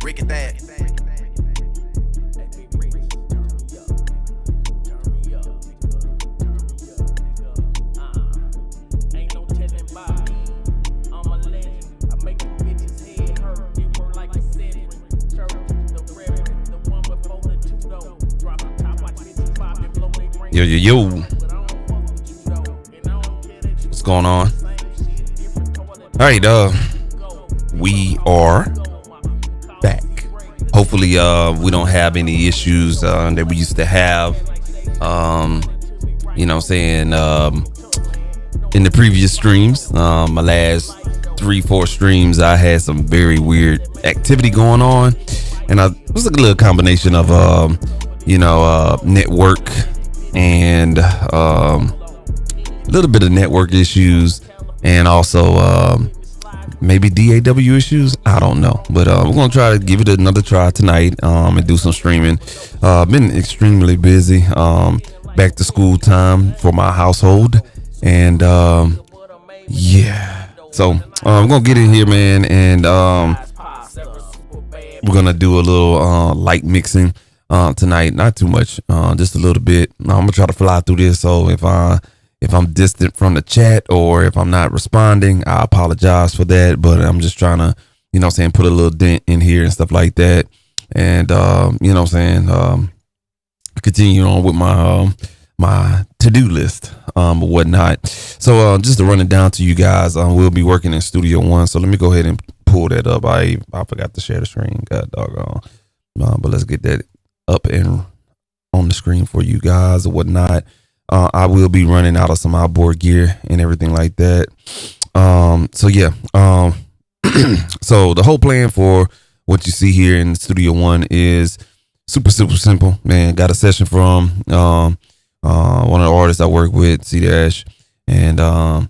Rick at that. Yo, yo, yo. What's going on? All right, we are back. Hopefully, we don't have any issues that we used to have. You know what I'm saying? In the previous streams, my last 3-4 streams, I had some very weird activity going on. And it was a little combination of, network and a little bit of network issues, and also maybe DAW issues. I don't know, but we're gonna try to give it another try tonight and do some streaming. Been extremely busy. Back to school time for my household, and yeah. So I'm gonna get in here, man, and we're gonna do a little light mixing tonight. Not too much, just a little bit. I'm gonna try to fly through this. So if I'm distant from the chat or if I'm not responding, I apologize for that. But I'm just trying to, put a little dent in here and stuff like that. And continue on with my to-do list or whatnot. So just to run it down to you guys, we'll be working in Studio One. So let me go ahead and pull that up. I forgot to share the screen. God doggone. But let's get that up and on the screen for you guys or whatnot. I will be running out of some outboard gear and everything like that. So yeah. So the whole plan for what you see here in Studio One is super simple, man. Got a session from one of the artists I work with, C Dash, and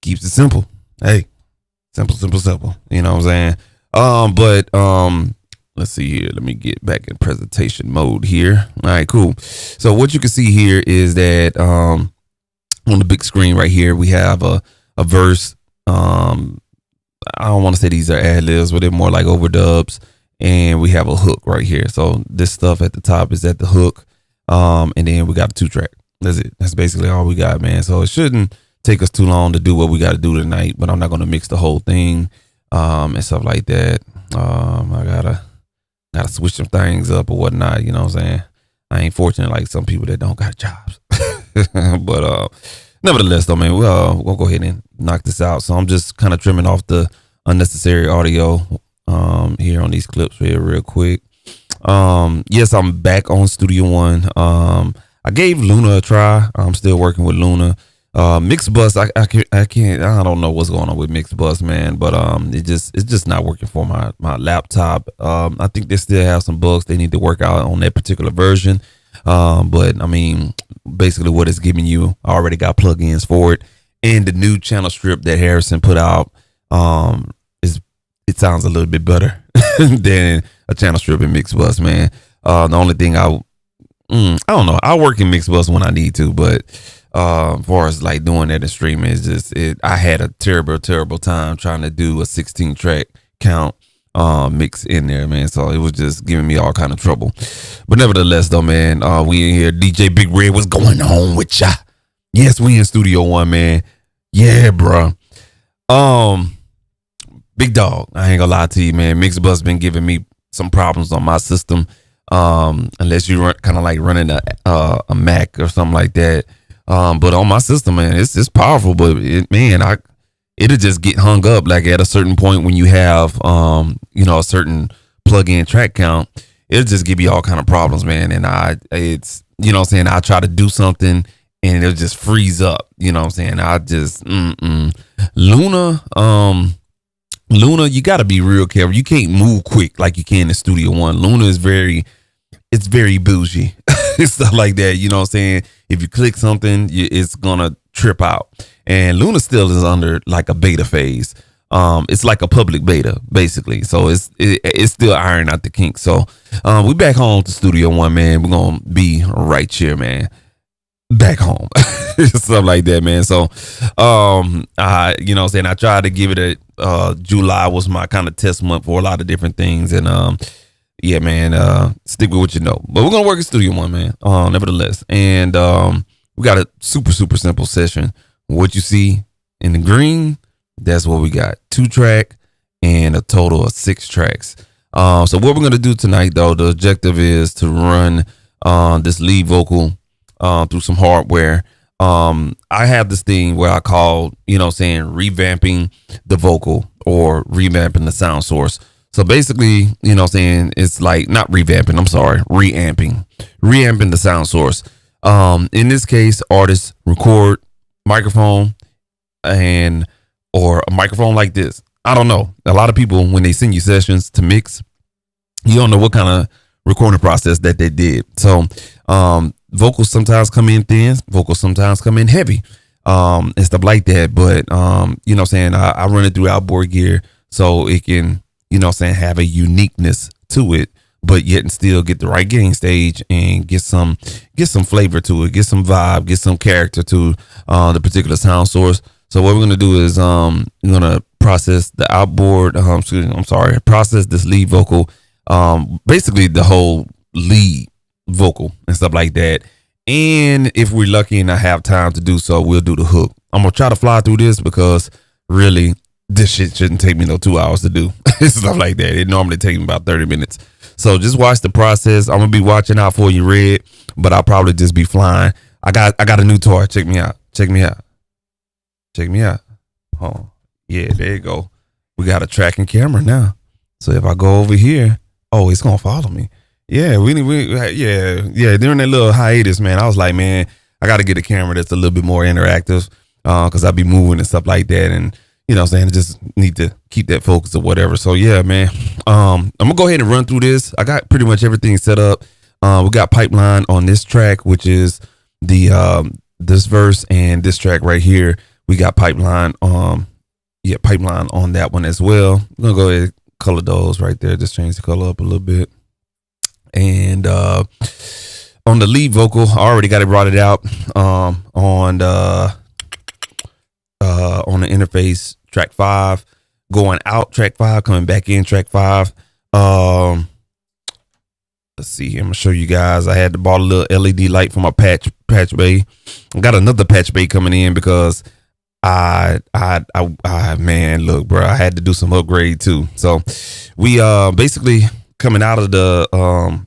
keeps it simple. Hey, simple. You know what I'm saying? Let's see here. Let me get back in presentation mode here. All right, cool. So what you can see here is that on the big screen right here, we have a verse. I don't want to say these are ad-libs, but they're more like overdubs. And we have a hook right here. So this stuff at the top is at the hook. And then we got a 2-track. That's it. That's basically all we got, man. So it shouldn't take us too long to do what we got to do tonight, but I'm not going to mix the whole thing and stuff like that. I gotta switch some things up or whatnot, you know what I'm saying? I ain't fortunate like some people that don't got jobs. But nevertheless though, man, we'll go ahead and knock this out. So I'm just kind of trimming off the unnecessary audio here on these clips here real quick. Yes, I'm back on Studio One. I gave Luna a try. I'm still working with Luna. Mixbus, I don't know what's going on with Mixbus, man, but it's just not working for my laptop. I think they still have some bugs they need to work out on that particular version. But I mean, basically what it's giving you, I already got plugins for it, and the new channel strip that Harrison put out it sounds a little bit better than a channel strip in Mixbus, man. The only thing I don't know, I'll work in Mixbus when I need to, but as far as like doing that and streaming, it's just I had a terrible time trying to do a 16-track count mix in there, man. So it was just giving me all kind of trouble. But nevertheless though, man, we in here. DJ Big Red, what's going on with ya? Yes, we in Studio One, man. Yeah, bro. Big dog, I ain't gonna lie to you, man. Mixbus been giving me some problems on my system. Unless you run kind of like running a Mac or something like that. But on my system, man, it's powerful, but it'll just get hung up like at a certain point when you have a certain plug-in track count. It'll just give you all kind of problems, man. And it's you know what I'm saying, I try to do something and it'll just freeze up, you know what I'm saying. I just Luna, you got to be real careful. You can't move quick like you can in Studio One. Luna is very bougie. Stuff like that, you know what I'm saying? If you click something, it's gonna trip out. And Luna still is under like a beta phase. It's like a public beta, basically. So it's still ironing out the kinks. So we back home to Studio One, man. We're gonna be right here, man. back home. Stuff like that, man. So I you know what I'm saying, I tried to give it a July was my kind of test month for a lot of different things. And yeah, man, stick with what you know. But we're gonna work in Studio One, man. Nevertheless. And we got a super simple session. What you see in the green, that's what we got. 2-track and a total of 6 tracks. So what we're gonna do tonight, though, the objective is to run this lead vocal through some hardware. I have this thing where I call, you know, saying revamping the vocal or revamping the sound source. So basically, you know, saying it's like not revamping, I'm sorry, reamping the sound source. In this case, artists record microphone or a microphone like this. I don't know. A lot of people, when they send you sessions to mix, you don't know what kind of recording process that they did. So vocals sometimes come in thin, vocals sometimes come in heavy, and stuff like that. But you know what I'm saying, I run it through outboard gear so it can, you know what I'm saying, have a uniqueness to it, but yet and still get the right gain stage and get some flavor to it, get some vibe, get some character to the particular sound source. So what we're gonna do is we're gonna process the outboard, process this lead vocal, basically the whole lead vocal and stuff like that. And if we're lucky and I have time to do so, we'll do the hook. I'm gonna try to fly through this because really this shit shouldn't take me no 2 hours to do. Stuff like that. It normally takes me about 30 minutes. So just watch the process. I'm gonna be watching out for you, Red, but I'll probably just be flying. I got a new toy. Check me out. Oh, yeah, there you go. We got a tracking camera now. So if I go over here, oh, it's gonna follow me. Yeah, yeah. During that little hiatus, man, I was like, man, I got to get a camera that's a little bit more interactive, because I be moving and stuff like that, and you know what I'm saying, I just need to keep that focus or whatever. So yeah, man, I'm gonna go ahead and run through this. I got pretty much everything set up. We got pipeline on this track, which is the this verse, and this track right here, we got pipeline pipeline on that one as well. I'm gonna go ahead and color those right there. Just change the color up a little bit. And on the lead vocal, I already got it brought it out on the interface, track 5, going out track 5, coming back in track 5. Let's see, I'm gonna show you guys. I had to bought a little LED light for my patch bay. I got another patch bay coming in because I man, look, bro, I had to do some upgrade too. So we basically coming out of the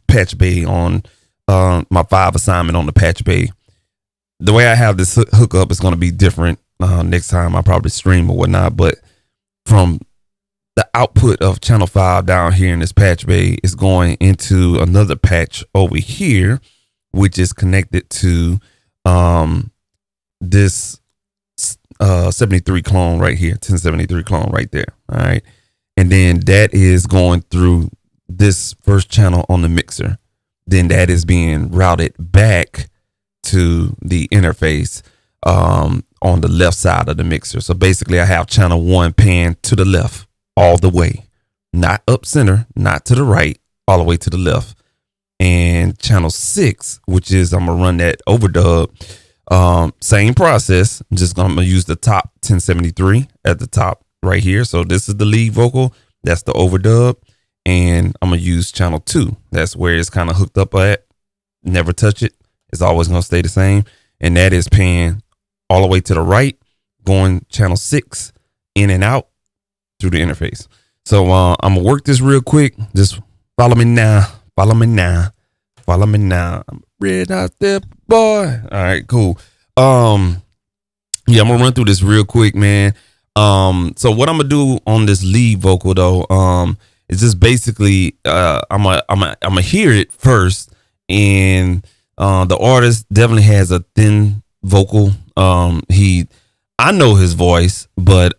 patch bay on my 5 assignment on the patch bay. The way I have this hookup is going to be different next time I probably stream or whatnot, but from the output of channel 5 down here in this patch bay is going into another patch over here, which is connected to this 73 clone right here, 1073 clone right there. All right. And then that is going through this first channel on the mixer. Then that is being routed back to the interface on the left side of the mixer. So basically I have channel 1 pan to the left all the way, not up center, not to the right, all the way to the left. And channel 6, which is I'm gonna run that overdub, same process, just gonna use the top 1073 at the top right here. So this is the lead vocal, that's the overdub, and I'm gonna use channel 2. That's where it's kind of hooked up at. Never touch it. It's always gonna stay the same. And that is pan all the way to the right, going channel 6 in and out through the interface. So I'm gonna work this real quick. Just follow me now. I'm red out there, boy. All right, cool. Yeah, I'm gonna run through this real quick, man. So what I'm gonna do on this lead vocal though, it's just basically I'm gonna hear it first, and the artist definitely has a thin vocal. I know his voice, but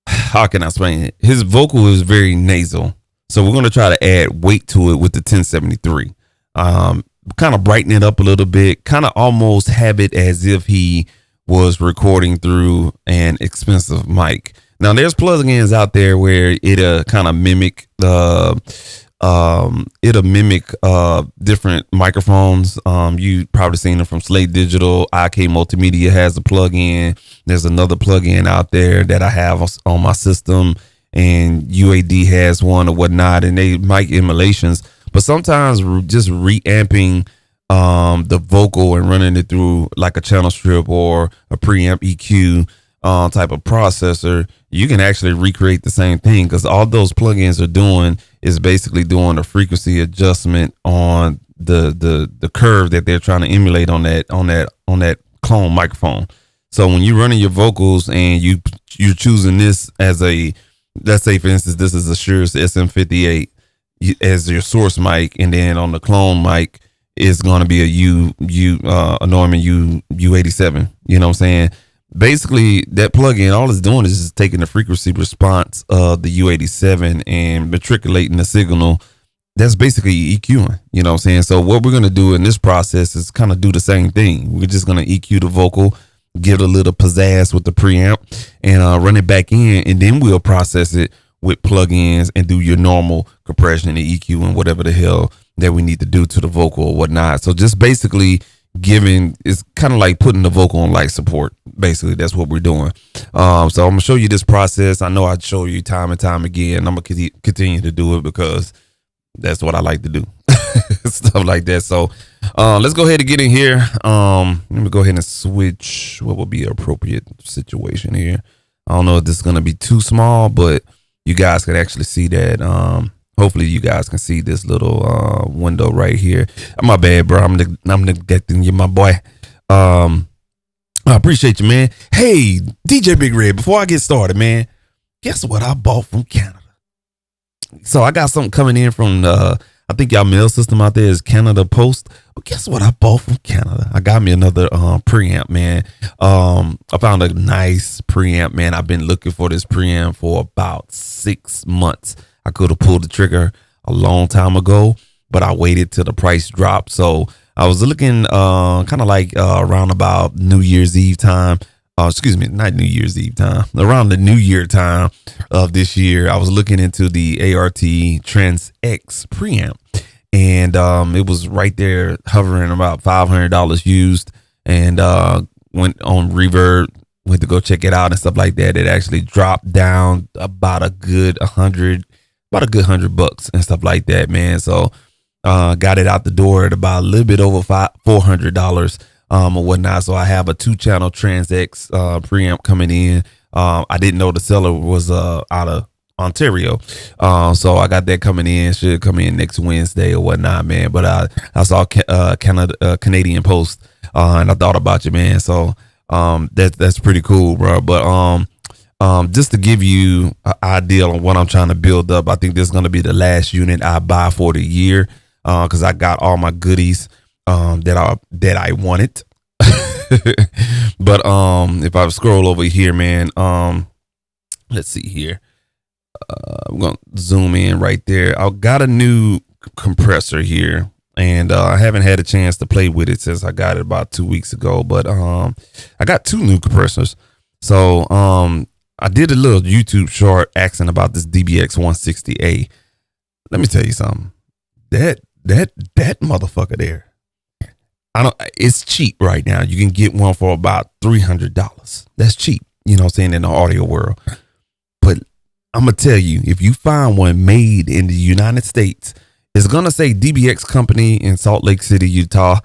how can I explain it? His vocal is very nasal, so we're gonna try to add weight to it with the 1073. Kind of brighten it up a little bit, kind of almost have it as if he was recording through an expensive mic. Now there's plugins out there where it kind of mimic the It'll mimic different microphones. You probably seen them from Slate Digital. IK Multimedia has a plugin. There's another plugin out there that I have on my system, and UAD has one or whatnot, and they mic emulations. But sometimes just reamping the vocal and running it through like a channel strip or a preamp EQ type of processor, you can actually recreate the same thing, because all those plugins are doing is basically doing a frequency adjustment on the curve that they're trying to emulate on that clone microphone. So when you're running your vocals and you're choosing this as let's say for instance this is a Shure SM58 as your source mic, and then on the clone mic is going to be a Neumann U87. You know what I'm saying? Basically, that plugin, all it's doing is just taking the frequency response of the U87 and matriculating the signal. That's basically EQing, you know what I'm saying? So what we're going to do in this process is kind of do the same thing. We're just going to EQ the vocal, give it a little pizzazz with the preamp, and run it back in, and then we'll process it with plugins and do your normal compression and EQ and whatever the hell that we need to do to the vocal or whatnot. So just basically it's kind of like putting the vocal on life support. Basically, that's what we're doing. So I'm gonna show you this process. I know I'd show you time and time again. I'm gonna continue to do it because that's what I like to do. Stuff like that. So let's go ahead and get in here. Let me go ahead and switch what would be an appropriate situation here. I don't know if this is gonna be too small, but you guys can actually see that. Hopefully you guys can see this little window right here. My bad, bro. I'm neglecting you, my boy. I appreciate you, man. Hey, DJ Big Red, before I get started, man, guess what I bought from Canada? So I got something coming in from I think y'all mail system out there is Canada Post. But guess what I bought from Canada? I got me another preamp, man. I found a nice preamp, man. I've been looking for this preamp for about 6 months. I could have pulled the trigger a long time ago, but I waited till the price dropped. So I was looking kind of like around about New Year's Eve time. Excuse me, not New Year's Eve time. Around the New Year time of this year, I was looking into the ART Trans X preamp, and it was right there hovering about $500 used, and went on Reverb, went to go check it out and stuff like that. It actually dropped down about a good $100 and stuff like that, man. So got it out the door at about a little bit over $400 or whatnot. So I have a 2-channel Trans X preamp coming in. I didn't know the seller was out of Ontario, so I got that coming in. Should come in next Wednesday or whatnot, man. But I saw Canadian Post, and I thought about you, man. So that's pretty cool, bro. But just to give you an idea on what I'm trying to build up, I think this is going to be the last unit I buy for the year, because I got all my goodies that I wanted. But if I scroll over here, man, let's see here. I'm going to zoom in right there. I got a new compressor here, and I haven't had a chance to play with it since I got it about 2 weeks ago. But I got 2 new compressors. So I did a little YouTube short asking about this DBX 160A. Let me tell you something. That motherfucker there. It's cheap right now. You can get one for about $300. That's cheap, you know what I'm saying, in the audio world. But I'm gonna tell you, if you find one made in the United States, it's gonna say DBX Company in Salt Lake City, Utah.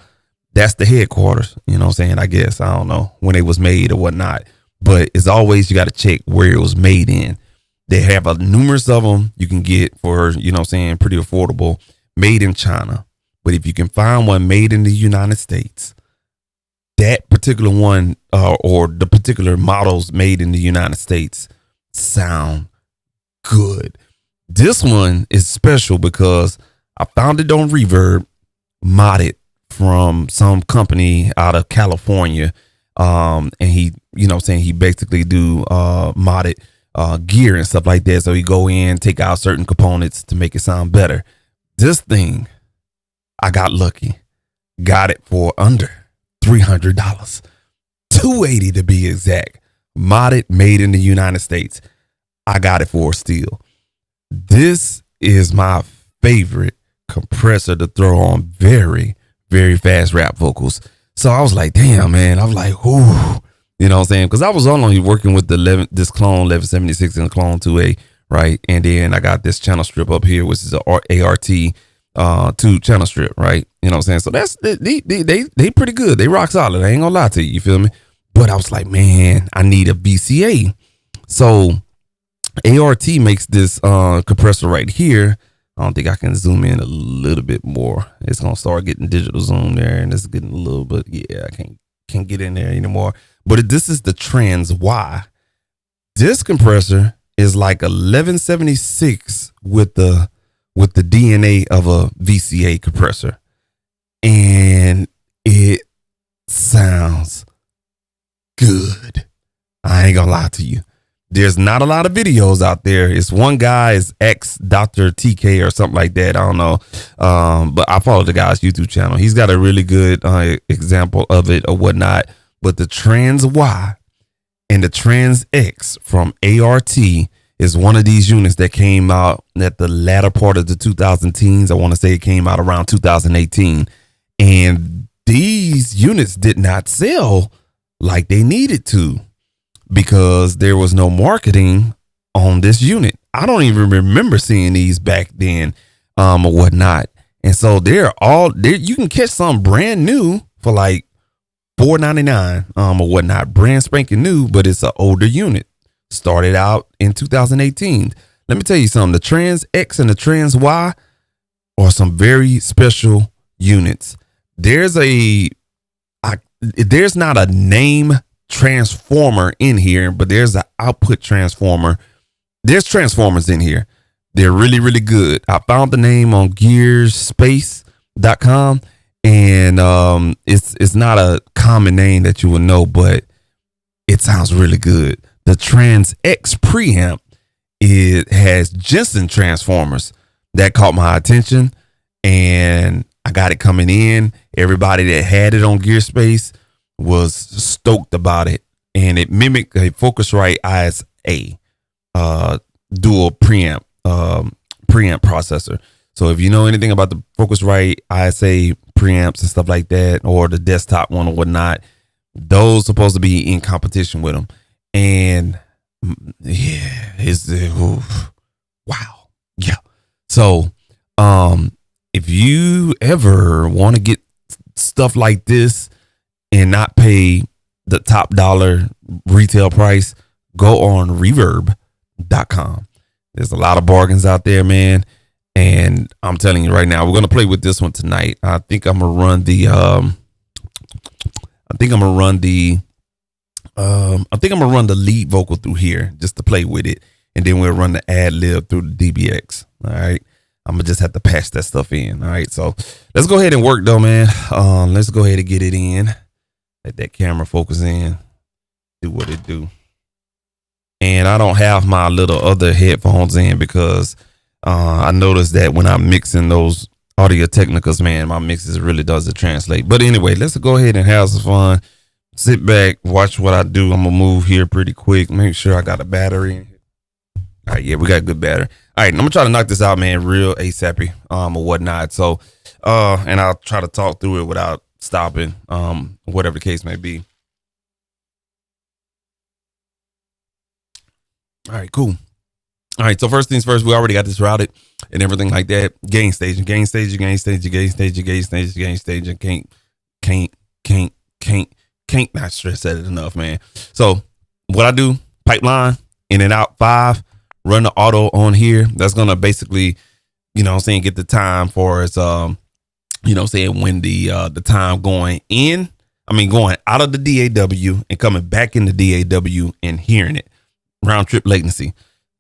That's the headquarters, you know what I'm saying, I guess. I don't know when it was made or whatnot. But as always, you got to check where it was made in. They have numerous of them you can get for, you know what I'm saying, pretty affordable, made in China. But if you can find one made in the United States, that particular one or the particular models made in the United States sound good. This one is special because I found it on Reverb, modded from some company out of California. And he, you know what I'm saying, he basically do modded gear and stuff like that. So he go in, take out certain components to make it sound better. This thing, I got lucky. Got it for under $300. $280 to be exact. Modded, made in the United States. I got it for a steal. This is my favorite compressor to throw on very, very fast rap vocals. So I was like, damn, man. I was like, ooh. You know what I'm saying? Because I was only working with this clone 1176 and the clone 2A, right? And then I got this channel strip up here, which is a ART 2 channel strip, right? You know what I'm saying? So that's they pretty good. They rock solid. I ain't gonna lie to you. You feel me? But I was like, man, I need a VCA. So ART makes this compressor right here. I don't think I can zoom in a little bit more. It's gonna start getting digital zoom there, and it's getting a little bit. Yeah, I can't get in there anymore. But this is the Trans Y. This compressor is like 1176 with the DNA of a VCA compressor, and it sounds good. I ain't gonna lie to you. There's not a lot of videos out there. It's one guy is X Dr. TK or something like that. I don't know. But I follow the guy's YouTube channel. He's got a really good example of it or whatnot. But the Trans Y and the Trans X from ART is one of these units that came out at the latter part of the 2010s. I want to say it came out around 2018. And these units did not sell like they needed to, because there was no marketing on this unit. I don't even remember seeing these back then or whatnot. And so they're all there. You can catch some brand new for like $4.99 or whatnot, brand spanking new, but it's an older unit. Started out in 2018. Let me tell you something. The Trans X and the Trans Y are some very special units. There's not a name transformer in here, but there's an output transformer. There's transformers in here. They're really, really good. I found the name on gearspace.com, and it's not a common name that you would know, but it sounds really good. The Trans X preamp, it has Jensen transformers. That caught my attention, and I got it coming in. Everybody that had it on Gearspace was stoked about it, and it mimicked a Focusrite ISA dual preamp processor. So if you know anything about the Focusrite ISA preamps and stuff like that, or the desktop one or whatnot, those supposed to be in competition with them. And yeah, wow, yeah. So if you ever want to get stuff like this and not pay the top dollar retail price, go on reverb.com. There's a lot of bargains out there, man. And I'm telling you right now, we're going to play with this one tonight. I think I'm going to run the lead vocal through here just to play with it. And then we'll run the ad lib through the DBX. All right. I'm going to just have to patch that stuff in. All right. So let's go ahead and work though, man. Let's go ahead and get it in. Let that camera focus in, do what it do. And I don't have my little other headphones in because I noticed that when I'm mixing those Audio Technicas, man, my mixes really doesn't translate. But anyway, let's go ahead and have some fun. Sit back, watch what I do. I'm gonna move here pretty quick. Make sure I got a battery in here. All right, yeah, we got a good battery. All right, I'm gonna try to knock this out, man, real ASAP or whatnot. So and I'll try to talk through it without stopping, whatever the case may be. All right, cool. All right, so first things first, we already got this routed and everything like that. Gain stage, and can't not stress that enough, man. So what I do, pipeline in and out 5, run the auto on here. That's gonna basically, you know what I'm saying, get the time for its you know what I'm saying, when the time going out of the DAW and coming back in the DAW and hearing it. Round trip latency.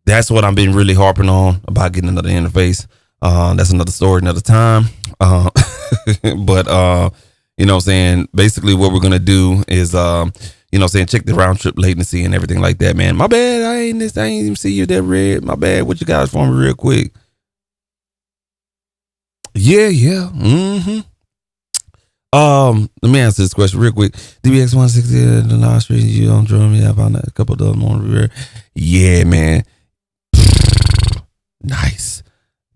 That's what I've been really harping on about getting another interface. That's another story, another time. But you know what I'm saying, basically what we're gonna do is you know what I'm saying, check the round trip latency and everything like that, man. My bad, I ain't even see you that red. My bad. What you guys for me real quick? Yeah. Let me answer this question real quick. DBX 160, the last street, you don't drum me about a couple of them on rear. Yeah, man. Nice.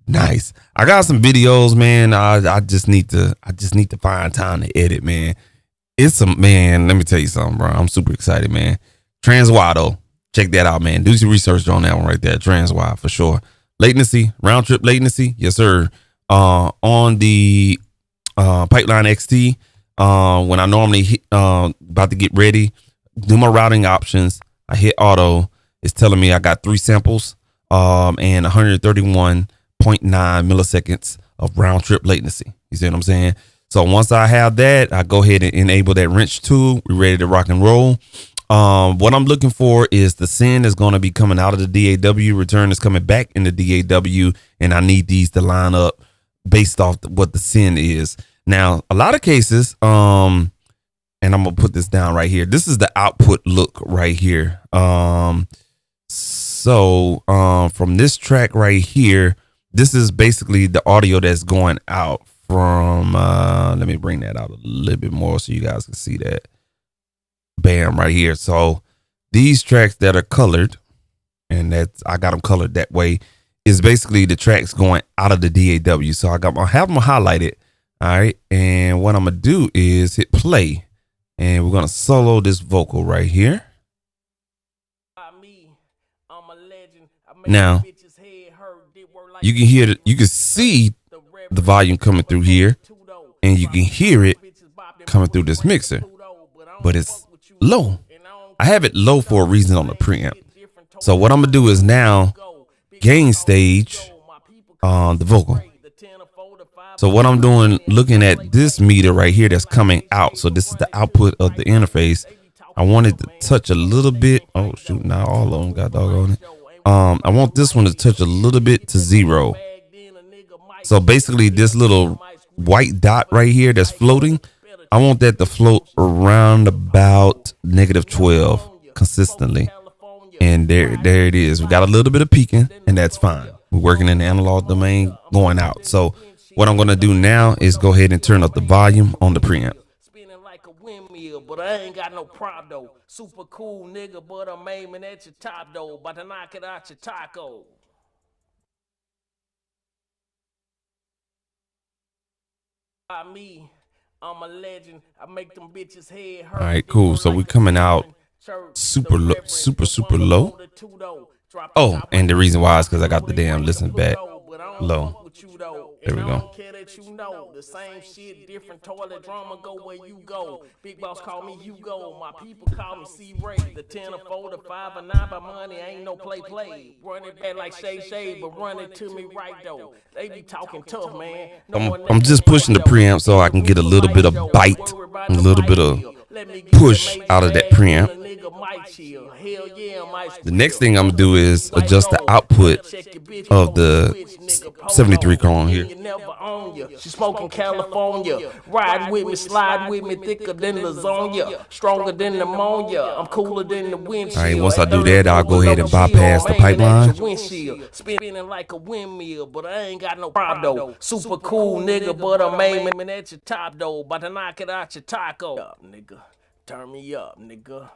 Nice. I got some videos, man. I just need to find time to edit, man. It's a man. Let me tell you something, bro. I'm super excited, man. Transwado. Check that out, man. Do some research on that one right there. Transwide for sure. Latency, round trip latency. Yes, sir. On the Pipeline XT, when I normally hit, about to get ready, do my routing options, I hit auto. It's telling me I got 3 samples and 131.9 milliseconds of round trip latency. You see what I'm saying? So once I have that, I go ahead and enable that wrench tool. We're ready to rock and roll. What I'm looking for is the send is going to be coming out of the DAW. Return is coming back in the DAW, and I need these to line up based off what the send is. Now, a lot of cases, and I'm gonna put this down right here. This is the output look right here. So from this track right here, this is basically the audio that's going out from. Let me bring that out a little bit more so you guys can see that. Bam, right here. So these tracks that are colored, and that's I got them colored that way, is basically the tracks going out of the DAW. So I have them highlighted. All right, and what I'm gonna do is hit play, and we're gonna solo this vocal right here. Now you can hear you can see the volume coming through here, and you can hear it coming through this mixer, but it's low. I have it low for a reason on the preamp. So what I'm gonna do is now gain stage on the vocal. So what I'm doing, looking at this meter right here that's coming out. So this is the output of the interface. I wanted to touch a little bit. Oh shoot, now all of them got dog on it. I want this one to touch a little bit to 0. So basically this little white dot right here that's floating, I want that to float around about -12 consistently. And there it is. We got a little bit of peaking, and that's fine. We're working in the analog domain going out. So what I'm going to do now is go ahead and turn up the volume on the preamp. But I ain't got no prop though. Super cool nigga, but I'm aiming at your top though. About to knock it out your taco. By me, I'm a legend. I make them bitches head hurt. All right, cool. So we're coming out super low, super low. Oh, and the reason why is because I got the damn listen back low. There we go. You know, the same shit, different toilet drama, go where you go. Big boss call me Hugo, my people call me C-Ray. The 10 or 4 to 5 or 9 by money, ain't no play. Run it back like Shay, but run it to me right though. They be talking tough, man. I'm just pushing the preamp so I can get a little bit of bite, a little bit of push out of that preamp. The next thing I'm gonna do is adjust the output of the 73 clone here. She smoking California. Ride with me, slide with me, thicker than lasagna, stronger than pneumonia. I'm cooler than the windshield. All right, once I do that, I'll go ahead and bypass the pipeline. Spinning like a windmill, but I ain't got no prop though. Super cool nigga, but I'm aiming at your top though. About to knock it out your taco. Up, nigga. Turn me up, nigga.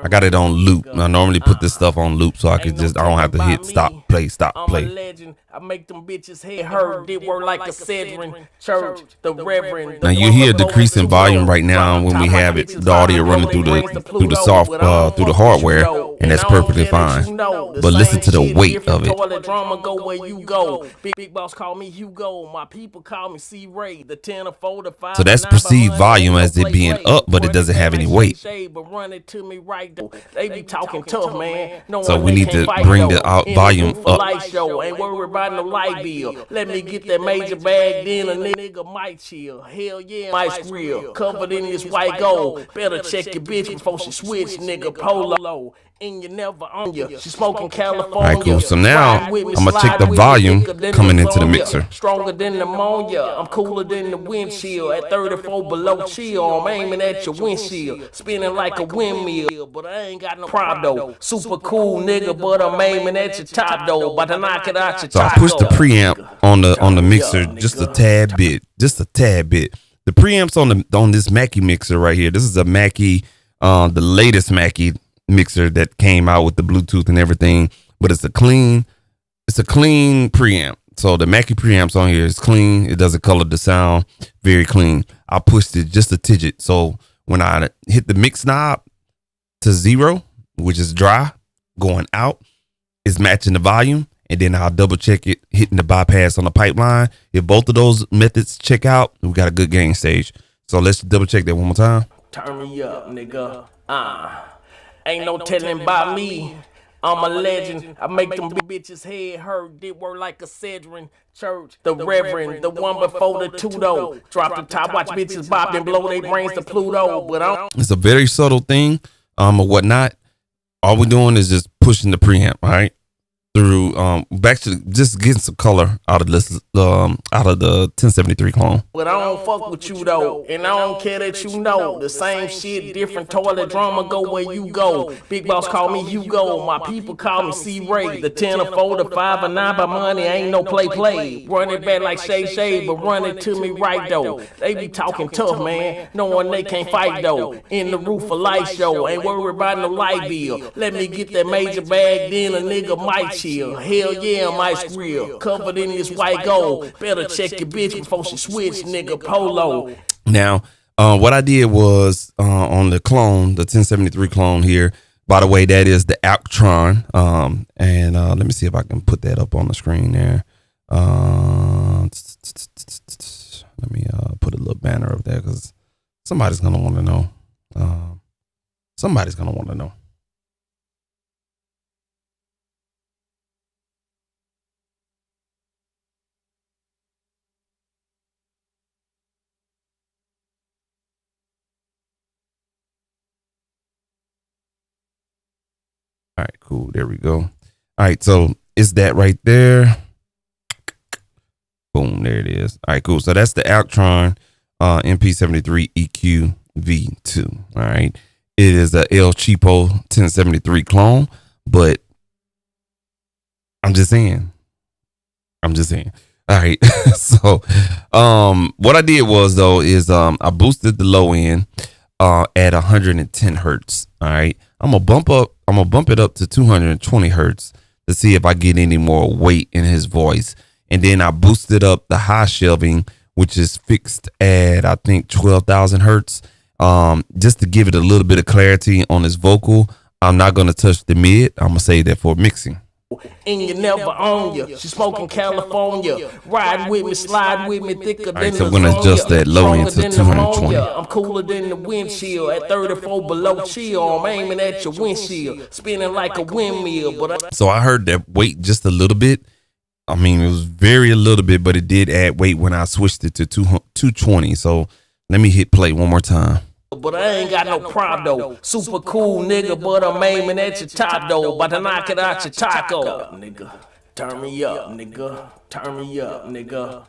I got it on loop. I normally put this stuff on loop so I can I don't have to hit stop, play. I'm a legend. I make them bitches head hurt. Did work like a Cedrin church, the Reverend. Now you hear a decrease in volume right now when we have it, the audio running through the soft through the hardware, and that's perfectly fine. But listen to the weight of it. Drama go where you go. Big boss call me Hugo. My people call me C-Ray. The 10 or 4 to 5. So that's perceived volume as it being up, but it doesn't have any weight. But run it to me right though. They be talking tough, man. So we need to bring the volume up. Ain't worried about no light bill. Let me get that major bag, then a nigga might chill. Hell yeah, might grill. Covered in this white gold. Better check your bitch before she switch, nigga. Polo. And you never on you. She smoking California. All right, cool. So now I'm gonna check the volume coming into the mixer. Stronger than pneumonia. I'm cooler than the windshield. At 34 below chill. I'm aiming at your windshield. Spinning like a windmill. But I ain't got no prop though. Super cool nigga, but I'm aiming at your top though. About to knock it out your taco. So I pushed the preamp on the mixer just a tad bit. The preamps on this Mackie mixer right here. This is a Mackie, the latest Mackie mixer that came out with the Bluetooth and everything, but it's a clean preamp. So the Mackie preamps on here is clean. It doesn't color the sound. Very clean. I pushed it just a tidget. So when I hit the mix knob to 0, which is dry, going out, it's matching the volume. And then I'll double check it, hitting the bypass on the pipeline. If both of those methods check out, we got a good gain stage. So let's double check that one more time. Turn me up, nigga. Ain't no telling by me. I'm a legend. I make them bitches head hurt. Did work like a Cedrin church. The Reverend, the one before the Tudo. Drop the top, watch bitches bop and blow their brains to Pluto. But I don't. It's a very subtle thing, or whatnot. All we're doing is just pushing the preamp, all right? Through back to just getting some color out of this out of the 1073 clone. But I don't fuck with you though, and I don't care that you know the same shit, different toilet drama. Go where you go. Big boss call me Hugo, my people call me C-Ray. The 10 or 4, the 5 or 9 by money ain't no play. Run it back like Shay, but run it to me right though. They be talking tough, man, knowing they can't fight though. In the roof of light show, ain't worried about no light bill. Let me get that major bag, then a nigga might chill. Hell yeah, I'm ice grill, covered in this white gold. Better check your bitch before she switch, nigga. Polo. Now, what I did was on the clone, the 1073 clone here. By the way, that is the Actron. And let me see if I can put that up on the screen there. Let me put a little banner up there because somebody's gonna want to know. Somebody's gonna want to know. All right, cool. There we go. All right, so it's that right there. Boom, there it is. All right, cool. So that's the Actron MP73 EQ V2. All right, it is a El Cheapo 1073 clone, but I'm just saying. All right, so what I did was though is I boosted the low end at 110 hertz. All right, I'm gonna bump it up to 220 hertz to see if I get any more weight in his voice. And then I boosted up the high shelving, which is fixed at I think 12,000 hertz, just to give it a little bit of clarity on his vocal. I'm not gonna touch the mid. I'm gonna save that for mixing. And you never own you. She smoking California. Ride with me, slide with me, thicker than so I'm gonna adjust that low end to 220. I'm cooler than the windshield. At 34 below chill, I'm aiming at your windshield, spinning like a windmill. So I heard that weight just a little bit. I mean, it was very a little bit, but it did add weight when I switched it to 220. So let me hit play one more time. But I ain't got no prop though. Super cool nigga, but I'm aiming at your top though. About to knock it out your taco. Nigga, turn me up, nigga. Turn me up, nigga.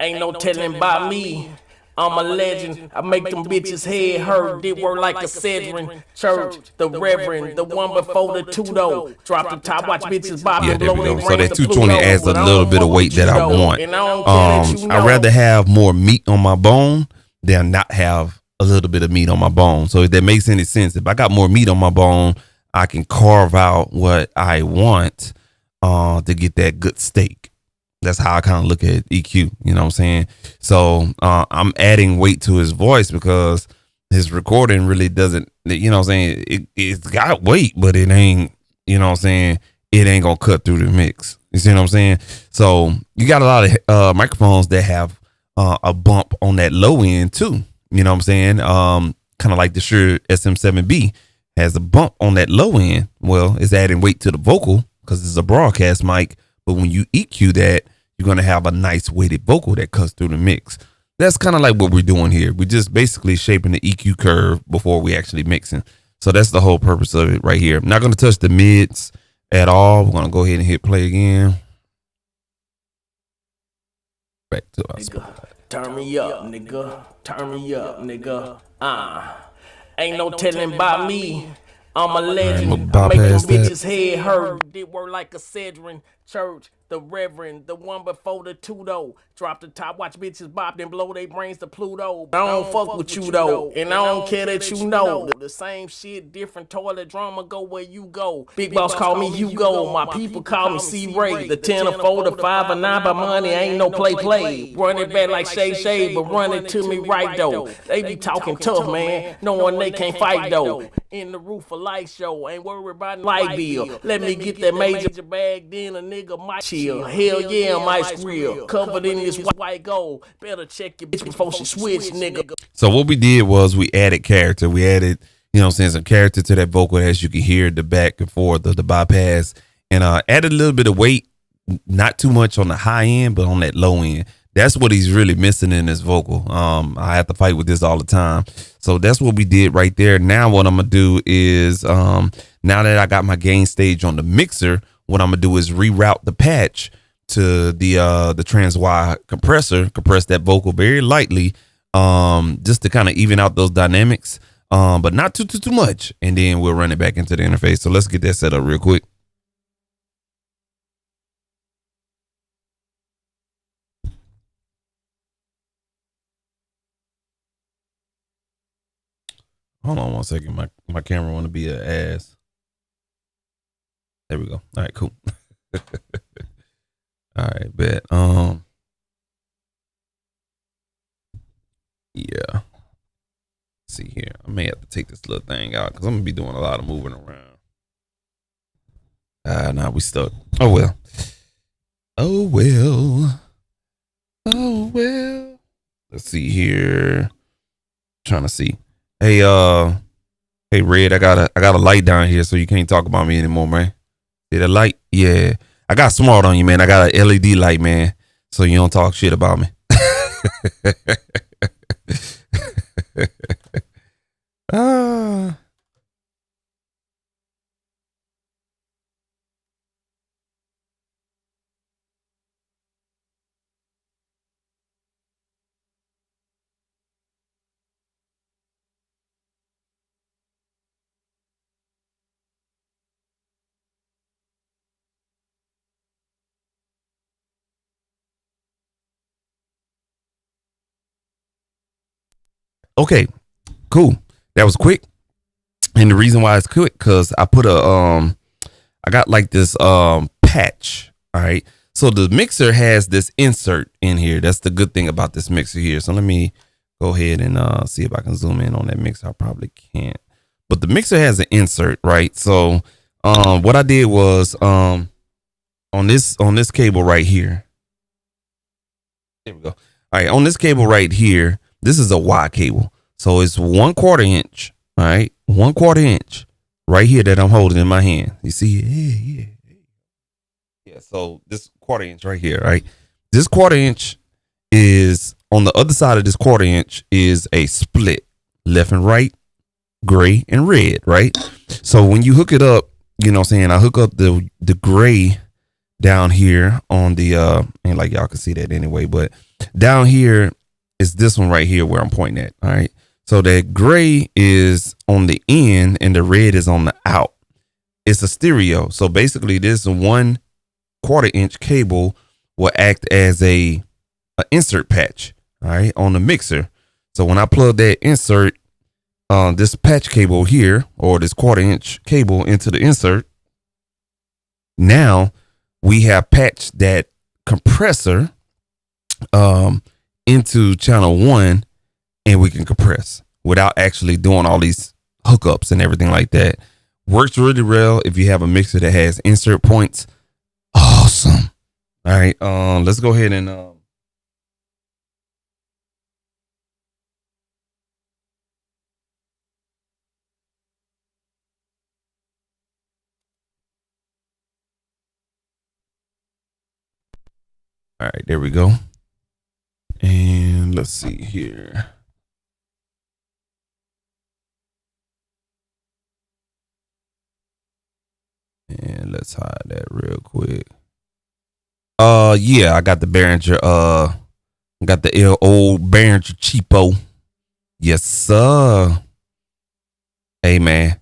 Ain't no telling by me. I'm a legend. I make them bitches head hurt. Did work like a Cedrin church. The Reverend, the one before the Tudo. Drop the top, watch bitches bop and blow their brains. So that 220 adds a little bit of weight that I want. I'd rather have more meat on my bone than not have a little bit of meat on my bone. So if that makes any sense, if I got more meat on my bone, I can carve out what I want to get that good steak. That's how I kind of look at EQ. You know what I'm saying? So I'm adding weight to his voice because his recording really doesn't, you know what I'm saying? It's got weight, but it ain't, you know what I'm saying? It ain't going to cut through the mix. You see what I'm saying? So you got a lot of microphones that have a bump on that low end too. You know what I'm saying? Kind of like the Shure SM7B has a bump on that low end. Well, it's adding weight to the vocal because it's a broadcast mic. But when you EQ that, you're going to have a nice weighted vocal that cuts through the mix. That's kind of like what we're doing here. We're just basically shaping the EQ curve before we actually mixing. So that's the whole purpose of it right here. I'm not going to touch the mids at all. We're going to go ahead and hit play again. Back to our turn me up, nigga. Turn me up, nigga. Ain't no telling by me. I'm a legend. I make them bitches head hurt. Did work like a Cedrin church. The Reverend, the one before the two though. Drop the top, watch bitches bop, then blow they brains to Pluto. I don't fuck with you though, and I don't care that you know. The same shit, different toilet drama, go where you go. Big boss call me Hugo, my people call me C-Ray. The 10 or 4, the 5 or 9 by money, ain't no play. Run it back like Shay, but run it to me right though. They be talking tough, man, knowing they can't fight though. In the roof of light show, ain't worried about light bill. Let me get that major bag, then a nigga might chill. Hell yeah, I might squeal. Covered in this white gold. Better check your bitch before she switch, nigga. So what we did was we added character. We added, you know what I'm saying, some character to that vocal, as you can hear the back and forth of the bypass, and added a little bit of weight, not too much on the high end, but on that low end. That's what he's really missing in his vocal. I have to fight with this all the time. So that's what we did right there. Now what I'm gonna do is, now that I got my gain stage on the mixer, what I'm gonna do is reroute the patch to the trans Y compressor, compress that vocal very lightly, just to kind of even out those dynamics, but not too much. And then we'll run it back into the interface. So let's get that set up real quick. Hold on one second. My camera want to be an ass. There we go. All right, cool. All right, bet. Yeah. Let's see here. I may have to take this little thing out because I'm gonna be doing a lot of moving around. Nah, we stuck. Oh well. Oh well. Oh well. Let's see here. Trying to see. Hey, Red, I got a light down here, so you can't talk about me anymore, man. See that light? Yeah. I got smart on you, man. I got an LED light, man, so you don't talk shit about me. Okay, cool. That was quick. And the reason why it's quick, because I put I got like this patch. All right. So the mixer has this insert in here. That's the good thing about this mixer here. So let me go ahead and see if I can zoom in on that mixer. I probably can't. But the mixer has an insert, right? So what I did was on this cable right here. There we go. All right, on this cable right here, this is a Y cable. So it's 1/4 inch, all right? 1/4 inch right here that I'm holding in my hand. You see? Yeah. So this 1/4 inch right here, right? This 1/4 inch is on the other side of this 1/4 inch is a split, left and right, gray and red, right? So when you hook it up, you know what I'm saying? I hook up the gray down here on the ain't like y'all can see that anyway, but down here is this one right here where I'm pointing at. All right. So that gray is on the in and the red is on the out. It's a stereo. So basically this 1/4 inch cable will act as a insert patch, all right, on the mixer. So when I plug that insert, this patch cable here, or this 1/4 inch cable into the insert, now we have patched that compressor into channel 1, and we can compress without actually doing all these hookups and everything like that. Works really well if you have a mixer that has insert points. Awesome. All right, let's go ahead and all right, there we go. And let's see here. And let's hide that real quick. Yeah, I got the Behringer, got the old Behringer cheapo. Yes, sir. Hey man,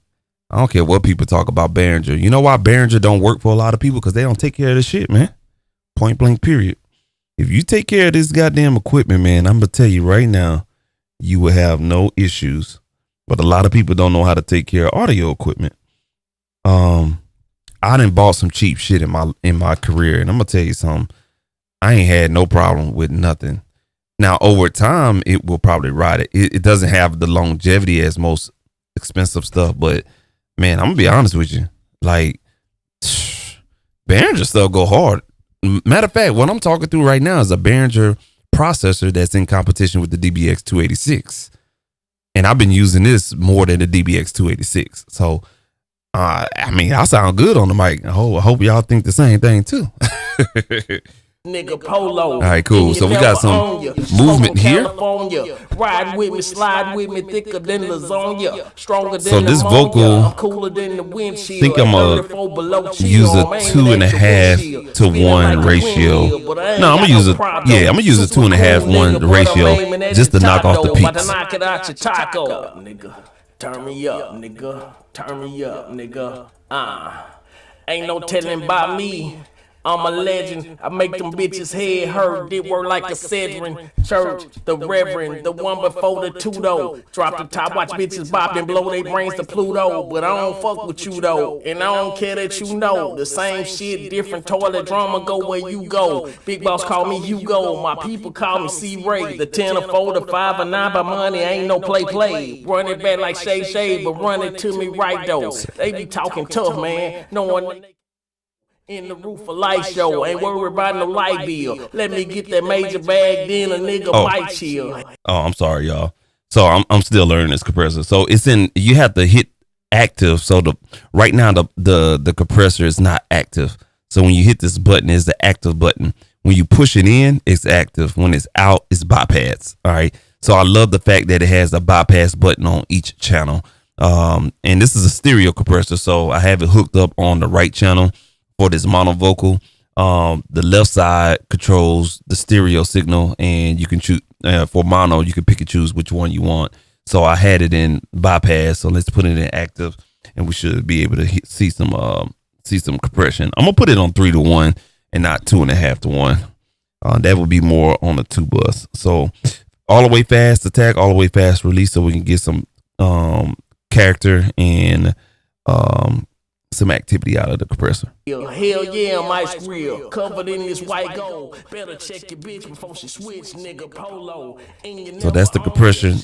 I don't care what people talk about Behringer. You know why Behringer don't work for a lot of people? Because they don't take care of the shit, man. Point blank period. If you take care of this goddamn equipment, man, I'm gonna tell you right now, you will have no issues. But a lot of people don't know how to take care of audio equipment. I done bought some cheap shit in my career, and I'm gonna tell you something. I ain't had no problem with nothing. Now, over time, it will probably ride it. It doesn't have the longevity as most expensive stuff, but man, I'm gonna be honest with you. Like, Behringer stuff go hard. Matter of fact, what I'm talking through right now is a Behringer processor that's in competition with the DBX 286, and I've been using this more than the DBX 286. So, I mean, I sound good on the mic. I hope y'all think the same thing too. Nigga Polo. All right, cool. So we got some movement here. Ride with me, slide with me, thicker than lasagna, stronger than so this vocal, cooler than the windshield. think I'm gonna use a 2.5 to 1 ratio. No, I'm gonna use I'm gonna use a 2.5 1 ratio just to knock off the peaks. Knock it out your taco, nigga. Turn me up, nigga. Turn me up, nigga. Ain't no telling by me. I'm a legend. I make them bitches head hurt. Did work like a Cedrin. Church, the Reverend, the one before the two though. Drop the top, watch bitches bop and blow their brains to Pluto. But I don't fuck with you though, and I don't care that you know. The same shit, different toilet drama. Go where you go. Big boss call me Hugo. My people call me C-Ray. The 10 or 4, the 5 or 9 by money. Ain't no play. Run it back like Shay, but run it to me right though. They be talking tough, man. No one. In the roof of light show, ain't worried about no light bill. Let me get that major bag, then a nigga might chill. Oh, I'm sorry, y'all. So I'm still learning this compressor. So it's you have to hit active. So right now the compressor is not active. So when you hit this button, it's the active button. When you push it in, it's active. When it's out, it's bypass. All right. So I love the fact that it has a bypass button on each channel. And this is a stereo compressor, so I have it hooked up on the right channel for this mono vocal. The left side controls the stereo signal, and you can choose for mono. You can pick and choose which one you want. So I had it in bypass. So let's put it in active, and we should be able to see some compression. I'm gonna put it on 3 to 1 and not 2.5 to 1. That would be more on the 2 bus. So all the way fast attack, all the way fast release, so we can get some character and some activity out of the compressor. Hell yeah, I'm ice grill, covered in this white gold. Better check your bitch before she switch, nigga Polo. So that's the compression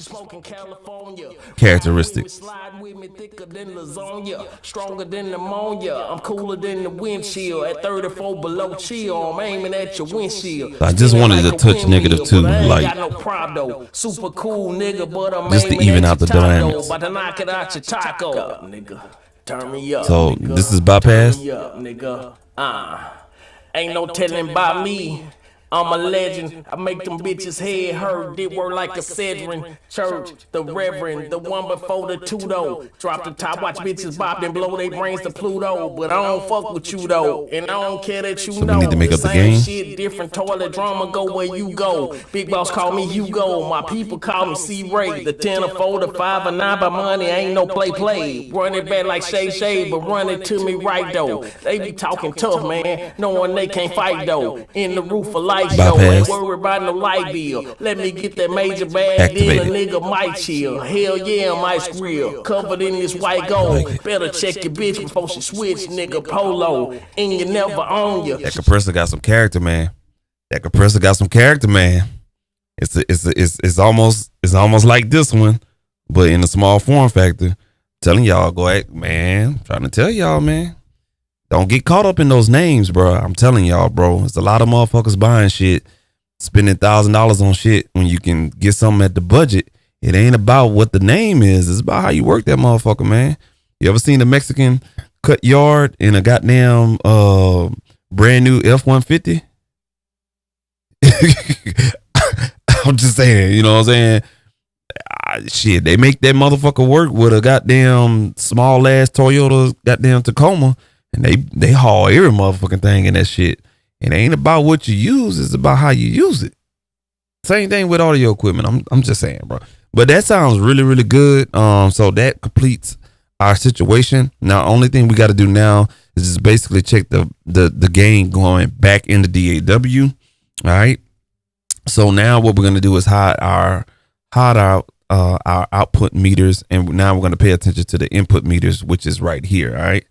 characteristic. Slide with me thicker than lasagna, stronger than pneumonia. I'm cooler than the windshield. At 34 below chill, I'm aiming at your windshield. I just wanted to touch -2, like no problem, super cool nigga, but I'm just to even out the dynamics. About to knock it out your taco, nigga. Turn me up. So nigga. This is bypass. Turn me up, nigga. Ain't no telling by me. I'm a legend. I make them bitches head hurt. Did work like a Cedrin. Church, the Reverend, the one before the two though. Drop the top, watch bitches bop and blow their brains to Pluto. But I don't fuck with you though, and I don't care that you know. We need to make up the game. Shit, different toilet drama. Go where you go. Big boss call me Hugo. My people call me C-Ray. The 10 or 4, the 5 or 9 by money. Ain't no play. Run it back like Shay, but run it to me right though. They be talking tough, man. Knowing they can't fight though. In the roof of light. Bypass. Ain't worried about no light bill. Let me get that major bag, then a nigga might chill. Hell yeah, I'm ice grill, covered in this white gold. Better check your bitch before she switch, nigga Polo. And you never own you. That compressor got some character, man. It's almost like this one, but in a small form factor. Telling y'all, go ahead, man. Trying to tell y'all, man. Don't get caught up in those names, bro. I'm telling y'all, bro. There's a lot of motherfuckers buying shit, spending $1,000 on shit when you can get something at the budget. It ain't about what the name is. It's about how you work that motherfucker, man. You ever seen a Mexican cut yard in a goddamn brand new F-150? I'm just saying, you know what I'm saying? Shit, they make that motherfucker work with a goddamn small ass Toyota goddamn Tacoma. And they haul every motherfucking thing in that shit. It ain't about what you use, it's about how you use it. Same thing with audio equipment. I'm just saying, bro. But that sounds really, really good. So that completes our situation. Now, only thing we got to do now is just basically check the gain going back into DAW. All right. So now what we're gonna do is hide our output meters, and now we're gonna pay attention to the input meters, which is right here. All right.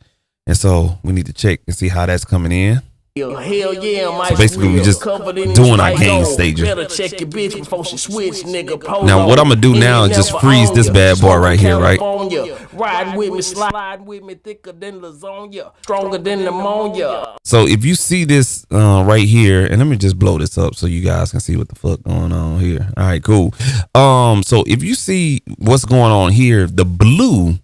And so we need to check and see how that's coming in. Hell yeah, so basically we just doing our gain stages. Better check your bitch before she switch, nigga. Polo. Now what I'm gonna do now is just freeze this bad boy right here, right? Ride with me, slide with me, thicker than lasagna, stronger than pneumonia. So if you see this right here, and let me just blow this up so you guys can see what the fuck going on here. All right, cool. So if you see what's going on here, the blue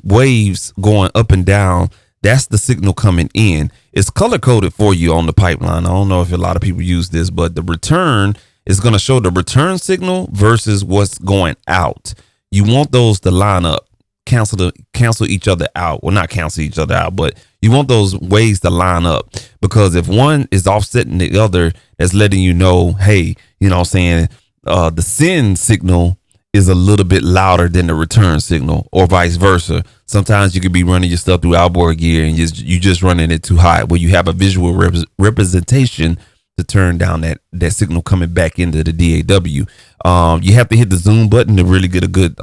waves going up and down, that's the signal coming in. It's color coded for you on the pipeline. I don't know if a lot of people use this, but the return is going to show the return signal versus what's going out. You want those to line up, cancel each other out. Well, not cancel each other out, but you want those waves to line up, because if one is offsetting the other, that's letting you know, hey, you know what I'm saying, the send signal is a little bit louder than the return signal, or vice versa. Sometimes you could be running your stuff through outboard gear and you just running it too high, where you have a visual representation to turn down that signal coming back into the DAW. You have to hit the zoom button to really get a good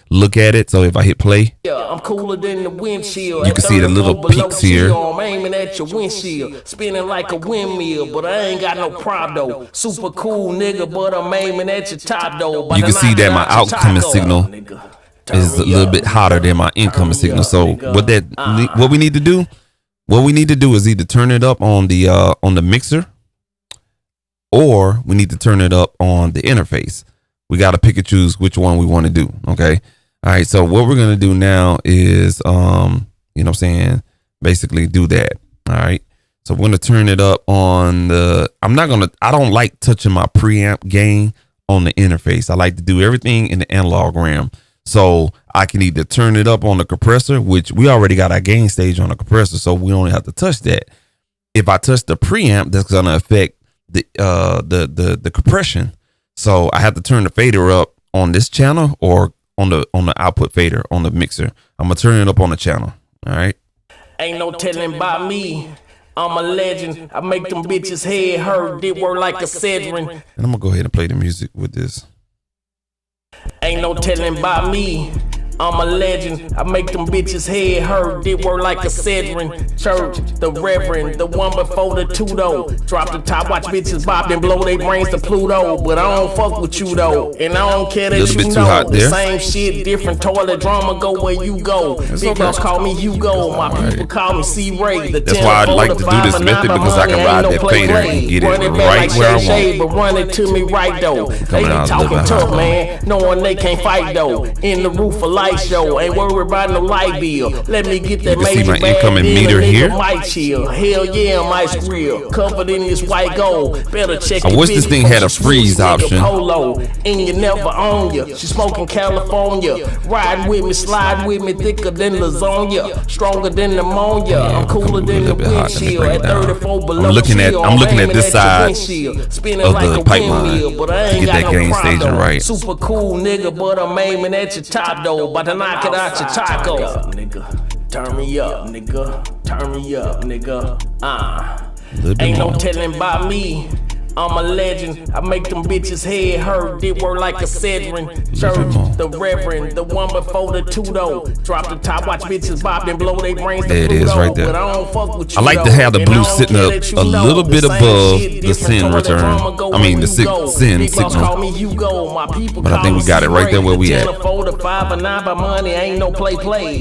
look at it. So if I hit play, I'm cooler than the windshield. You can see the little peaks here. I'm aiming at your windshield, spinning like a windmill, but I ain't got no prop though. Super cool nigga, but I'm aiming at your top though. You can see that my outcoming signal is a little bit hotter than my incoming signal. So what we need to do is either turn it up on the mixer, or we need to turn it up on the interface. We got to pick and choose which one we want to do. Okay. All right. So what we're going to do now is, you know what I'm saying, basically do that. All right. So we're going to turn it up on I don't like touching my preamp gain on the interface. I like to do everything in the analog RAM. So I can either turn it up on the compressor, which we already got our gain stage on the compressor, so we only have to touch that. If I touch the preamp, that's going to affect the compression. So I have to turn the fader up on this channel or on the output fader on the mixer. I'm gonna turn it up on the channel. All right. Ain't no telling about me. I'm a legend. I make them bitches head hurt. Did work like a Cedrin. And I'm gonna go ahead and play the music with this. Ain't no telling about me. I'm a legend. I make them bitches head hurt. Did work like a Cedrin. Church, the Reverend, the one before the two though. Drop the top, watch bitches bop and blow their brains to Pluto. But I don't fuck with you though, and I don't care that you know. The same shit, different toilet drama. Go where you go. Big boss call me Hugo. My people call me C-Ray. That's why I like to do this method, because I can ride that fader and get it right where I want. But run it to me right though. They be talking tough, man, knowing they can't fight though. In the roof of light show, ain't worried about no light bill. Let me get that major my incoming meter here. Might chill. Hell yeah, I'm ice grill. Covered in this white gold. Better check. I wish this thing had a freeze option. Polo, and you never own ya. She smoking California. Riding with me, slide with me, thicker than lasagna, stronger than pneumonia. I'm cooler than the windshield. At 34 below. I'm looking at this side of the pipeline to get that gain staging right. Super cool nigga, but I'm aiming at your top though. About to knock it out your taco. Nigga, turn me up, nigga. Turn me up, nigga. Ain't no telling about me. I'm a legend. I make them bitches head hurt. Did work like a Cedrin. Church, the Reverend, the one before the two though. Drop the top, watch bitches bop and blow their brains. There it is, right there. But I don't fuck with you. I like to have the blue sitting up a little bit above the send return. I mean the send signal. But I think we got it right there where we at.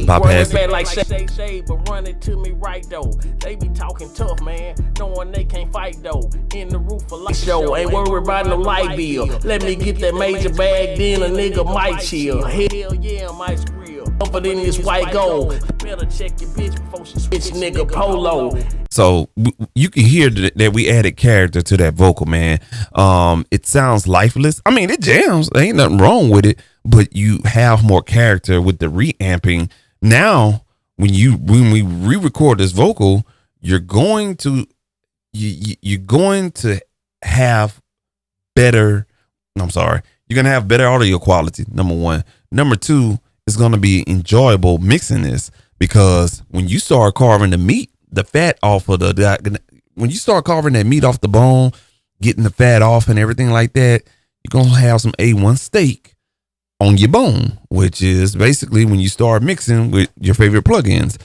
Bypass it. Like shade, but run it to me right though. They be talking tough, man, knowing they can't fight though. In the roof of show, ain't worried about no light bill. Let me get that major bag, then a nigga might chill. Hell yeah, I'm ice grill. Up in this white gold. Better check your bitch before she switch, nigga. Polo. So you can hear that we added character to that vocal, man. It sounds lifeless. I mean, it jams. There ain't nothing wrong with it, but you have more character with the reamping. Now, when we re-record this vocal, you're going to have better. You're gonna have better audio quality. Number one. Number two, it's going to be enjoyable mixing this, because when you start carving the meat, the fat off of when you start carving that meat off the bone, getting the fat off and everything like that, you're going to have some A1 steak on your bone, which is basically when you start mixing with your favorite plugins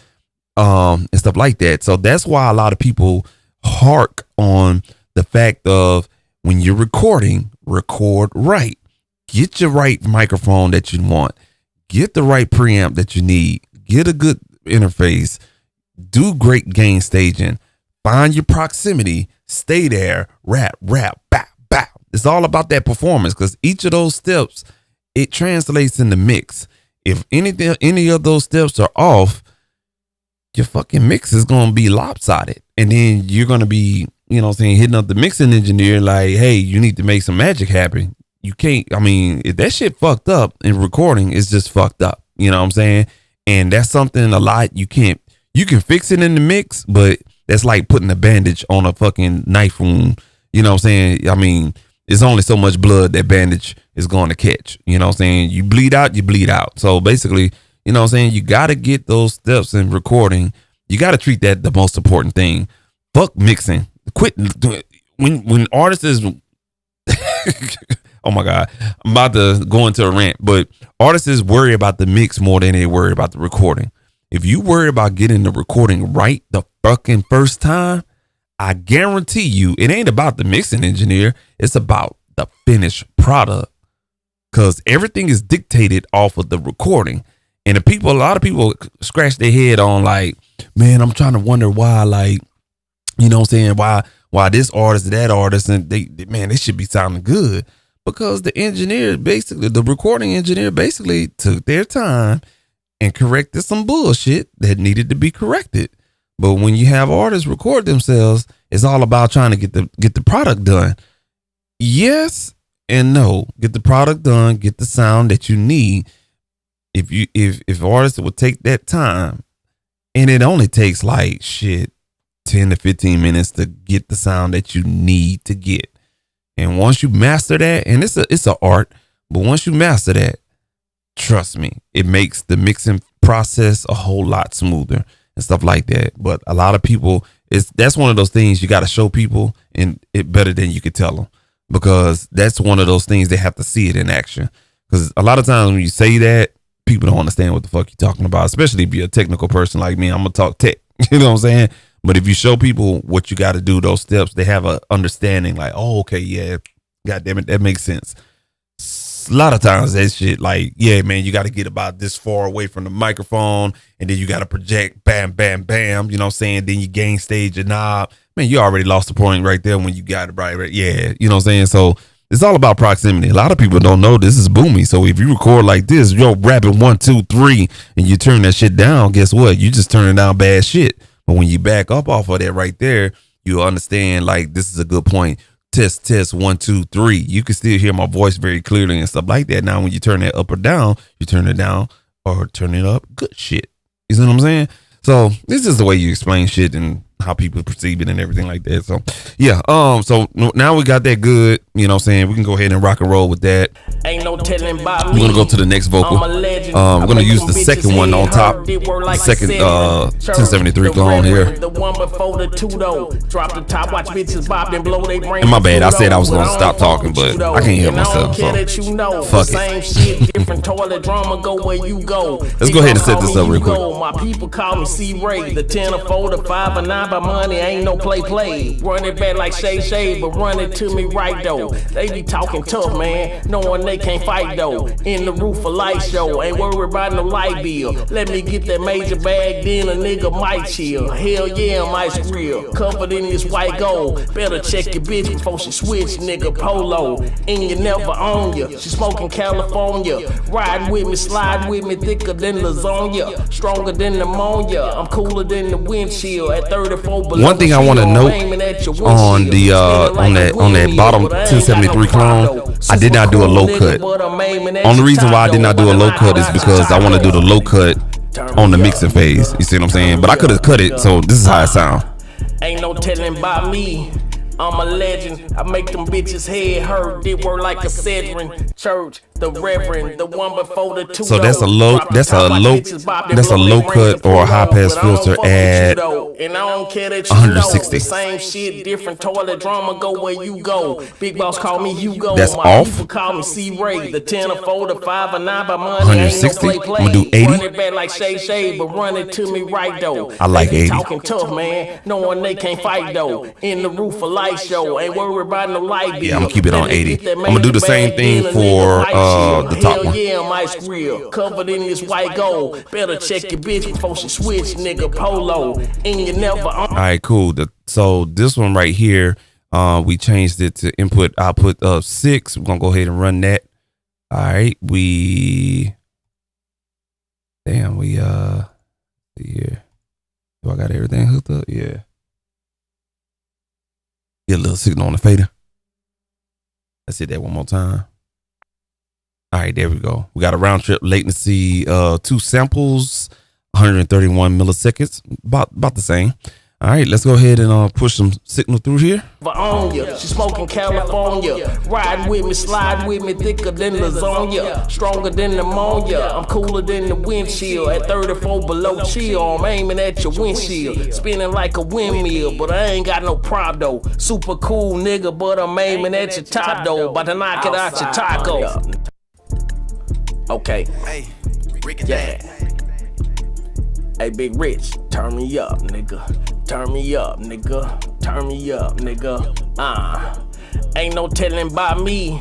and stuff like that. So that's why a lot of people hark on the fact of, when you're recording, record right. Get your right microphone that you want. Get the right preamp that you need. Get a good interface. Do great gain staging. Find your proximity. Stay there. Rap, bap, bap. It's all about that performance, because each of those steps, it translates in the mix. If any of those steps are off, your fucking mix is going to be lopsided. And then you're going to be, you know what I'm saying, hitting up the mixing engineer like, hey, you need to make some magic happen. You can't, I mean, if that shit fucked up in recording, it's just fucked up. You know what I'm saying? And that's something a lot you can fix it in the mix, but that's like putting a bandage on a fucking knife wound. You know what I'm saying? I mean, there's only so much blood that bandage is going to catch. You know what I'm saying? You bleed out, you bleed out. So basically, you know what I'm saying, you got to get those steps in recording. You got to treat that the most important thing. Fuck mixing. Quit doing, when artists is oh my God, I'm about to go into a rant, but artists worry about the mix more than they worry about the recording. If you worry about getting the recording right the fucking first time, I guarantee you it ain't about the mixing engineer. It's about the finished product, because everything is dictated off of the recording. And a lot of people scratch their head on like, man, I'm trying to wonder why, like, you know what I'm saying, why this artist, that artist, and they should be sounding good. Because the engineer, basically, the recording engineer basically took their time and corrected some bullshit that needed to be corrected. But when you have artists record themselves, it's all about trying to get the product done. Yes and no. Get the product done, get the sound that you need. If artists would take that time, and it only takes like 10 to 15 minutes to get the sound that you need to get. And once you master that, and it's a art, but once you master that, trust me, it makes the mixing process a whole lot smoother and stuff like that. But a lot of people, that's one of those things you got to show people, and it better than you could tell them, because that's one of those things they have to see it in action. Because a lot of times when you say that, people don't understand what the fuck you're talking about, especially if you're a technical person like me. I'm gonna talk tech, you know what I'm saying? But if you show people what you got to do, those steps, they have a understanding like, oh, okay, yeah, God damn it, that makes sense. A lot of times that shit like, yeah, man, you got to get about this far away from the microphone, and then you got to project, bam, bam, bam, you know what I'm saying? Then you gain stage your knob. Man, you already lost the point right there when you got it right. Yeah, you know what I'm saying? So it's all about proximity. A lot of people don't know this is boomy. So if you record like this, you're rapping 1, 2, 3, and you turn that shit down, guess what? You just turning down bad shit. But when you back up off of that right there, you understand like this is a good point. Test 1, 2, 3. You can still hear my voice very clearly and stuff like that. Now when you turn that up or down, you turn it down or turn it up. Good shit. You see what I'm saying? So this is the way you explain shit and how people perceive it and everything like that. So yeah, so now we got that good, you know what I'm saying? We can go ahead and rock and roll with that. Ain't no telling about We're gonna go to the next vocal. We're gonna use the second one on top. The second 1073 clone here. The one before the two though. Drop the top, watch bitches bob and blow they brain. And my bad, I said I was gonna stop talking, but I can't hear myself. So fuck it. Same shit, different toilet drama, go where you go. Let's go ahead and set this up real quick. My people call me C-Ray, the 10, a 4, the 5, and 9 by money, ain't no play. Run it back like Shay, but run it to me right though. They be talking tough, man, knowing they can't fight though. In the roof of light show, ain't worried about no light bill. Let me get that major bag, then a nigga might chill. Hell yeah, I'm ice grill, covered in this white gold. Better check your bitch before she switch, nigga polo. And you never own ya, she smoking California. Riding with me, slide with me, thicker than lasagna, stronger than pneumonia. I'm cooler than the windshield at 34 below. One thing I want to note on the on that bottom 1073 clone, I did not do a low cut. Only reason why I did not do a low cut is because I want to do the low cut on the mixing phase. You see what I'm saying? But I could have cut it, so this is how it sound. Ain't no telling about me. I'm a legend. I make them bitches head hurt. Did work like a Cedrin. Church the Reverend, the one before the two. So that's a low cut or a high pass filter at 160. Same shit, different toilet drama, go where you go. Big boss call me Hugo. That's my off. People call me C-Ray. The 10 or 4, the 5 or 9 by money. 160. Ain't no play. I'm gonna do 80. Run it back like Shay, but run it to me right though. I like 80. Talking tough, man. Knowing they can't fight though. In the roof of light show. Ain't worried about no light bill. Yeah, I'm gonna keep it on 80. I'm gonna do the same thing for the top one. Yeah, my grill. Covered in this white gold. Better check your bitch before she switch, nigga. Polo. And you never. All right, cool. So this one right here, we changed it to input output of 6. We're gonna go ahead and run that. All right, see here. Do I got everything hooked up? Yeah. Get a little signal on the fader. Let's hit that one more time. All right, there we go. We got a round trip latency, 2 samples, 131 milliseconds, about the same. All right, let's go ahead and push some signal through here. She smoking California, riding with me, slide with me, thicker than lasagna, stronger than pneumonia. I'm cooler than the windshield, at 34 below chill. I'm aiming at your windshield, spinning like a windmill, but I ain't got no prop though. Super cool nigga, but I'm aiming at your top though, about to knock it out your taco. Okay, yeah. Hey, Big Rich, turn me up, nigga. Turn me up, nigga. Turn me up, nigga. Ain't no telling by me.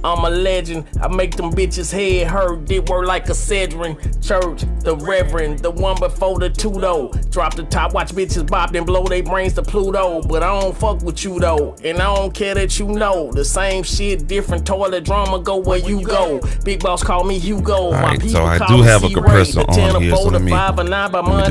I'm a legend. I make them bitches head hurt. Did work like a Cedrin. Church, the Reverend, the one before the two though. Drop the top, watch bitches bop, then blow they brains to Pluto. But I don't fuck with you though, and I don't care that you know. The same shit, different toilet drama, go where you go. Big boss call me Hugo. Alright, so I do have a compressor on here, so let me do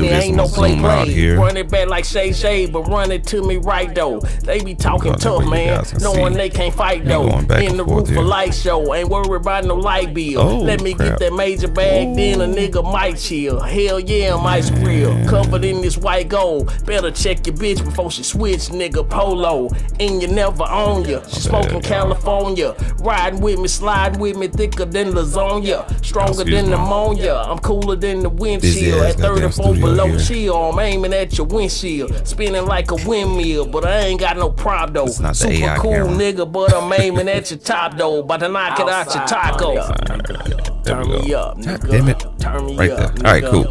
this ain't no one, zoom out here. Run it back like Shay, but run it to me right though. They be talking tough, man, knowing they can't fight though. In the roof of light show, ain't worried about no light bill. Let me get that major bag, then a nigga might chill. Hell yeah, I'm ice grill. Covered in this white gold. Better check your bitch before she switch, nigga. Polo. And you never own ya. She smoking California. Riding with me, sliding with me, thicker than lasagna. Stronger than pneumonia. I'm cooler than the windshield. At 34 below chill, I'm aiming at your windshield. Spinning like a windmill, but I ain't got no prop though. Super cool nigga, but I'm aiming at your top though. About to knock it out your taco. Turn me up, nigga. Damn it. Turn me right up, there. nigga. All right, cool.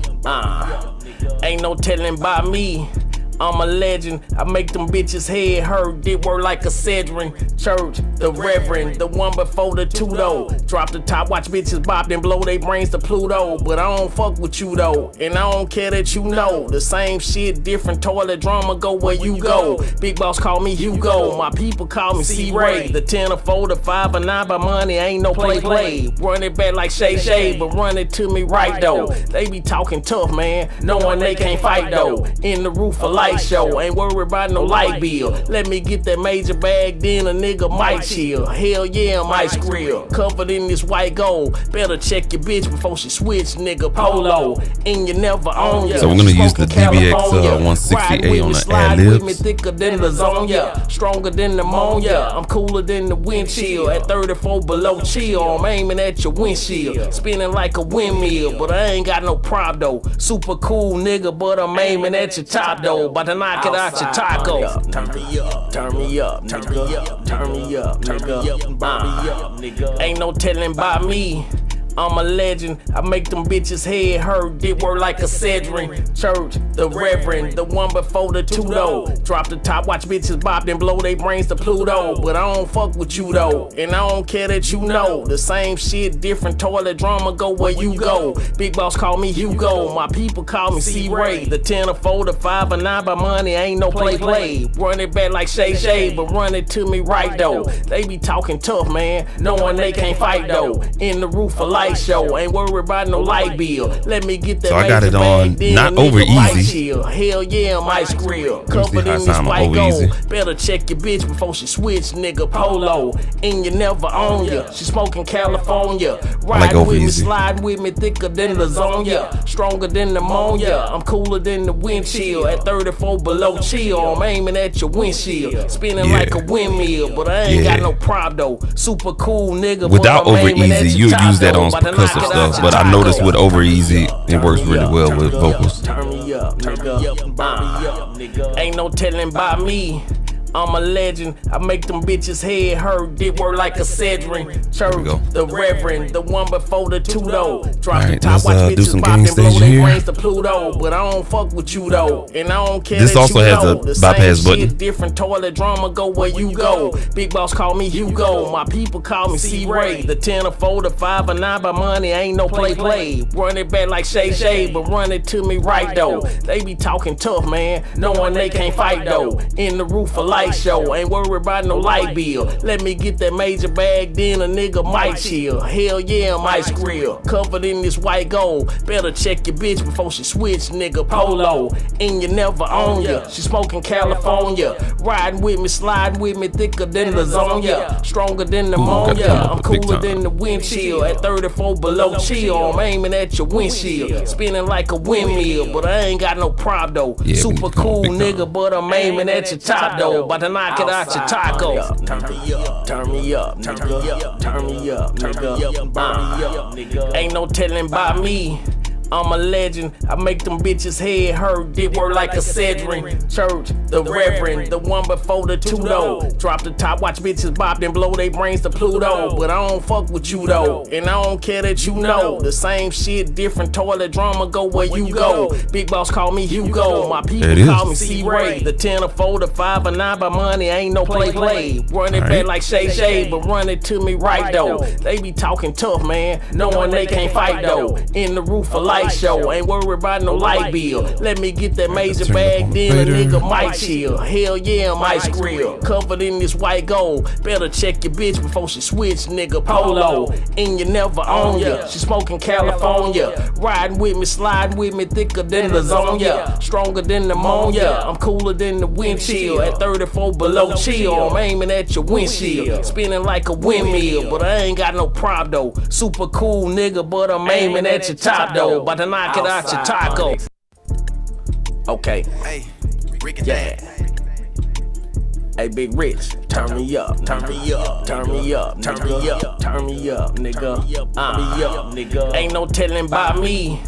Ain't no telling by me. I'm a legend. I make them bitches head hurt. Did work like a Cedrin. Church, the Reverend, the one before the two though. Drop the top, watch bitches bop, then blow they brains to Pluto. But I don't fuck with you though, and I don't care that you know. The same shit, different toilet drama, go where you go. Big boss call me Hugo. My people call me C-Ray. The 10 or 4, the 5 or 9 by money, ain't no play. Run it back like Shay, but run it to me right though. They be talking tough, man, knowing they can't fight though. In the roof of light show, ain't worried about no light bill. Let me get that major bag, then a nigga might chill. Hell yeah, I'm ice grill. Covered in this white gold. Better check your bitch before she switch, nigga. Polo. And you never own ya. So we're gonna use the DBX 160A on the ad-libs. Thicker than lasagna, stronger than pneumonia. I'm cooler than the windshield. At 34 below chill, I'm aiming at your windshield. Spinning like a windmill, but I ain't got no prop though. Super cool nigga, but I'm aiming at your top though. About to knock it out your taco. Turn me up, turn me up, turn me up, turn me up, nigga. Ain't no telling by me. I'm a legend. I make them bitches head hurt. Did work like a Cedrin. Church, the Reverend, the one before the two though. Drop the top, watch bitches bop, then blow they brains to Pluto. But I don't fuck with you though, and I don't care that you know. The same shit, different toilet drama, go where you go. Big boss call me Hugo. My people call me C-Ray. The 10 or 4, the 5 or 9 by money, ain't no play. Run it back like Shay, but run it to me right though. They be talking tough, man, knowing they can't fight though. In the roof of light light show. Ain't worried about no light bill. Let me get that. So I got it on not over easy. Hell yeah, I'm ice grill. Let me see Covered how it in this sound on white over gold. easy. Better check your bitch before she switch, nigga. Polo. And you never own ya. She smoking California. Ride over with me, easy. slide with me, thicker than lasagna. Stronger than pneumonia. I'm cooler than the wind chill. At 34 below chill. I'm aiming at your windshield. Spinning like a windmill. But I ain't got no prob though. Super cool nigga. Without over easy, you'll use that on percussive stuff. But I noticed with over easy, it works really well with vocals. Turn me up, nigga. Burn me up, nigga. Ain't no telling about me. I'm a legend. I make them bitches head hurt. Did work like a Cedrin. Church, the Reverend, the one before the Tudo. Drop the top, watch do some bitches gang pop and blow staging their here. brains to Pluto. But I don't fuck with you though, and I don't care. This that also you has know. a bypass same button. Shit, different toilet drama, go where you go. Big boss call me Hugo. My people call me C-Ray. The 10 or 4, the 5 or 9 by money ain't no play. Run it back like Shay, but run it to me right though. They be talking tough, man, knowing they can't fight though. In the roof a light show, ain't worried about no light bill. Let me get that major bag, then a nigga might chill. Hell yeah, I'm ice grill. Covered in this white gold. Better check your bitch before she switch, nigga. Polo. And you never own ya. She smoking California. Riding with me, sliding with me, thicker than lasagna. Stronger than pneumonia. I'm cooler than the wind chill. At 34 below chill. I'm aiming at your windshield. Spinning like a windmill, but I ain't got no prob though. Super cool nigga, but I'm aiming at your top though. About to knock it out your top. Turn me up, turn me up, turn me up, turn me up, nigga. Burn me up, nigga. Ain't no telling about me. I'm a legend. I make them bitches head hurt. Did work like a Cedrin. Church, the Reverend, the one before the Tudo. Drop the top, watch bitches bop, then blow their brains to Pluto. But I don't fuck with you though, and I don't care that you know. The same shit, different toilet drama, go where you go. Big boss call me Hugo. My people call me C-Ray. The 10 or 4, the 5 or 9 by money ain't no play. Run it back like Shay, but run it to me right though. They be talking tough, man, knowing they can't fight though. In the roof of light show, ain't worried about no light bill. Let me get that major bag, then a nigga might chill. Hell yeah, I'm ice grill. Covered in this white gold. Better check your bitch before she switch, nigga. Polo. And you never own ya. She smoking California. Riding with me, sliding with me, thicker than lasagna. Stronger than pneumonia. I'm cooler than the wind chill. At 34 below chill. I'm aiming at your windshield. Spinning like a windmill, but I ain't got no prob though. Super cool nigga, but I'm aiming at your top though. About to knock it out your taco. Okay. Yeah. Hey, Big Rich, turn me up, turn me up, turn me up, turn me up, turn me up, nigga. Ain't no telling about me.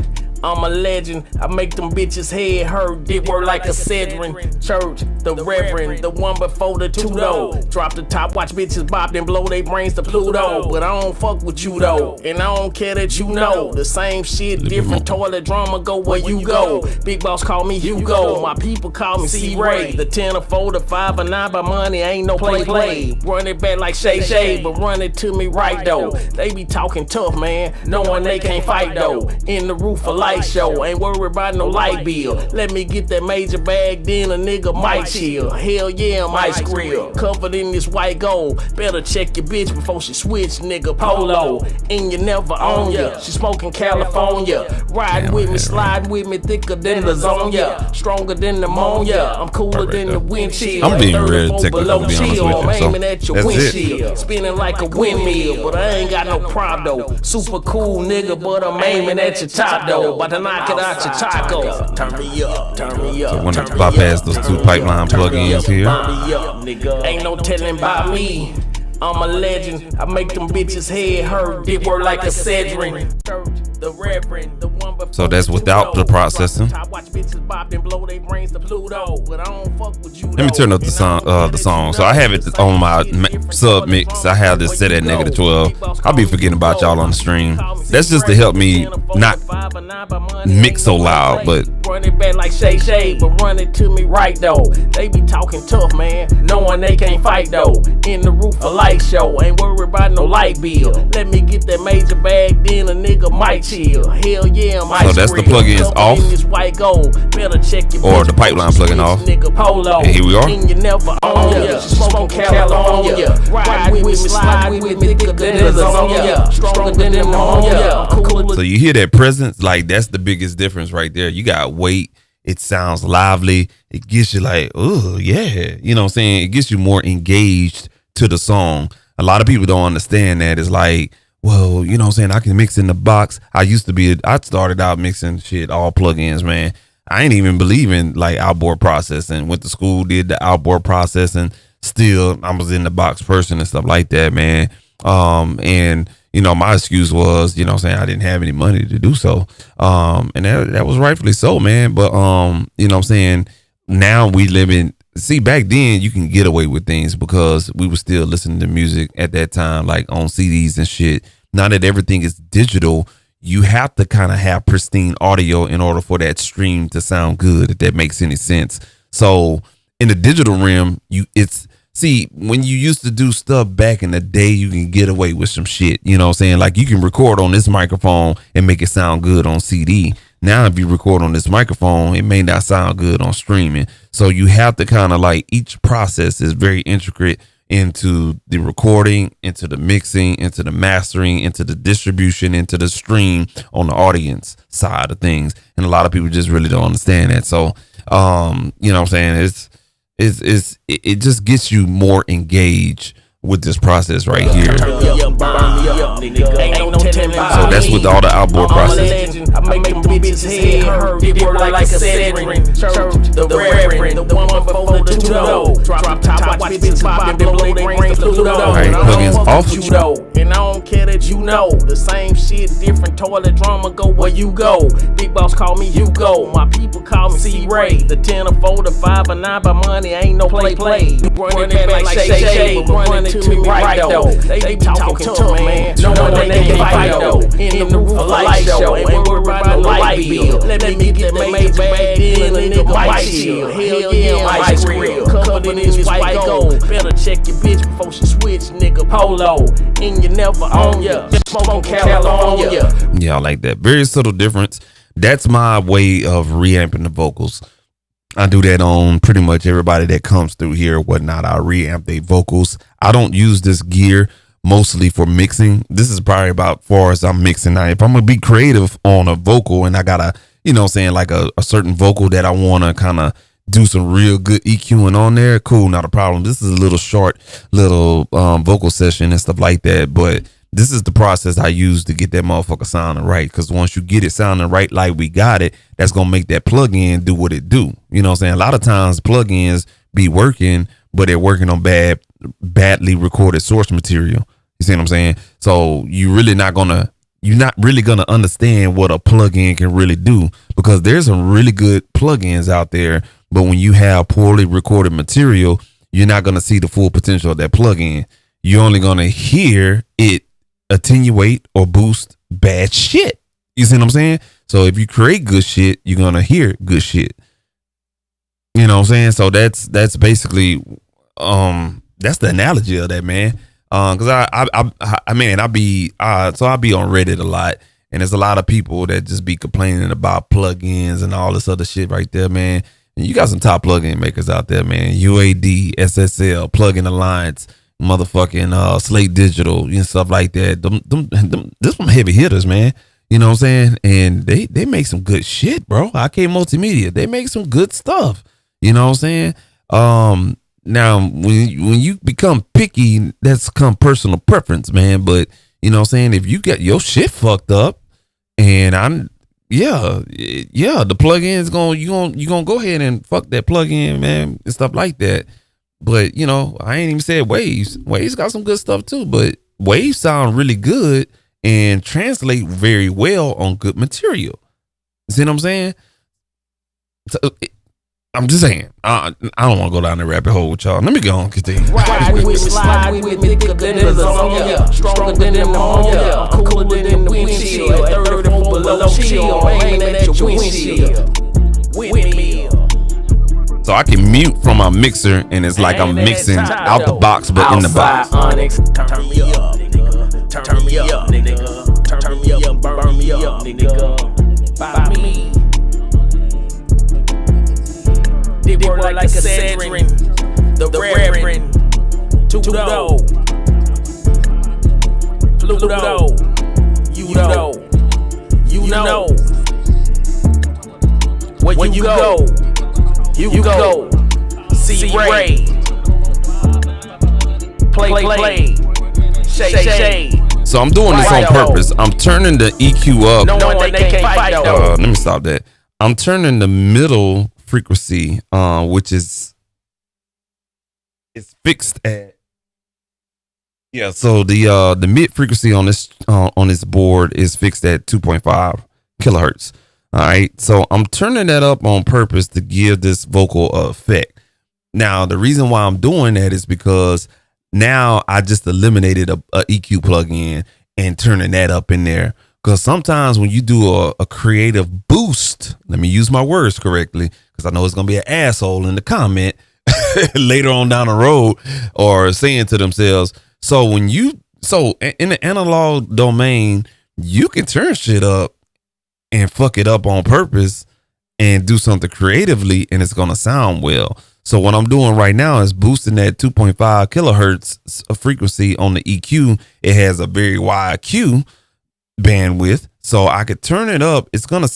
I'm a legend. I make them bitches head hurt. Did work like a Cedrin. Church, the Reverend, the one before the Tudo. Drop the top, watch bitches bop, then blow their brains to Pluto. But I don't fuck with you though, and I don't care that you know. The same shit, different toilet drama, go where you go. Big boss call me Hugo. My people call me C-Ray. The 10 or 4, the 5 or 9 by money ain't no play. Run it back like Shay, but run it to me right though. They be talking tough, man, knowing they can't fight though. In the roof of light show, ain't worried about no light bill. Let me get that major bag, then a nigga might chill. Hell yeah, I'm ice grill. Covered in this white gold. Better check your bitch before she switch, nigga. Polo. And you never own ya. She smoking California. Riding with me, sliding with me, thicker than lasagna. Stronger than pneumonia. I'm cooler than the wind chill. I'm being real technical, to be honest with you. I'm aiming at your That's windshield. Spinning like a windmill, but I ain't got no prob though. Super cool nigga, but I'm aiming at your top though. About to knock it out your taco. Turn me up, turn me up. So I want to bypass those 2 pipeline plugins here. Ain't no telling about me. I'm a legend. I make them bitches head hurt. Did work like a Cedrin. The Reverend, the one before. So that's without the processing. Let me turn up the song. So I have it on my sub mix. I have this set at -12. I'll be forgetting about y'all on the stream. That's just to help me not mix so loud, but run it back like Shay, but run it to me right though. They be talking tough, man, knowing they can't fight though. In the roof of light show, ain't worried about no light bill. Let me get that major bag, then a nigga might windshield. Hell yeah, I'm So that's the plugins off, white gold. Better check your or the pipeline plugin off. Nigga Polo. And here we are. And you never own ya. Smoking California. Ride with me, slide with me, thicker than lasagna. Stronger than pneumonia. So you hear that presence? Like, that's the biggest difference right there. You got weight. It sounds lively. It gets you like, oh yeah. You know what I'm saying? It gets you more engaged to the song. A lot of people don't understand that. It's like, well, you know what I'm saying? I can mix in the box. I started out mixing shit, all plugins, man. I ain't even believe in like outboard processing. Went to school, did the outboard processing. Still, I was in the box person and stuff like that, man. And you know, my excuse was, you know what I'm saying, I didn't have any money to do so. And that was rightfully so, man. But you know what I'm saying, now we live in, see, back then you can get away with things because we were still listening to music at that time, like on CDs and shit. Now that everything is digital, you have to kind of have pristine audio in order for that stream to sound good, if that makes any sense. So in the digital realm, see, when you used to do stuff back in the day, you can get away with some shit. You know what I'm saying? Like, you can record on this microphone and make it sound good on CD. Now, if you record on this microphone, it may not sound good on streaming. So you have to kind of like, each process is very intricate into the recording, into the mixing, into the mastering, into the distribution, into the stream on the audience side of things. And a lot of people just really don't understand that. So, you know what I'm saying? It just gets you more engaged with this process right here. So that's with all the outboard process. I make them bitches head hurt. It work like a setting. Church, the reverend, the one before the Tudo. Drop top, watch bitches pop, then blow their brains to Pluto. Alright, plugins off. And I don't care that you know the same shit, different toilet drama. Go where you go. Big boss call me Hugo. My people call me C-Ray. The 10 or 4, the 5 or 9 by money ain't no play. Running back like Shay, but running to me right though. They talking tough, man. No one they can fight though. In the roof of light show, ain't worried about the light bill. Let me get the major bag deal, a nigga might chill. Hell yeah, ice grill. Covered in this white gold. Better check your bitch before she switch, nigga Polo. And you never own ya. Smoking California. Yeah, I like that. Very subtle difference. That's my way of reamping the vocals. I do that on pretty much everybody that comes through here or whatnot. I reamp their vocals. I don't use this gear mostly for mixing. This is probably about far as I'm mixing. Now, if I'm gonna be creative on a vocal and I gotta, you know what I'm saying, like a certain vocal that I wanna kind of do some real good EQing on there, cool, not a problem. This is a little short vocal session and stuff like that, but this is the process I use to get that motherfucker sounding right. Because once you get it sounding right like we got it, that's going to make that plugin do what it do. You know what I'm saying? A lot of times plugins be working, but they're working on badly recorded source material. You see what I'm saying? So you're not really going to understand what a plugin can really do, because there's some really good plugins out there. But when you have poorly recorded material, you're not going to see the full potential of that plugin. You're only going to hear it attenuate or boost bad shit. You see what I'm saying? So if you create good shit, you're gonna hear good shit. You know what I'm saying? So that's basically that's the analogy of that, man. Cause I be on Reddit a lot, and there's a lot of people that just be complaining about plugins and all this other shit right there, man. And you got some top plugin makers out there, man. UAD, SSL, Plugin Alliance, motherfucking Slate Digital and stuff like that. This some heavy hitters, man. You know what I'm saying? And they make some good shit, bro. AK Multimedia, they make some good stuff. You know what I'm saying? Now when you become picky, that's come personal preference, man. But you know what I'm saying? If you get your shit fucked up, and the plugin is you gonna go ahead and fuck that plugin, man, and stuff like that. But, you know, I ain't even said Waves. Waves got some good stuff too, but Waves sound really good and translate very well on good material. You see what I'm saying? So, I'm just saying, I don't want to go down the rabbit hole with y'all. Let me go on, continue. Ride with me, slide with me, thicker than lasagna. Stronger than pneumonia. Cooler than the windshield. 34 below chill. Aiming at your windshield. Windmill. So I can mute from my mixer, and it's like I'm mixing out the box, but in the box. Turn me up, nigga. Turn me up, nigga. Turn me up. Burn me up, nigga. By me. Did work like a Cedrin, the Reverend Tudo, Pluto, you know, when you go, see Ray, play, shade. So I'm doing this on purpose. I'm turning the EQ up. Knowing they can't fight though. Let me stop that. I'm turning the middle frequency, which is fixed at So the mid frequency on this board is fixed at 2.5 kilohertz. All right, so I'm turning that up on purpose to give this vocal effect. Now the reason why I'm doing that is because now I just eliminated a EQ plugin and turning that up in there. Because sometimes when you do a creative boost, let me use my words correctly, because I know it's going to be an asshole in the comment later on down the road or saying to themselves. So in the analog domain, you can turn shit up and fuck it up on purpose and do something creatively and it's going to sound well. So what I'm doing right now is boosting that 2.5 kilohertz frequency on the EQ. It has a very wide Q bandwidth, so I could turn it up. It's gonna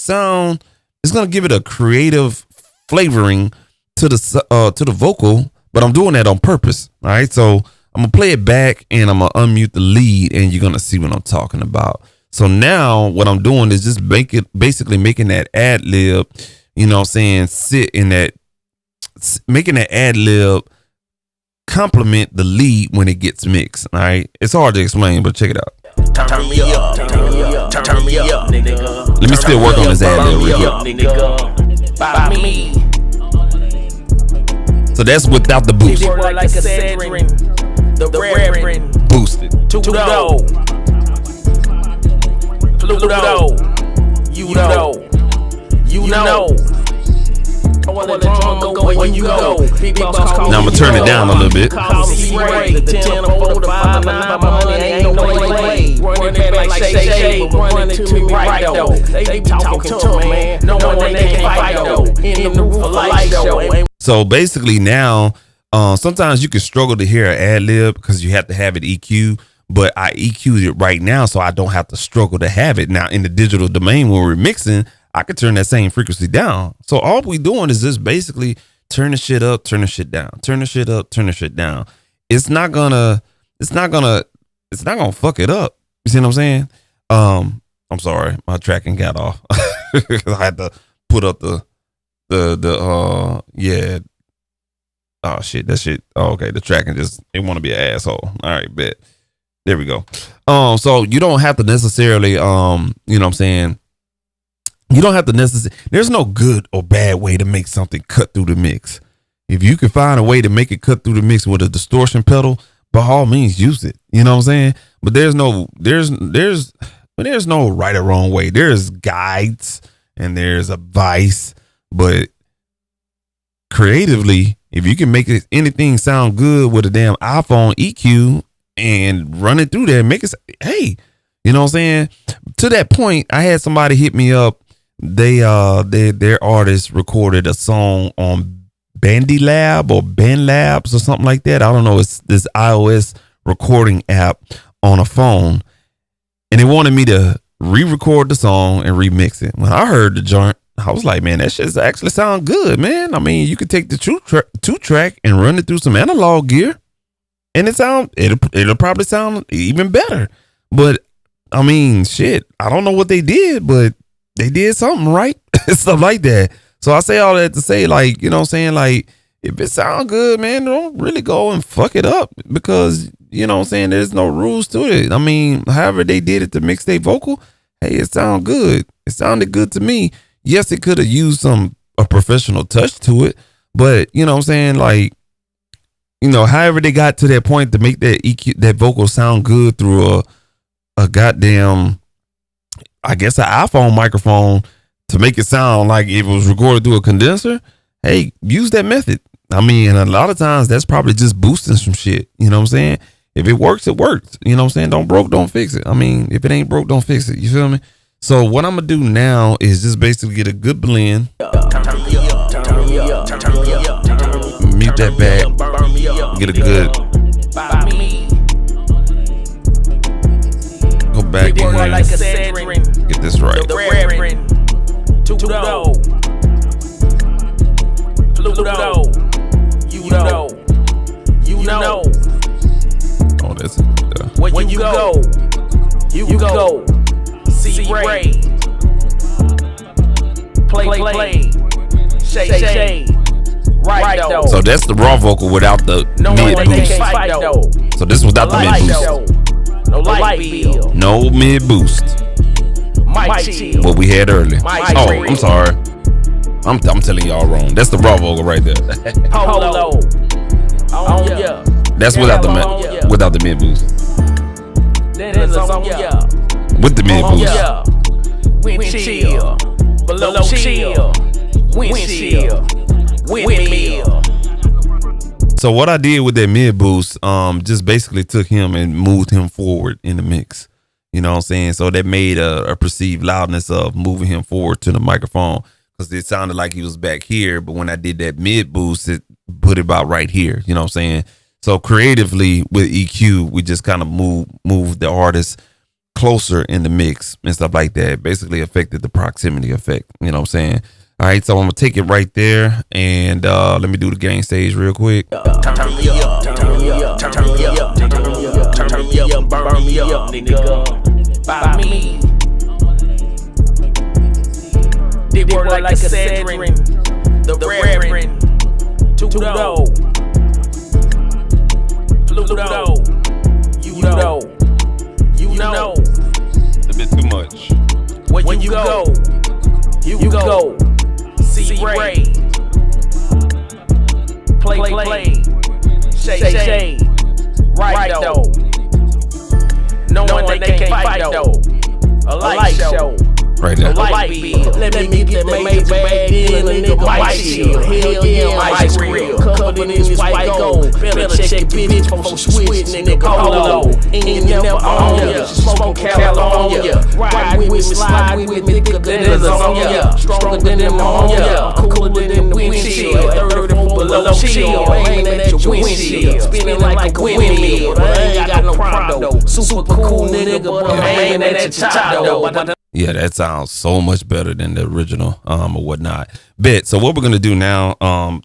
give it a creative flavoring to the vocal, but I'm doing that on purpose. All right, so I'm gonna play it back and I'm gonna unmute the lead and you're gonna see what I'm talking about. So now what I'm doing is just basically making that ad lib, sit in that, making that ad lib complement the lead when it gets mixed. All right, it's hard to explain, but check it out. Turn me up, nigga. Let me still work on this ad lib nigga. By me. So that's without the boost. Did work like a Cedrin, the Reverend Boosted. Tudo, Pluto, you know. Now I'm gonna turn it down a little bit. So basically now, sometimes you can struggle to hear an ad lib because you have to have it EQ, but I EQ'd it right now so I don't have to struggle to have it. Now in the digital domain when we're mixing, I could turn that same frequency down. So all we doing is just basically turn the shit up, turn the shit down, turn the shit up, turn the shit down. It's not gonna fuck it up. You see what I'm saying? I'm sorry, my tracking got off. I had to put up the oh shit, that shit. Oh, okay, the tracking it want to be an asshole. All right, bet. There we go. So you don't have to necessarily you know what I'm saying? You don't have to necessarily, there's no good or bad way to make something cut through the mix. If you can find a way to make it cut through the mix with a distortion pedal, by all means use it. You know what I'm saying? But there's no right or wrong way. There's guides and there's advice, but creatively, if you can make anything sound good with a damn iPhone EQ and run it through there, make it, hey, you know what I'm saying? To that point, I had somebody hit me up. Their artist recorded a song on Bandy Lab or Ben Labs or something like that. I don't know. It's this iOS recording app on a phone, and they wanted me to re-record the song and remix it. When I heard the joint, I was like, man, that shit actually sound good, man. I mean, you could take the two track and run it through some analog gear, and it'll probably sound even better. But I mean, shit, I don't know what they did, but they did something right. Stuff like that. So I say all that to say, like, you know what I'm saying? Like, if it sound good, man, don't really go and fuck it up because, you know what I'm saying, there's no rules to it. I mean, however they did it to mix their vocal, hey, it sound good. It sounded good to me. Yes, it could have used a professional touch to it, but, you know what I'm saying? Like, you know, however they got to that point to make that EQ, that vocal sound good through a goddamn, I guess, an iPhone microphone to make it sound like it was recorded through a condenser. Hey, use that method. I mean, and a lot of times that's probably just boosting some shit. You know what I'm saying? If it works, it works. You know what I'm saying? Don't fix it. I mean, if it ain't broke, don't fix it. You feel me? So what I'm gonna do now is just basically get a good blend. Mute that back. Get a good. Go back in here. Get this right. Oh, that's it. When you go, see Ray, play, shade, right though. So that's the raw vocal without the mid boost. So this without the mid boost. No light bill. No mid boost. Mic chill. What we had earlier. Oh, chill. I'm sorry. I'm telling y'all wrong. That's the raw vocal right there. Polo. On ya. That's without the mid boost. Then it's on ya. With the mid boost. Wind chill. Below chill. Windmill. So what I did with that mid boost, just basically took him and moved him forward in the mix. You know what I'm saying? So that made a perceived loudness of moving him forward to the microphone, because it sounded like he was back here. But when I did that mid boost, it put it about right here. You know what I'm saying? So creatively with EQ, we just kind of moved the artist closer in the mix and stuff like that. Basically affected the proximity effect. You know what I'm saying? All right, so I'm gonna take it right there, and let me do the gain stage real quick. Turn me up, burn me up, nigga. By me. They work like a Cedrin, the Reverend, Pluto, you know. A bit too much. When you go, see Ray, play, shade, right though. Knowing they can't fight though. A light show. Right there. Light bill. Let me get that major bag deal, a nigga mic chill. Hell yeah, mic grill. Covered in this white gold. Better check your bitch before she switch, nigga. Polo. And you never on ya. Smoking California. Ride with me, slide with me, nigga. That is on ya. Stronger than them on ya. Cooler than the windshield. 34 below chill. Aiming at your windshield. Spinning like a windmill. I ain't got no problem though. Super cool nigga, but I'm aiming at your top though. Yeah, that sounds so much better than the original or whatnot. Bet. So what we're gonna do now,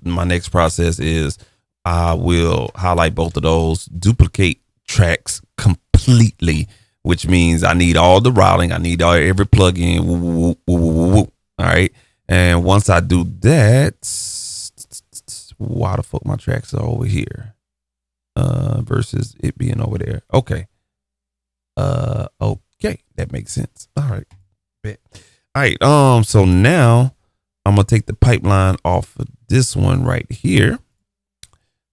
my next process is I will highlight both of those, duplicate tracks completely, which means I need all the routing, I need every plugin. Woo, woo, woo, woo. All right. And once I do that, why the fuck my tracks are over here? Versus it being over there. Okay. Okay, that makes sense. All right. Bet. All right. So now I'm gonna take the pipeline off of this one right here,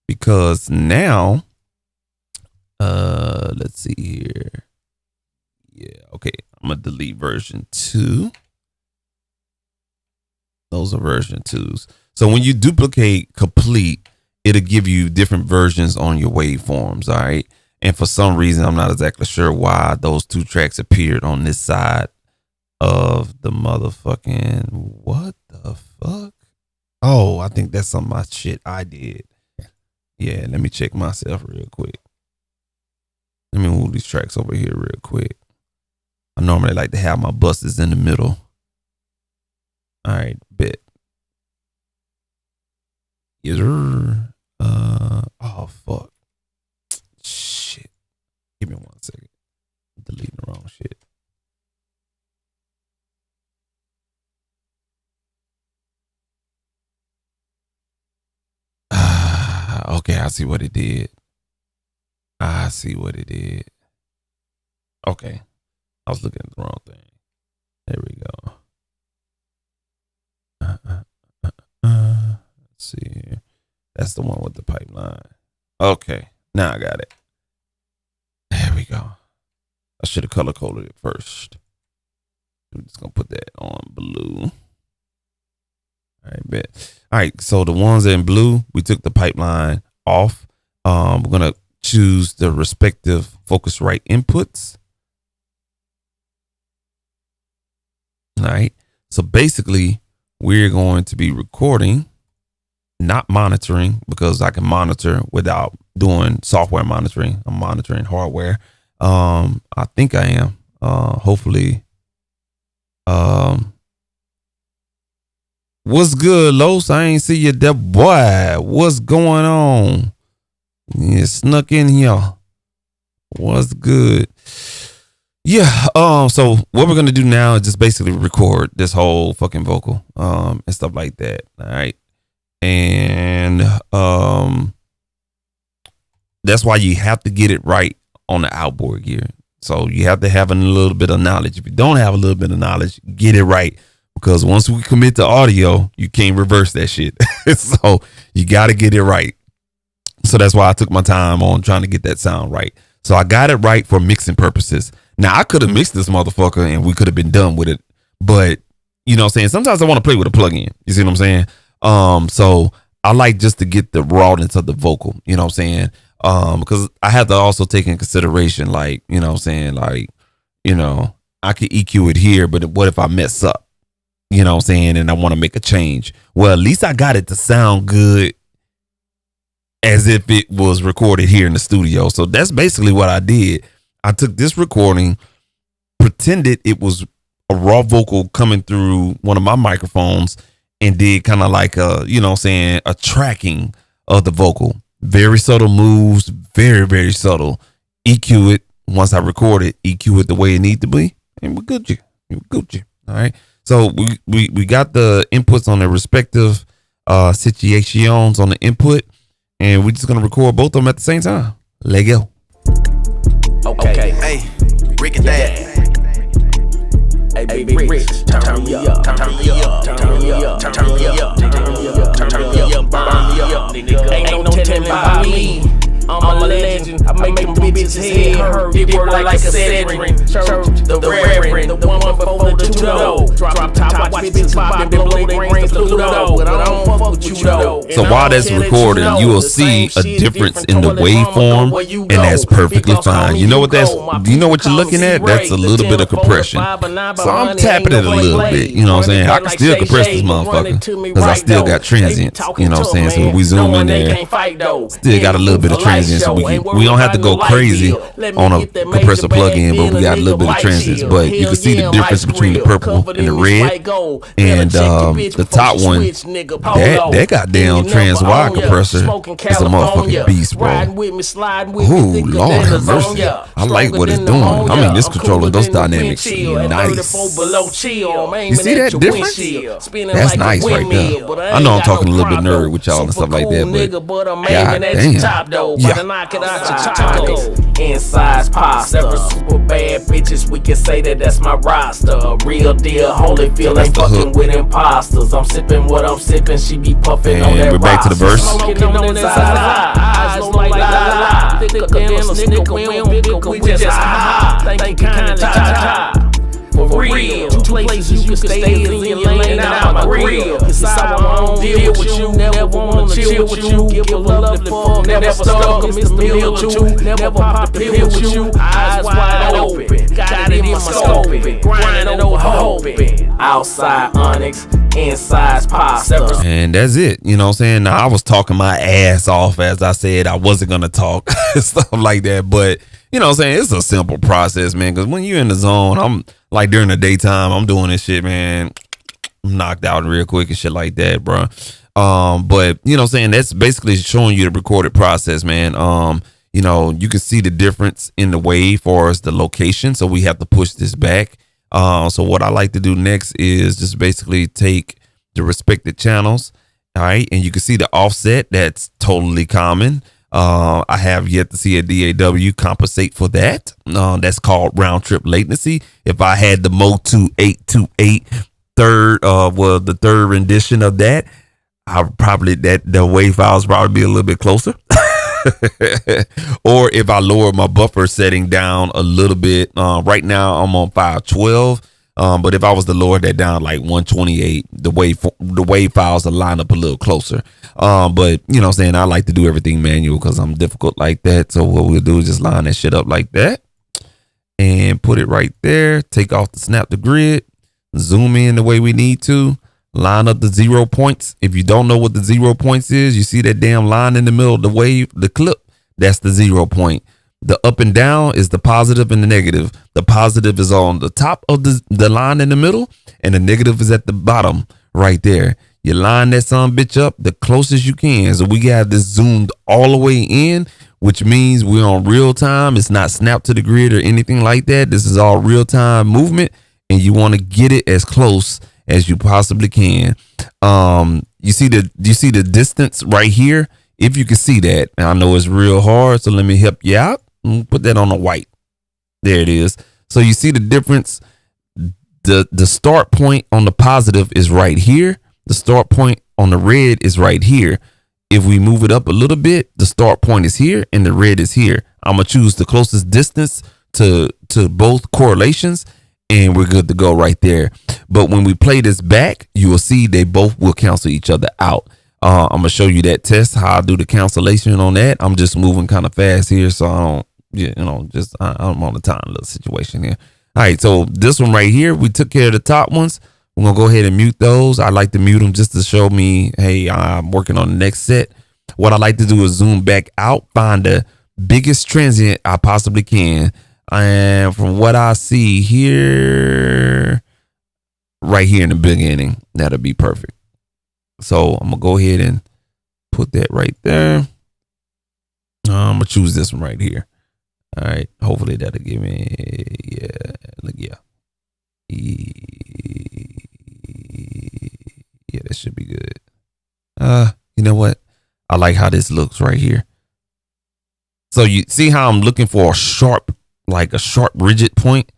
because now let's see here. Yeah, okay. I'm gonna delete version 2. Those are version 2s. So when you duplicate complete, it'll give you different versions on your waveforms. All right. And for some reason, I'm not exactly sure why those 2 tracks appeared on this side of the motherfucking, what the fuck? Oh, I think that's some of my shit I did. Yeah, let me check myself real quick. Let me move these tracks over here real quick. I normally like to have my buses in the middle. All right, bet. Yes, sir. Oh, fuck. Shit. Give me 1 second. I'm deleting the wrong shit. Okay, I see what it did. Okay. I was looking at the wrong thing. There we go. Let's see here. That's the one with the pipeline. Okay. Now I got it. There we go. I should have color coded it first. I'm just going to put that on blue. All right, bet. All right, so the ones in blue, we took the pipeline off. We're going to choose the respective Focusrite inputs. All right. So basically, we're going to be recording, not monitoring, because I can monitor without doing software monitoring. I'm monitoring hardware. I think I am. Hopefully. What's good, Los? I ain't see you there, boy. What's going on? You snuck in here. What's good? Yeah. So what we're gonna do now is just basically record this whole fucking vocal, and stuff like that. All right. And that's why you have to get it right on the outboard gear. So you have to have a little bit of knowledge. If you don't have a little bit of knowledge, get it right. Because once we commit to audio, you can't reverse that shit. So you got to get it right. So that's why I took my time on trying to get that sound right. So I got it right for mixing purposes. Now I could have mixed this motherfucker and we could have been done with it. But you know what I'm saying? Sometimes I want to play with a plug-in. You see what I'm saying? So I like just to get the rawness of the vocal, you know what I'm saying? Because I have to also take in consideration, like, you know what I'm saying? Like, you know, I could EQ it here, but what if I mess up? You know what I'm saying? And I want to make a change. Well, at least I got it to sound good as if it was recorded here in the studio. So that's basically what I did. I took this recording, pretended it was a raw vocal coming through one of my microphones, and did kind of like a, you know what I'm saying, a tracking of the vocal. Very subtle moves, very, very subtle. EQ it once I record it, EQ it the way it needs to be, and we're Gucci. We're Gucci. All right. So we got the inputs on the respective situations on the input, and we're just gonna record both of them at the same time. Let go. Okay. Hey, Rick and Dad. Hey, baby Rich, turn me up, turn me up, turn me up, turn me up, turn me up, turn me up, burn me up, nigga. Ain't no telling about me. I'm a legend. I make them bitches head hurt. It work like a Cedrin. Church, the Reverend, the one before the Tudo. Drop top, watch bitches pop and blow they brains to Pluto. But I don't fuck with you though. So while that's recording, you will see a difference in the waveform, and that's perfectly fine. You know what that's? Do you know what you're looking at? That's a little bit of compression. So I'm tapping it a little bit. You know what I'm saying? I can still compress this motherfucker because I still got transients. You know what I'm saying? So if we zoom in there, still got a little bit of transients. So we don't have to go crazy on a compressor plug-in, but we got a little bit of transients. But you can see the difference between the purple and the red, and the top one, that goddamn trans wire compressor is a motherfucking beast, bro. Ooh, Lord have mercy. I like what it's doing. I mean, this controller, those dynamics, nice. You see that difference? That's nice right there. I know I'm talking a little bit nerd with y'all and stuff like that, but god damn. Yeah. Knock it out your taco. Inside pasta. Several super bad bitches, we can say that that's my roster. Real deal, Holyfield ain't fucking with imposters. I'm sipping what I'm sipping, she be puffing on that. We're back to the verse. Smoking on that eyes low like la. Thicker than a snicker, we don't bicker, we just ha. Thank you kindly, ta. For real, two places you can stay in your lane out my grill. Decide I won't deal with you, never wanna chill with you. Give a lovely fuck, never stuck, Mr. Mill too. Never pop the pill with you, eyes wide open. Got it in my scoping, grinding over hoping. Outside Onyx, inside pasta. And that's it, you know what I'm saying? Now, I was talking my ass off as I said I wasn't gonna talk, stuff like that, but you know what I'm saying? It's a simple process, man, because when you're in the zone, I'm like during the daytime, I'm doing this shit, man. I'm knocked out real quick and shit like that, bro. But you know what I'm saying? That's basically showing you the recorded process, man. You know, you can see the difference in the wave for as the location. So we have to push this back. So what I like to do next is just basically take the respected channels. All right. And you can see the offset. That's totally common. I have yet to see a DAW compensate for that. That's called round trip latency. If I had the Motu 828 the third rendition of that, I probably the wave files probably be a little bit closer. Or if I lower my buffer setting down a little bit, right now I'm on 512. But if I was to lower that down like 128, the wave files will line up a little closer. But you know what I'm saying? I like to do everything manual because I'm difficult like that. So what we'll do is just line that shit up like that and put it right there. Take off the snap to grid. zoom in the way we need to, line up the 0 points. If you don't know what the 0 points is, you see that damn line in the middle of the wave, the clip, that's the 0 point. The up and down is the positive and the negative. The positive is on the top of the line in the middle, and the negative is at the bottom right there. You line that son bitch up the closest you can. So we got this zoomed all the way in, which means we're on real time. It's not snapped to the grid or anything like that. This is all real time movement, and you want to get it as close as you possibly can. You see the distance right here? If you can see that, and I know it's real hard, so let me help you out. Put that on the white. There it is. So you see the difference. The start point on the positive is right here. The start point on the red is right here. If we move it up a little bit, the start point is here and the red is here. I'm gonna choose the closest distance to both correlations, and we're good to go right there. But when we play this back, you will see they both will cancel each other out. I'm gonna show you that test, how I do the cancellation on that. I'm just moving kind of fast here, so I don't, I'm on a time little situation here. All right, so this one right here, we took care of the top ones. We're gonna go ahead and mute those. I like to mute them just to show me, hey, I'm working on the next set. What I like to do is zoom back out, find the biggest transient I possibly can. And from what I see here, right here in the beginning, that'll be perfect. So I'm gonna go ahead and put that right there. I'm gonna choose this one right here. All right, hopefully that'll give me, yeah, that should be good. You know what? I like how this looks right here. So you see how I'm looking for a sharp rigid point?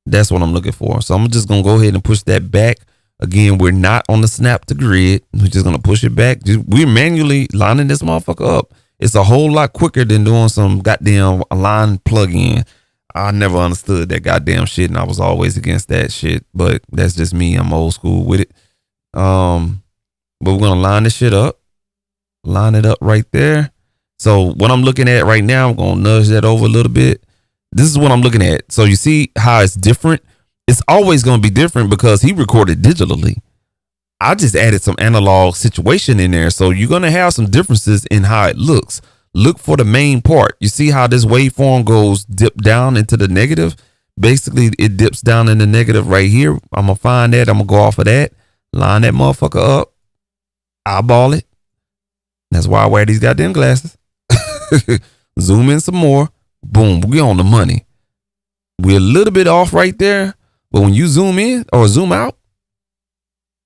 That's what I'm looking for. So I'm just gonna go ahead and push that back. Again, we're not on the snap to grid. We're just gonna push it back. We're manually lining this motherfucker up. It's a whole lot quicker than doing some goddamn line plug-in. I never understood that goddamn shit, and I was always against that shit. But that's just me. I'm old school with it. But we're gonna line this shit up. Line it up right there. So what I'm looking at right now, I'm gonna nudge that over a little bit. This is what I'm looking at. So you see how it's different? It's always gonna be different because he recorded digitally. I just added some analog situation in there. So you're gonna have some differences in how it looks. Look for the main part. You see how this waveform goes dip down into the negative? Basically, it dips down in the negative right here. I'm gonna find that. I'm gonna go off of that. Line that motherfucker up. Eyeball it. That's why I wear these goddamn glasses. Zoom in some more. Boom. We on the money. We're a little bit off right there. But when you zoom in or zoom out,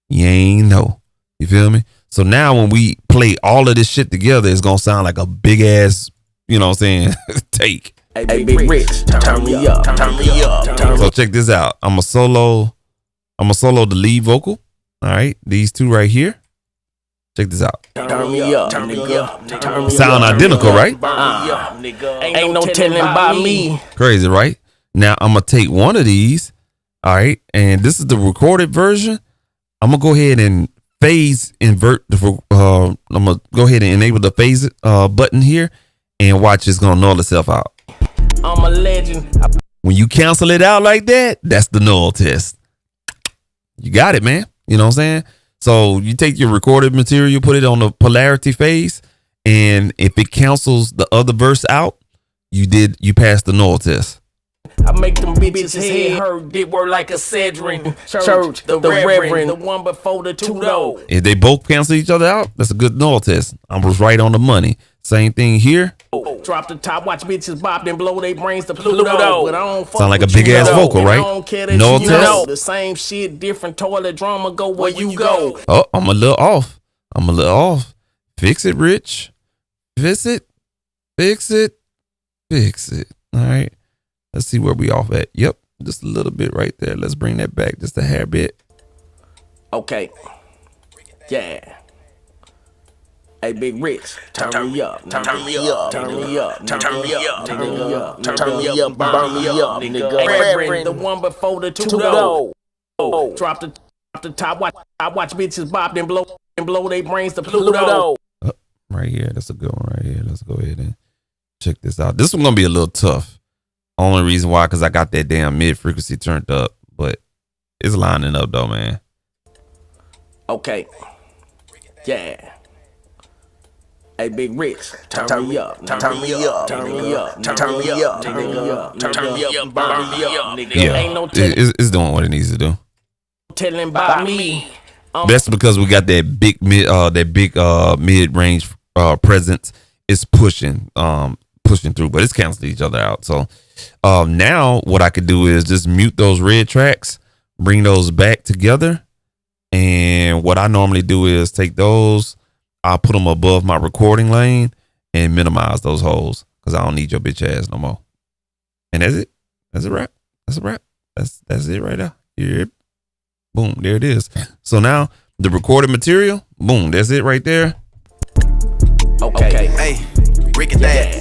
you ain't know. You feel me? So now when we play all of this shit together, it's gonna sound like a big ass, you know what I'm saying, take. Hey, Big Rich, turn me up. So check this out. I'm a solo the lead vocal. All right, these two right here. Check this out. Turn me up. Sound identical, right? Ain't no telling by me. Crazy, right? Now I'm gonna take one of these. All right, and this is the recorded version. I'm gonna go ahead and phase invert the. I'm gonna go ahead and enable the phase button here, and watch it's gonna null itself out. I'm a legend. When you cancel it out like that, that's the null test. You got it, man. You know what I'm saying? So you take your recorded material, put it on the polarity phase, and if it cancels the other verse out, you passed the null test. I make them bitches head hurt, did work like a Cedrin. Church, the Reverend, the one before the two-though. If they both cancel each other out, that's a good null test. I was right on the money. Same thing here. Drop the top, watch bitches bop, then blow their brains to Pluto. But I don't fuck sound like a with big you, ass though. vocal, And I right? don't care that Null you test. know. The same shit, different toilet drama, go where you go. Oh, I'm a little off. Fix it, Rich. Fix it. All right. Let's see where we off at. Yep, just a little bit right there. Let's bring that back just a hair bit. Okay. Yeah. Hey, Big Rich, turn me up, burn me up, nigga. Reverend, the one before the two-though. Drop the top, watch bitches bop, then blow their brains to Pluto. Right here, that's a good one right here. Let's go ahead and check this out. This one's gonna be a little tough. Only reason why, because I got that damn mid frequency turned up, but It's lining up though, man. Okay. Yeah. Hey, Big Rich, turn me up, turn me up, turn me up, turn me up, turn me up, turn me up, burn me up, nigga. Yeah, Ain't no it's doing what it needs to do. telling by me. That's because we got that big mid range presence. It's pushing through, but it's canceling each other out. So now what I could do is just mute those red tracks, bring those back together, and what I normally do is take those. I'll put them above my recording lane and minimize those holes because I don't need your bitch ass no more. And that's it. That's a wrap. That's a wrap. That's it right there. Yep. Boom. There it is. So now the recorded material, boom. That's it right there. Okay. Hey, Rick and Dad.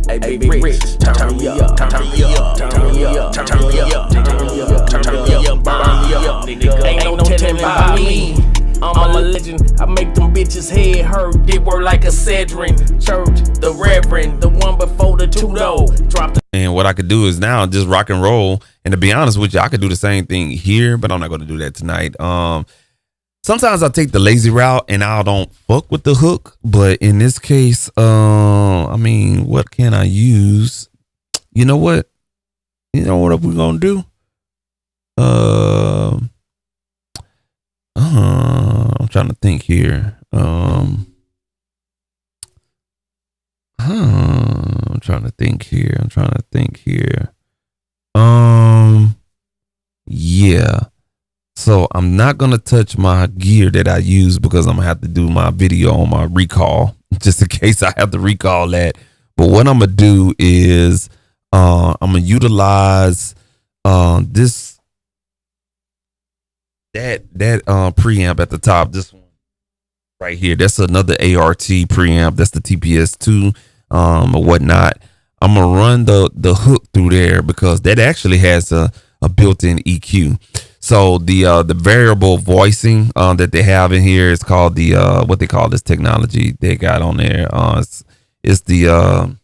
Hey, Big Rich, turn me up, turn me up, turn me up, turn me up, turn me up, turn me up, burn me up, nigga. Ain't no telling by me. I'm a legend. I make them bitches head hurt. Did work like a Cedrin. Church, the Reverend, the one before the two-though. Drop the. And what I could do is now just rock and roll. And to be honest with you, I could do the same thing here, but I'm not going to do that tonight. Sometimes I take the lazy route and I don't fuck with the hook. But in this case, I mean, what can I use? You know what? You know what we're going to do? I'm trying to think here. I'm trying to think here. Yeah. So I'm not gonna touch my gear that I use because I'm gonna have to do my video on my recall, just in case I have to recall that. But what I'm gonna do is I'm gonna utilize this. That preamp at the top, this one right here, that's another ART preamp. That's the TPS2 or whatnot. I'm gonna run the hook through there because that actually has a built-in EQ. So the variable voicing that they have in here is called the what they call this technology they got on there. It's the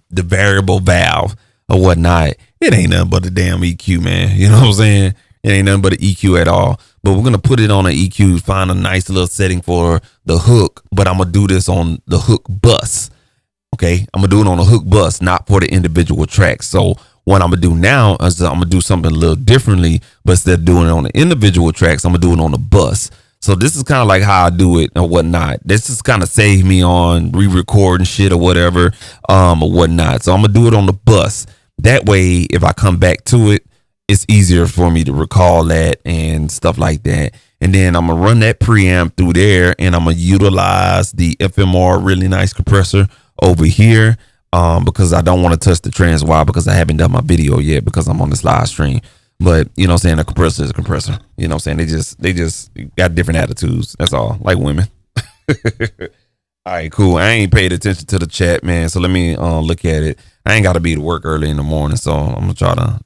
variable valve or whatnot. It ain't nothing but a damn EQ, man. You know what I'm saying? It ain't nothing but an EQ at all. But we're going to put it on an EQ, find a nice little setting for the hook. But I'm going to do this on the hook bus. Okay? I'm going to do it on a hook bus, not for the individual tracks. So what I'm going to do now is I'm going to do something a little differently. But instead of doing it on the individual tracks, I'm going to do it on the bus. So this is kind of like how I do it or whatnot. This just kind of save me on re-recording shit or whatever or whatnot. So I'm going to do it on the bus. That way, if I come back to it, it's easier for me to recall that and stuff like that. And then I'm going to run that preamp through there and I'm going to utilize the FMR really nice compressor over here because I don't want to touch the trans wire because I haven't done my video yet because I'm on this live stream. But, you know what I'm saying, a compressor is a compressor. You know what I'm saying? They just got different attitudes. That's all. Like women. All right, cool. I ain't paid attention to the chat, man. So let me look at it. I ain't got to be to work early in the morning. So I'm going to try to,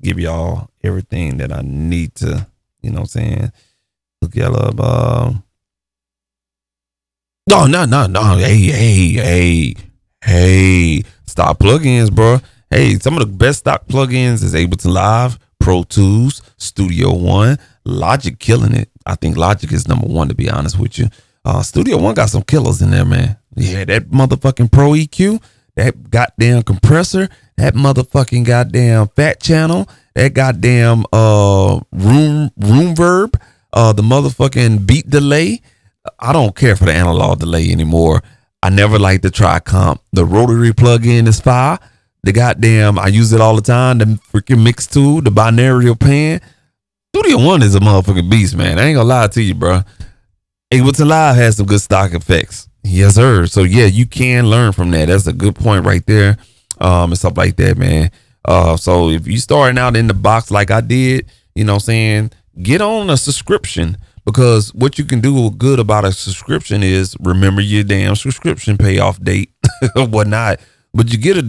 give y'all everything that I need to, you know what I'm saying? Look y'all up. No. Hey. Stop plugins, bro. Hey, some of the best stock plugins is Ableton Live, Pro Tools, Studio One, Logic killing it. I think Logic is number one, to be honest with you. Studio One got some killers in there, man. Yeah, that motherfucking Pro EQ, that goddamn compressor, that motherfucking goddamn fat channel, that goddamn room verb, the motherfucking beat delay. I don't care for the analog delay anymore. I never liked the tri-comp. The rotary plug-in is fire. The goddamn, I use it all the time. The freaking mix tool, the binaural pan. Studio One is a motherfucking beast, man. I ain't gonna lie to you, bro. Ableton Live has some good stock effects. Yes, sir. So yeah, you can learn from that. That's a good point right there. And stuff like that, man. So if you starting out in the box like I did, you know what I'm saying, get on a subscription because what you can do good about a subscription is remember your damn subscription payoff date or whatnot. But you get a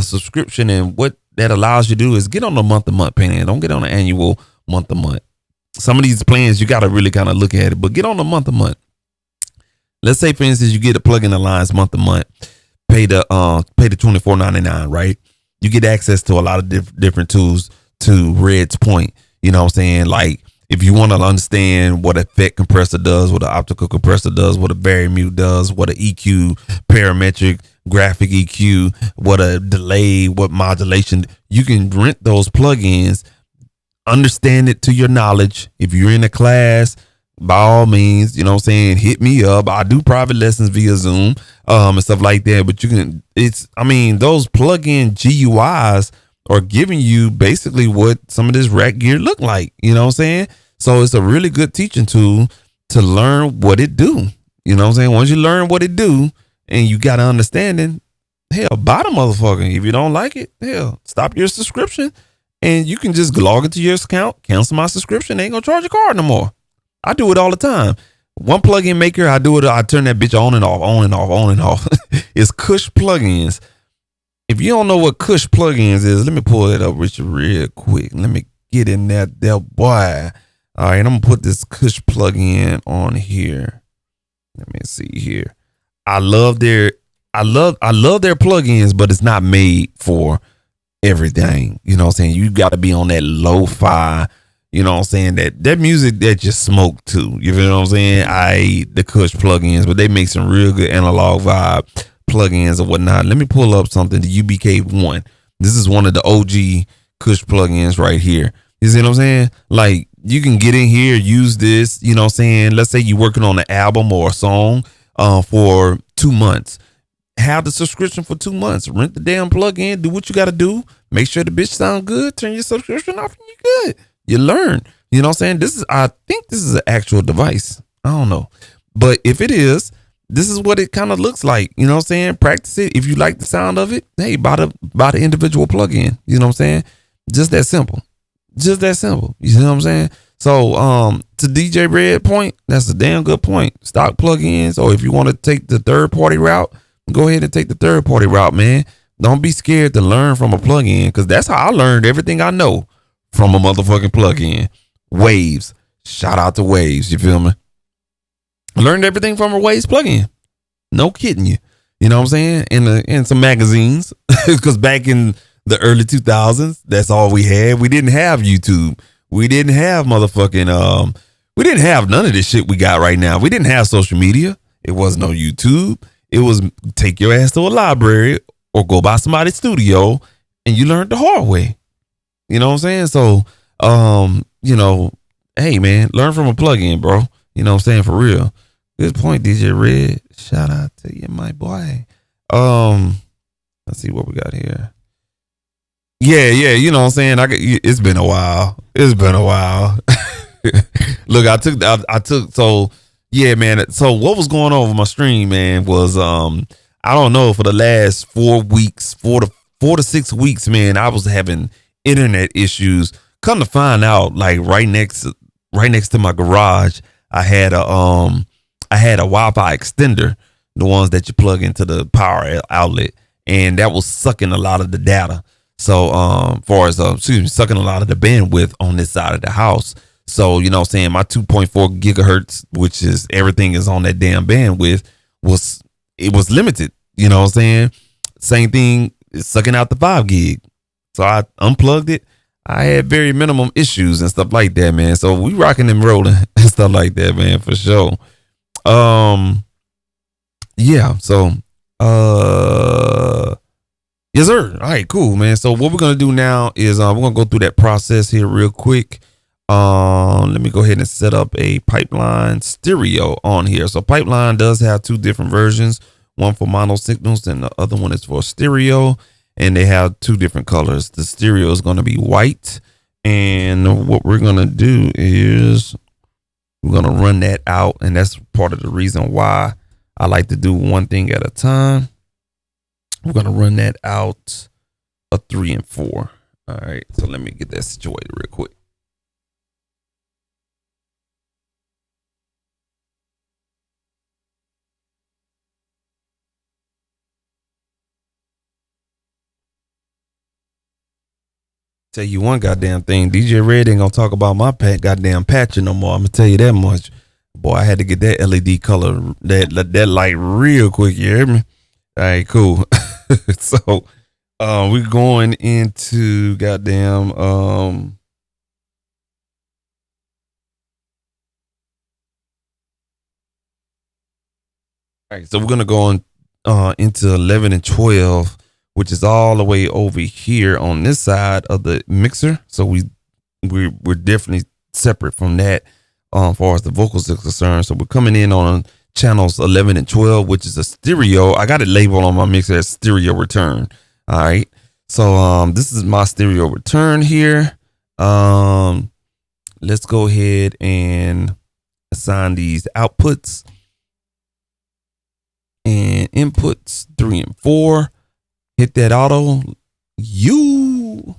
subscription, and what that allows you to do is get on a month-to-month plan. Don't get on an annual month-to-month. Some of these plans, you got to really kind of look at it, but get on a month-to-month. Let's say, for instance, you get a plug-in alliance month-to-month, pay the $24.99, right? you get access to a lot of different tools. To Red's point, you know what I'm saying? Like, if you want to understand what effect compressor does, what an optical compressor does, what a varimute does, what an EQ, parametric, graphic EQ, what a delay, what modulation, you can rent those plugins, understand it to your knowledge. If you're in a class, by all means, you know what I'm saying, hit me up. I do private lessons via Zoom, and stuff like that. But you can, those plug-in GUIs are giving you basically what some of this rack gear look like. You know what I'm saying? So it's a really good teaching tool to learn what it do. You know what I'm saying? Once you learn what it do and you got an understanding, hell, buy the motherfucker. If you don't like it, hell, stop your subscription and you can just log into your account, cancel my subscription. They ain't gonna charge your card no more. I do it all the time. One plugin maker, I do it. I turn that bitch on and off, on and off, on and off. It's Kush plugins. If you don't know what Kush plugins is, let me pull it up, Richard, real quick. Let me get in that boy. All right, I'm gonna put this Kush plugin on here. Let me see here. I love their plugins, but it's not made for everything. You know what I'm saying? You got to be on that lo-fi. You know what I'm saying? That music that just smoke too. You feel what I'm saying? The Kush plugins, but they make some real good analog vibe plugins or whatnot. Let me pull up something, the UBK1. This is one of the OG Kush plugins right here. You see what I'm saying? Like, you can get in here, use this, you know what I'm saying? Let's say you're working on an album or a song for 2 months. Have the subscription for 2 months. Rent the damn plugin, do what you got to do. Make sure the bitch sound good. Turn your subscription off and you're good. You learn. You know what I'm saying? I think this is an actual device. I don't know. But if it is, this is what it kind of looks like. You know what I'm saying? Practice it. If you like the sound of it, hey, buy the individual plugin. You know what I'm saying? Just that simple. Just that simple. You see what I'm saying? So to DJ Red point, that's a damn good point. Stock plugins, or if you want to take the third party route, go ahead and take the third party route, man. Don't be scared to learn from a plugin, because that's how I learned everything I know, from a motherfucking plugin. Waves. Shout out to Waves. You feel me? Learned everything from a Waves plugin. No kidding you. You know what I'm saying? In some magazines, because back in the early 2000s, that's all we had. We didn't have YouTube. We didn't have motherfucking we didn't have none of this shit we got right now. We didn't have social media. It was no YouTube. It was take your ass to a library or go by somebody's studio and you learned the hard way. You know what I'm saying? So you know, hey man, learn from a plugin, bro. You know what I'm saying? For real. Good point, DJ Red. Shout out to you, my boy. Let's see what we got here. Yeah, you know what I'm saying? It's been a while. Look, I took so yeah, man. So what was going on with my stream, man, was I don't know, for the last 4 weeks, 4 to 6 weeks, man, I was having internet issues. Come to find out, like right next to my garage, I had a Wi-Fi extender, the ones that you plug into the power outlet, and that was sucking a lot of the data. So, sucking a lot of the bandwidth on this side of the house. So, you know what I'm saying, my 2.4 gigahertz, which is everything is on that damn bandwidth, was limited. You know what I'm saying? Same thing, it's sucking out the 5 gig. So I unplugged it. I had very minimum issues and stuff like that, man. So we rocking and rolling and stuff like that, man, for sure. Yeah, so yes, sir. All right, cool, man. So what we're gonna do now is we're gonna go through that process here real quick. Let me go ahead and set up a Pipeline stereo on here. So Pipeline does have 2 different versions, one for mono signals and the other one is for stereo, and they have 2 different colors. The stereo is gonna be white, and what we're gonna do is we're gonna run that out, and that's part of the reason why I like to do one thing at a time. We're going to run that out a 3 and 4. All right. So let me get that situated real quick. Tell you one goddamn thing. DJ Red ain't going to talk about my goddamn patching no more. I'm going to tell you that much. Boy, I had to get that LED color, that light real quick. You hear me? All right, cool. So We're going into goddamn all right, so we're gonna go on into 11 and 12, which is all the way over here on this side of the mixer. So we're definitely separate from that as far as the vocals are concerned. So we're coming in on channels 11 and 12, which is a stereo. I got it labeled on my mixer as stereo return. All right. So this is my stereo return here. Let's go ahead and assign these outputs and inputs 3 and 4. Hit that auto. You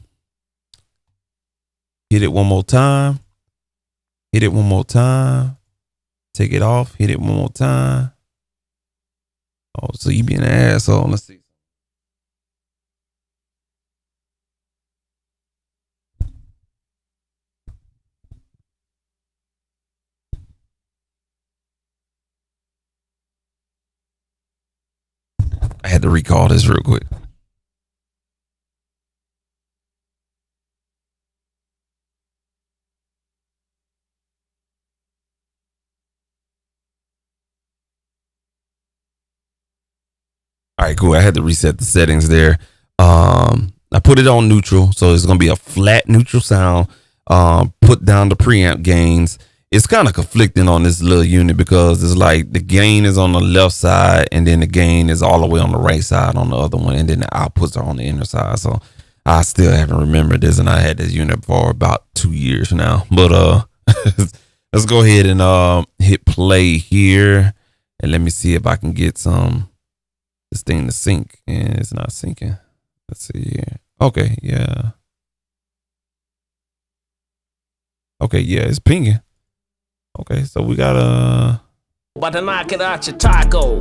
hit it one more time. Hit it one more time. Take it off. Hit it one more time. Oh, so you being an asshole. Let's see. I had to recall this real quick. All right, cool. I had to reset the settings there. I put it on neutral, so it's gonna be a flat neutral sound. Put down the preamp gains. It's kind of conflicting on this little unit because it's like the gain is on the left side and then the gain is all the way on the right side on the other one, and then the outputs are on the inner side. So I still haven't remembered this, and I had this unit for about 2 years now. But let's go ahead and hit play here, and let me see if I can get this thing to sync, and it's not syncing. Let's see here. Okay, yeah. Okay, yeah, it's pinging. Okay, so we got About to knock it out your taco.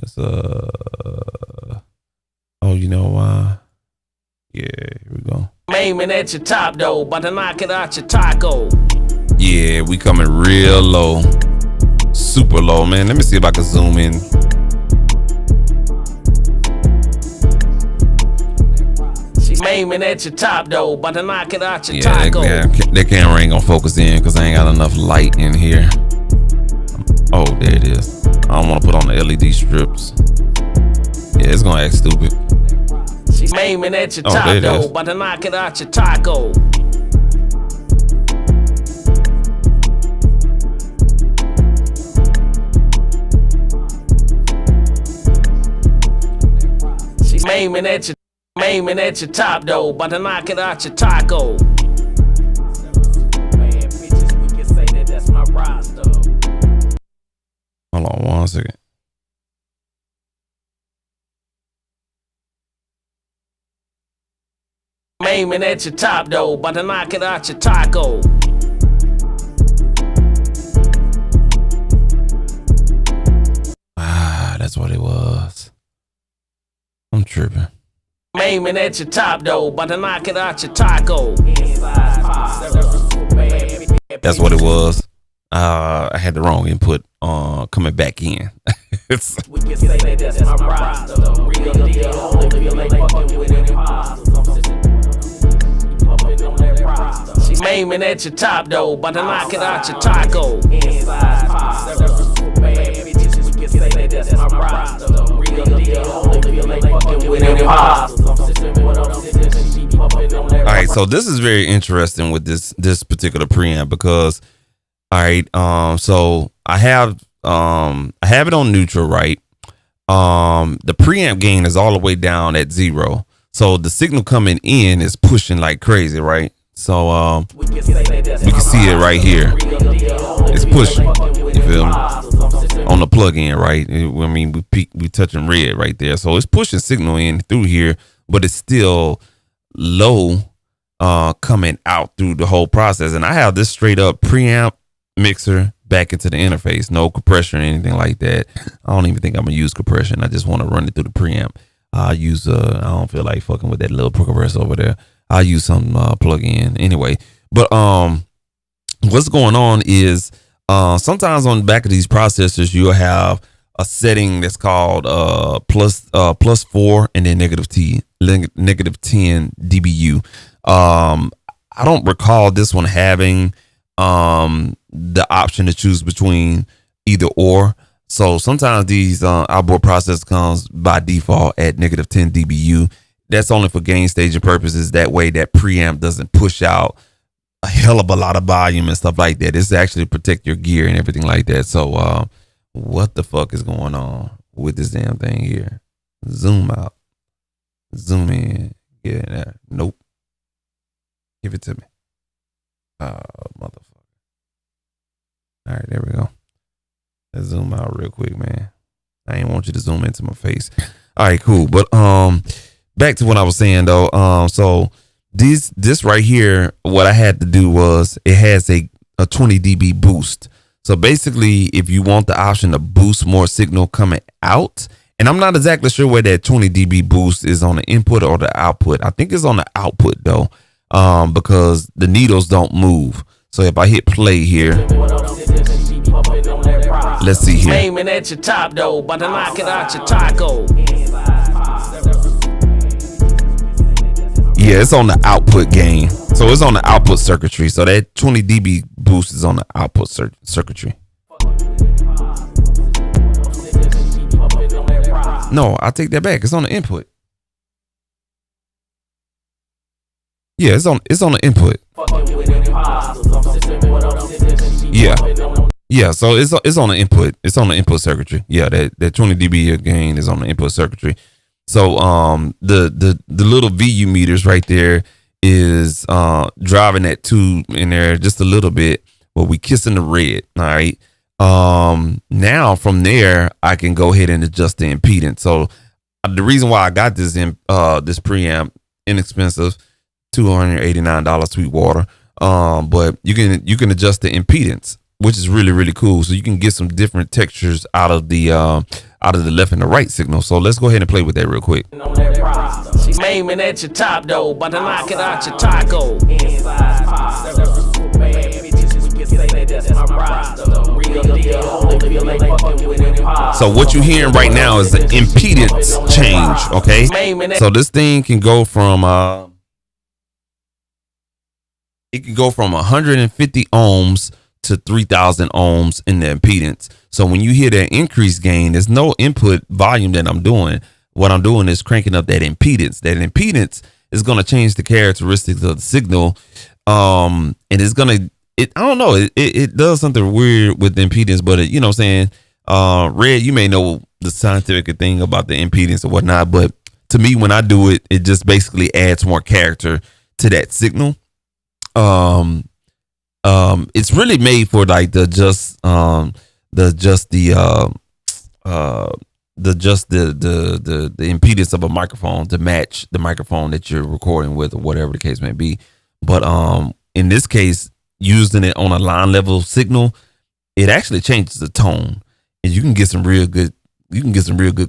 It's oh, you know why? Yeah, here we go. I'm aiming at your top though, about to knock it out your taco. Yeah, we coming real low, super low, man. Let me see if I can zoom in. I'm aiming at your top though, about to knock it out your taco. That camera ain't gonna focus in because I ain't got enough light in here. Oh, there it is. I don't want to put on the LED strips. Yeah, it's gonna act stupid. I'm aiming at your top though, about to knock it out your taco. She's aiming at your top though, about to knock it out your taco. Man, bitches, we can say that that's my roster. Hold on 1 second. I'm aiming at your top though, about to knock it out your taco. Ah, that's what it was. I'm tripping. I'm aiming at your top though, about to knock it out your taco. That's what it was. I had the wrong input coming back in. We can say that that's my roster. Real deal, only feel like fucking with imposters. She's aiming at your top though, about to knock it out your taco. Inside bitches, we can say that that's my roster. Real deal, only feel like fucking with imposters. All right, so this is very interesting with this particular preamp because, all right, so I have it on neutral, right? The preamp gain is all the way down at 0, so the signal coming in is pushing like crazy, right? So we can see it right here. It's pushing. You feel me? On the plug-in, right? I mean, we touching red right there, so it's pushing signal in through here, but it's still low coming out through the whole process. And I have this straight up preamp mixer back into the interface, no compression or anything like that. I don't even think I'm gonna use compression. I just want to run it through the preamp. I use I don't feel like fucking with that little compressor over there. I'll use some plug-in anyway. But what's going on is sometimes on the back of these processors you'll have a setting that's called plus 4 and then negative 10 dBu. I don't recall this one having the option to choose between either or. So sometimes these outboard processors comes by default at negative 10 dBu. That's only for gain staging purposes. That way that preamp doesn't push out a hell of a lot of volume and stuff like that. It's actually protect your gear and everything like that. So what the fuck is going on with this damn thing here? Zoom out. Zoom in. Get in there. Nope. Give it to me. Motherfucker. All right, there we go. Let's zoom out real quick, man. I ain't want you to zoom into my face. All right, cool. But back to what I was saying though. So this right here, what I had to do was it has a 20 dB boost. So basically, if you want the option to boost more signal coming out, and I'm not exactly sure where that 20 dB boost is on the input or the output. I think it's on the output though, because the needles don't move. So if I hit play here, let's see here. Aiming at your top though, but to knock it out your taco. Yeah, it's on the output gain. So it's on the output circuitry. So that 20 dB boost is on the output circuitry. No, I take that back. It's on the input. Yeah, it's on the input. Yeah, so it's on the input. It's on the input circuitry. Yeah, that 20 dB gain is on the input circuitry. So the little VU meters right there is driving that tube in there just a little bit, but we kissing the red. All right. Now from there I can go ahead and adjust the impedance. So the reason why I got this this preamp, inexpensive, $289 Sweetwater. But you can adjust the impedance, which is really, really cool. So you can get some different textures out of the left and the right signal. So let's go ahead and play with that real quick. She's aiming at your top though, but to knock it out your taco. So what you're hearing right now is the impedance change, okay? So this thing can go from 150 ohms to 3,000 ohms in the impedance. So when you hear that increased gain, there's no input volume that I'm doing. What I'm doing is cranking up that impedance. That impedance is going to change the characteristics of the signal. And it's going to, I don't know, it does something weird with the impedance, but you know what I'm saying? Red, you may know the scientific thing about the impedance or whatnot, but to me, when I do it, it just basically adds more character to that signal. It's really made for like the impedance of a microphone to match the microphone that you're recording with or whatever the case may be. But in this case, using it on a line level signal, it actually changes the tone, and you can get some real good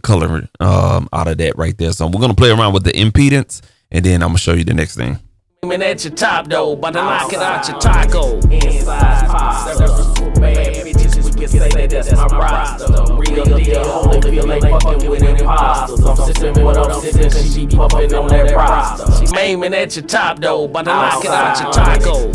color out of that right there. So we're gonna play around with the impedance, and then I'm gonna show you the next thing. Aiming at your top though, but to knock it out your taco. She's aiming at your top though, but to knock it out your taco.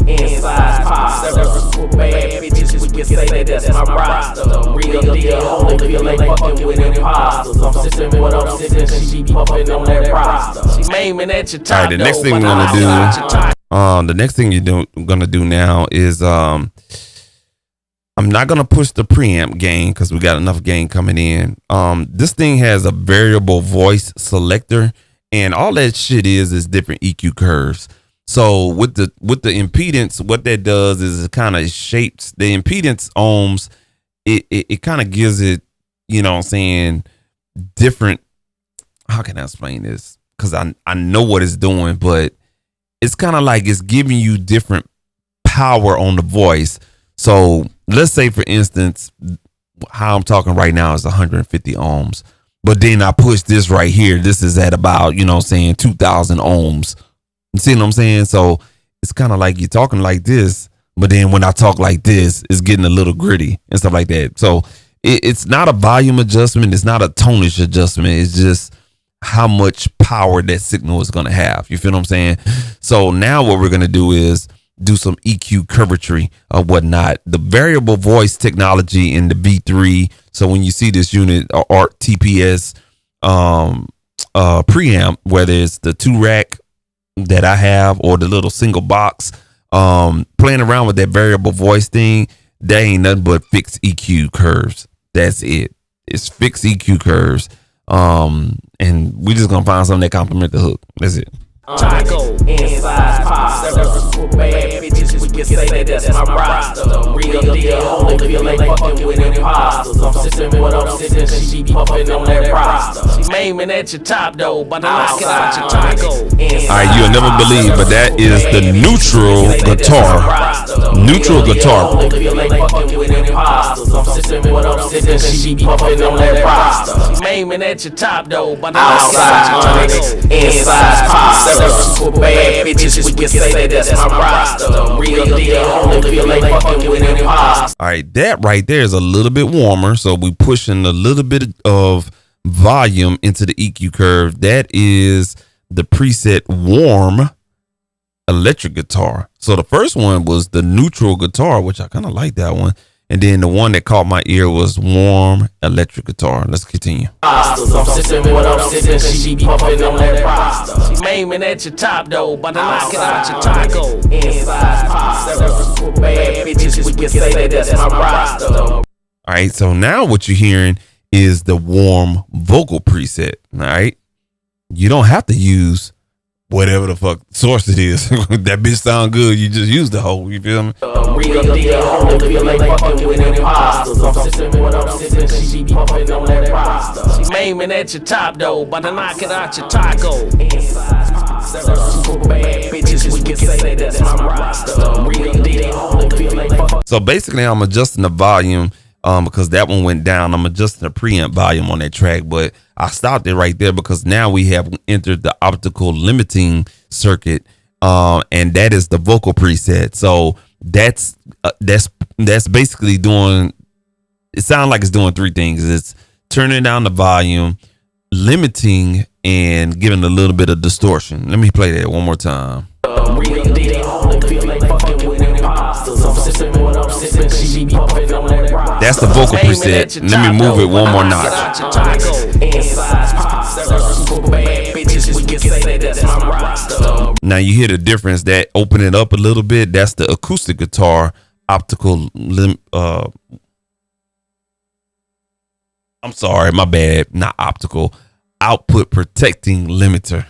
She's aiming at your top. All right, the next thing we're gonna do. The next thing you're gonna do now is I'm not gonna push the preamp gain because we got enough gain coming in. This thing has a variable voice selector, and all that shit is different EQ curves. So with the impedance, what that does is it kind of shapes the impedance ohms. It kind of gives it, you know what I'm saying, different. How can I explain this? Because I know what it's doing, but it's kind of like it's giving you different power on the voice. So let's say, for instance, how I'm talking right now is 150 ohms. But then I push this right here. This is at about, you know what I'm saying, 2,000 ohms. You see what I'm saying? So it's kind of like you're talking like this, but then when I talk like this, it's getting a little gritty and stuff like that. So it's not a volume adjustment. It's not a tonage adjustment. It's just how much power that signal is going to have. You feel what I'm saying? So now what we're going to do is do some EQ curvature or whatnot. The variable voice technology in the V3. So when you see this unit or ART TPS preamp, whether it's the 2-rack that I have or the little single box, playing around with that variable voice thing, that ain't nothing but fixed EQ curves. That's it. It's fixed EQ curves. And we just gonna find something that complement the hook. That's it. Taco inside pasta. Bad bitches, we can say that's my roster. Real deal, only feel ain't fucking with imposters. I'm sitting with I'm sitting, she be puffing on that roster. She maiming at your top though, but I knock it out your taco. Alright, you'll never believe, but that is the neutral guitar. Neutral guitar. Only feel ain't fucking with imposters. I'm sitting with I'm sitting, she be puffing on that roster. She maiming at your top though, but I knock it out your taco. Inside pasta. Bad bitches, we can say that's my roster. Real deal, only feel ain't fucking with imposters. All right, that right there is a little bit warmer, so we pushing a little bit of volume into the EQ curve. That is the preset warm electric guitar. So the first one was the neutral guitar, which I kind of like that one. And then the one that caught my ear was warm electric guitar. Let's continue. I'm sitting with I'm sitting, she be puffing on that roster. She maiming at your top though, but I knock it out your taco. Inside pasta. Bad bitches, we can say that's my roster. All right, so now what you're hearing is the warm vocal preset. All right, you don't have to use whatever the fuck source it is. That bitch sound good. You just use the whole. You feel me? Real deal, only feel ain't fucking with imposters. I'm sitting with I'm sitting, she be puffing on that roster. She maiming at your top though, but I knock it out your taco. Inside pasta. Bad bitches, we can say that's my roster. Real deal, only feel ain't fucking. So basically, I'm adjusting the volume. Because that one went down. I'm adjusting the preamp volume on that track, but I stopped it right there because now we have entered the optical limiting circuit, and that is the vocal preset. So that's basically doing. It sounds like it's doing three things. It's turning down the volume, limiting, and giving a little bit of distortion. Let me play that one more time. Real deal, only feel ain't fucking with imposters. I'm sitting with I'm sitting, she be puffing on that roster. That's the vocal preset. Let me move it one more notch. Now you hear the difference. That open it up a little bit. That's the acoustic guitar optical I'm sorry, my bad. Not optical. Output protecting limiter.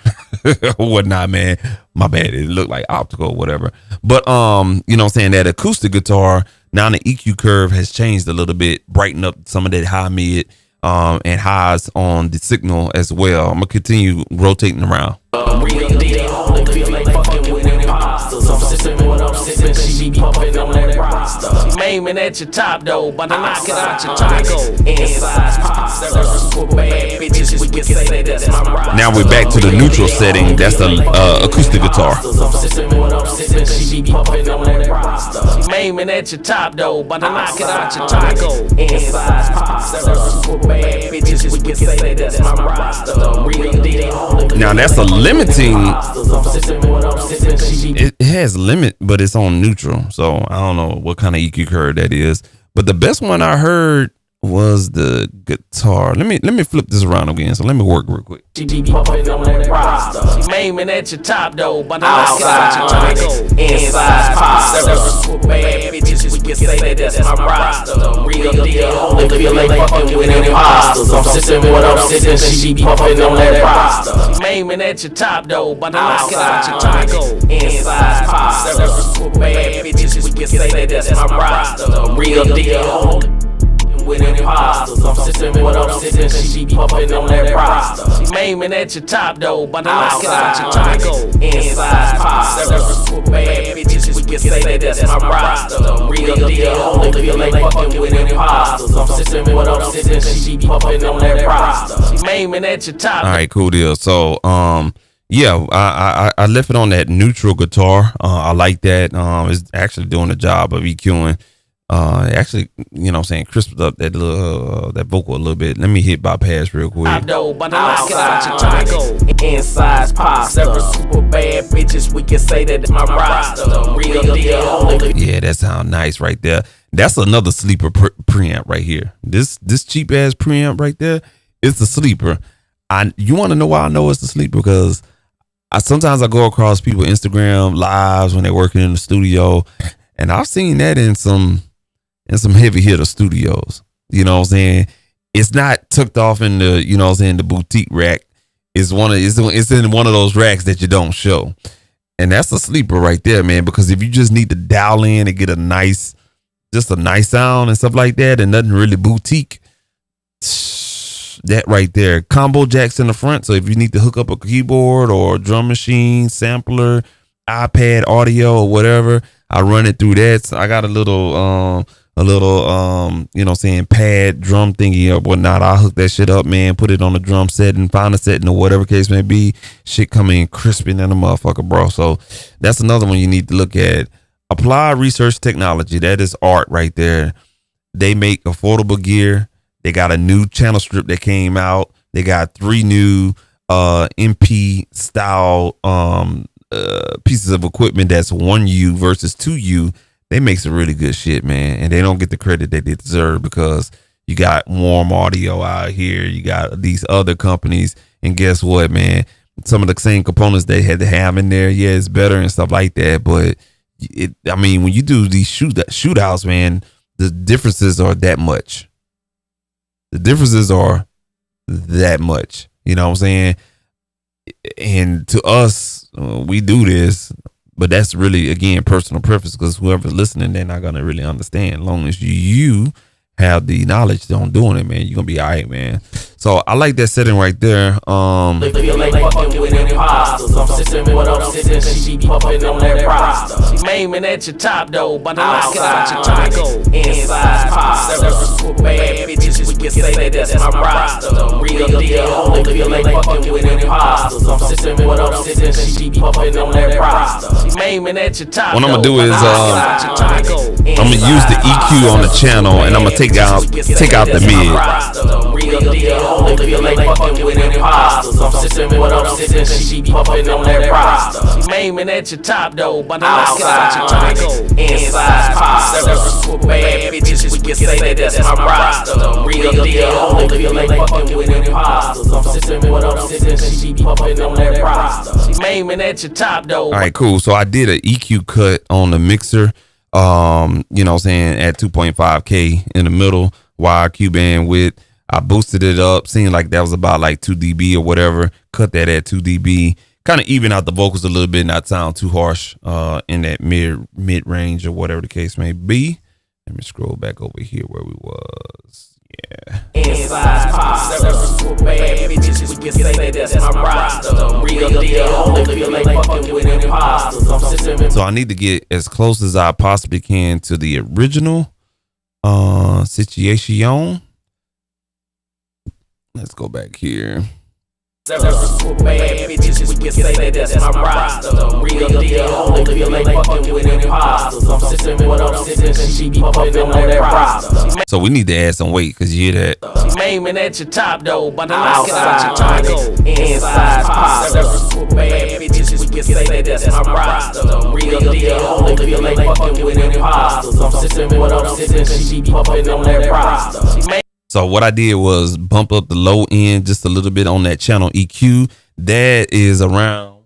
Whatnot, man. My bad. It looked like optical or whatever. But you know what I'm saying? That acoustic guitar, now the EQ curve has changed a little bit, brighten up some of that high mid and highs on the signal as well. I'm gonna continue rotating around. Real deal, only feel ain't fucking with imposters. I'm sitting with I'm sitting, she be puffing on that roster. She maiming at your top though, but I knock it out your taco. Inside pasta. Bad bitches, we can say that's my roster. Now we're back to the neutral setting. That's the acoustic guitar. I'm sitting with I'm sitting, she be puffing on that roster. She maiming at your top though, but I knock it out your taco. Inside pasta. Bad bitches, we can say that's my roster. Real deal, only. Now that's a limiting. It has limit, but it's on neutral. So I don't know what kind of EQ curve that is. But the best one I heard was the guitar. Let me flip this around again. So let me work real quick. She be puffing on that roster. She maiming at your top though, but outside your taco. Inside pasta. Bad bitches, we can say that's my roster. Real deal, only feel ain't fucking with imposters. I'm sitting with I'm sitting, she be puffing on that roster. She maiming at your top though, but I knock it out your taco. Inside pasta. Bad bitches, we can say that's my roster. Real deal. With imposters, I'm sitting with I'm sitting, she be puffing on that roster. She maiming at your top though, but I knock it out your taco. Inside pasta. Bad bitches, we can say that's my roster. Real deal, only feel ain't fucking with imposters. I'm sitting with I'm sitting, she be puffing on that roster. She maiming at your top. All right, cool deal. So yeah, I left it on that neutral guitar. I like that. It's actually doing the job of EQing Actually, you know what I'm saying, crisped up that little that vocal a little bit. Let me hit bypass real quick. Inside's pasta. Several super bad bitches, we can say that it's my roster. Real deal. Yeah, that sound nice right there. That's another sleeper preamp right here. This cheap ass preamp right there, it's a sleeper. You want to know why I know it's a sleeper? Because sometimes I go across people Instagram lives when they're working in the studio, and I've seen that in some heavy hitter studios. You know what I'm saying? It's not tucked off in the, you know what I'm saying, the boutique rack. It's in one of those racks that you don't show. And that's a sleeper right there, man, because if you just need to dial in and get a nice sound and stuff like that, and nothing really boutique, that right there. Combo jacks in the front, so if you need to hook up a keyboard or a drum machine, sampler, iPad audio or whatever, I run it through that. So I got a little you know what I'm saying, pad drum thingy or whatnot. I'll hook that shit up, man, put it on the drum setting, find a setting or whatever case may be. Shit come in crispy than a motherfucker, bro. So that's another one you need to look at. Applied Research Technology. That is art right there. They make affordable gear. They got a new channel strip that came out. They got 3 new MP style pieces of equipment that's 1U versus 2U. They make some really good shit, man, and they don't get the credit that they deserve because you got Warm Audio out here. You got these other companies, and guess what, man? Some of the same components they had to have in there, yeah, it's better and stuff like that. But when you do these shootouts, man, the differences are that much. The differences are that much. You know what I'm saying? And to us, we do this. But that's really, again, personal preference, because whoever's listening, they're not going to really understand. As long as you have the knowledge on doing it, man, you're going to be all right, man. So I like that setting right there. She maiming at your top though, but outside your tonic. Inside pasta. Bad bitches, we can say that's my roster. Real deal. Only feel like fucking with imposters. I'm sitting with up sitting, she be puffing on that roster. She maiming at your top. What I'm gonna do is I'm gonna use the EQ on the channel, and I'm gonna take out the mid. Real deal. Only feel like fucking with imposters. I'm sitting with up sitting, she be puffing on that roster. She maiming at your top though, but outside your tonic. Inside pasta. Bad bitches, we can say that's my roster. Real deal. Only feel like fucking with imposters. I'm sitting with up sitting, she be puffing on that roster. She maiming at your top though. All right, cool. So I did an EQ cut on the mixer. You know what I'm saying, at 2.5K in the middle, wide Q bandwidth. I boosted it up, seemed like that was about like 2 dB or whatever. Cut that at 2 dB, kind of even out the vocals a little bit, not sound too harsh in that mid range or whatever the case may be. Let me scroll back over here where we was. Yeah. Inside pasta. Bad bitches, we can say that's my roster. Real deal. Only feel like fucking with imposters. I'm sitting. So I need to get as close as I possibly can to the original situation. Let's go back here. Bad bitches, we can say that's my roster. Real deal. Only feel like fucking with imposters. I'm sitting with up sitting, she be puffing on that roster. So we need to add some weight, because you hear that. She maiming at your top though, but outside your tonic. Inside pasta. Bad bitches, we can say that's my roster. Real deal. Only feel like fucking with imposters. I'm sitting with up sitting, she be puffing on that roster. So what I did was bump up the low end just a little bit on that channel EQ. That is around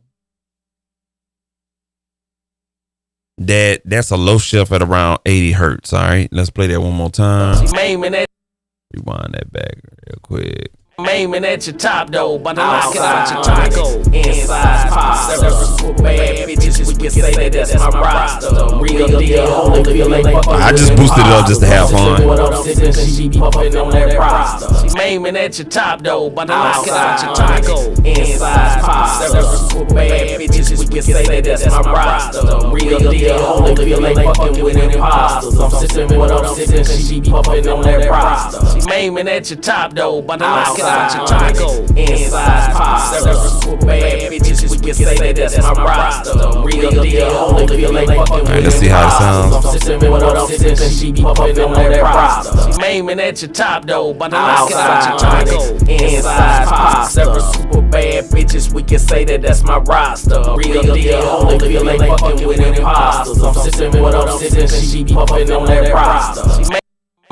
that's a low shelf at around 80 hertz. All right, let's play that one more time. Rewind that back real quick. Maiming at your top though, but outside your tonic. Inside pasta. Bad bitches, we can say that's my roster. Real deal. Only feel like I just boosted it up just to have fun. She be puffing on that roster. She maiming at your top though, but outside your tonic. Inside pasta. Bad bitches, we can say that's my roster. Real deal. Only feel like fucking with imposters. I'm sitting with up sitting, she be puffing on that roster. She maiming at your top though, but outside outside go. Inside pop. Several super bad bitches, we can say that that's my roster. Real deal, holy feel like fucking with. Let's see how it sounds. I'm sitting with what I'm sitting, she be puffing on that roster. She aiming at your top though, but outside go. Inside pop. Several super bad bitches, we can say that that's my roster. Real deal, holy feel like fucking with imposters. I'm sitting with what I'm sitting, she be puffing on that roster. She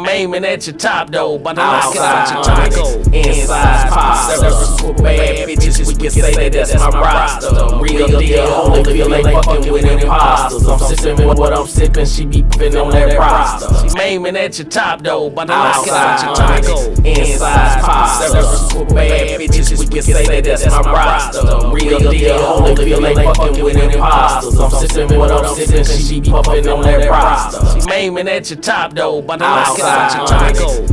aiming at your top though, but outside go. Inside pop. Several super bad bitches, we can say that that's my roster. Real deal, holy feel like fucking with imposters. I'm sitting with what I'm sipping, she be puffing on that roster. She aiming at your top though, but outside go. Inside pop. Several super bad bitches, we can say that that's my roster. Real deal, holy feel like fucking with imposters. I'm sitting with what I'm sipping, she be puffing on that roster. She aiming at your top though, but outside go.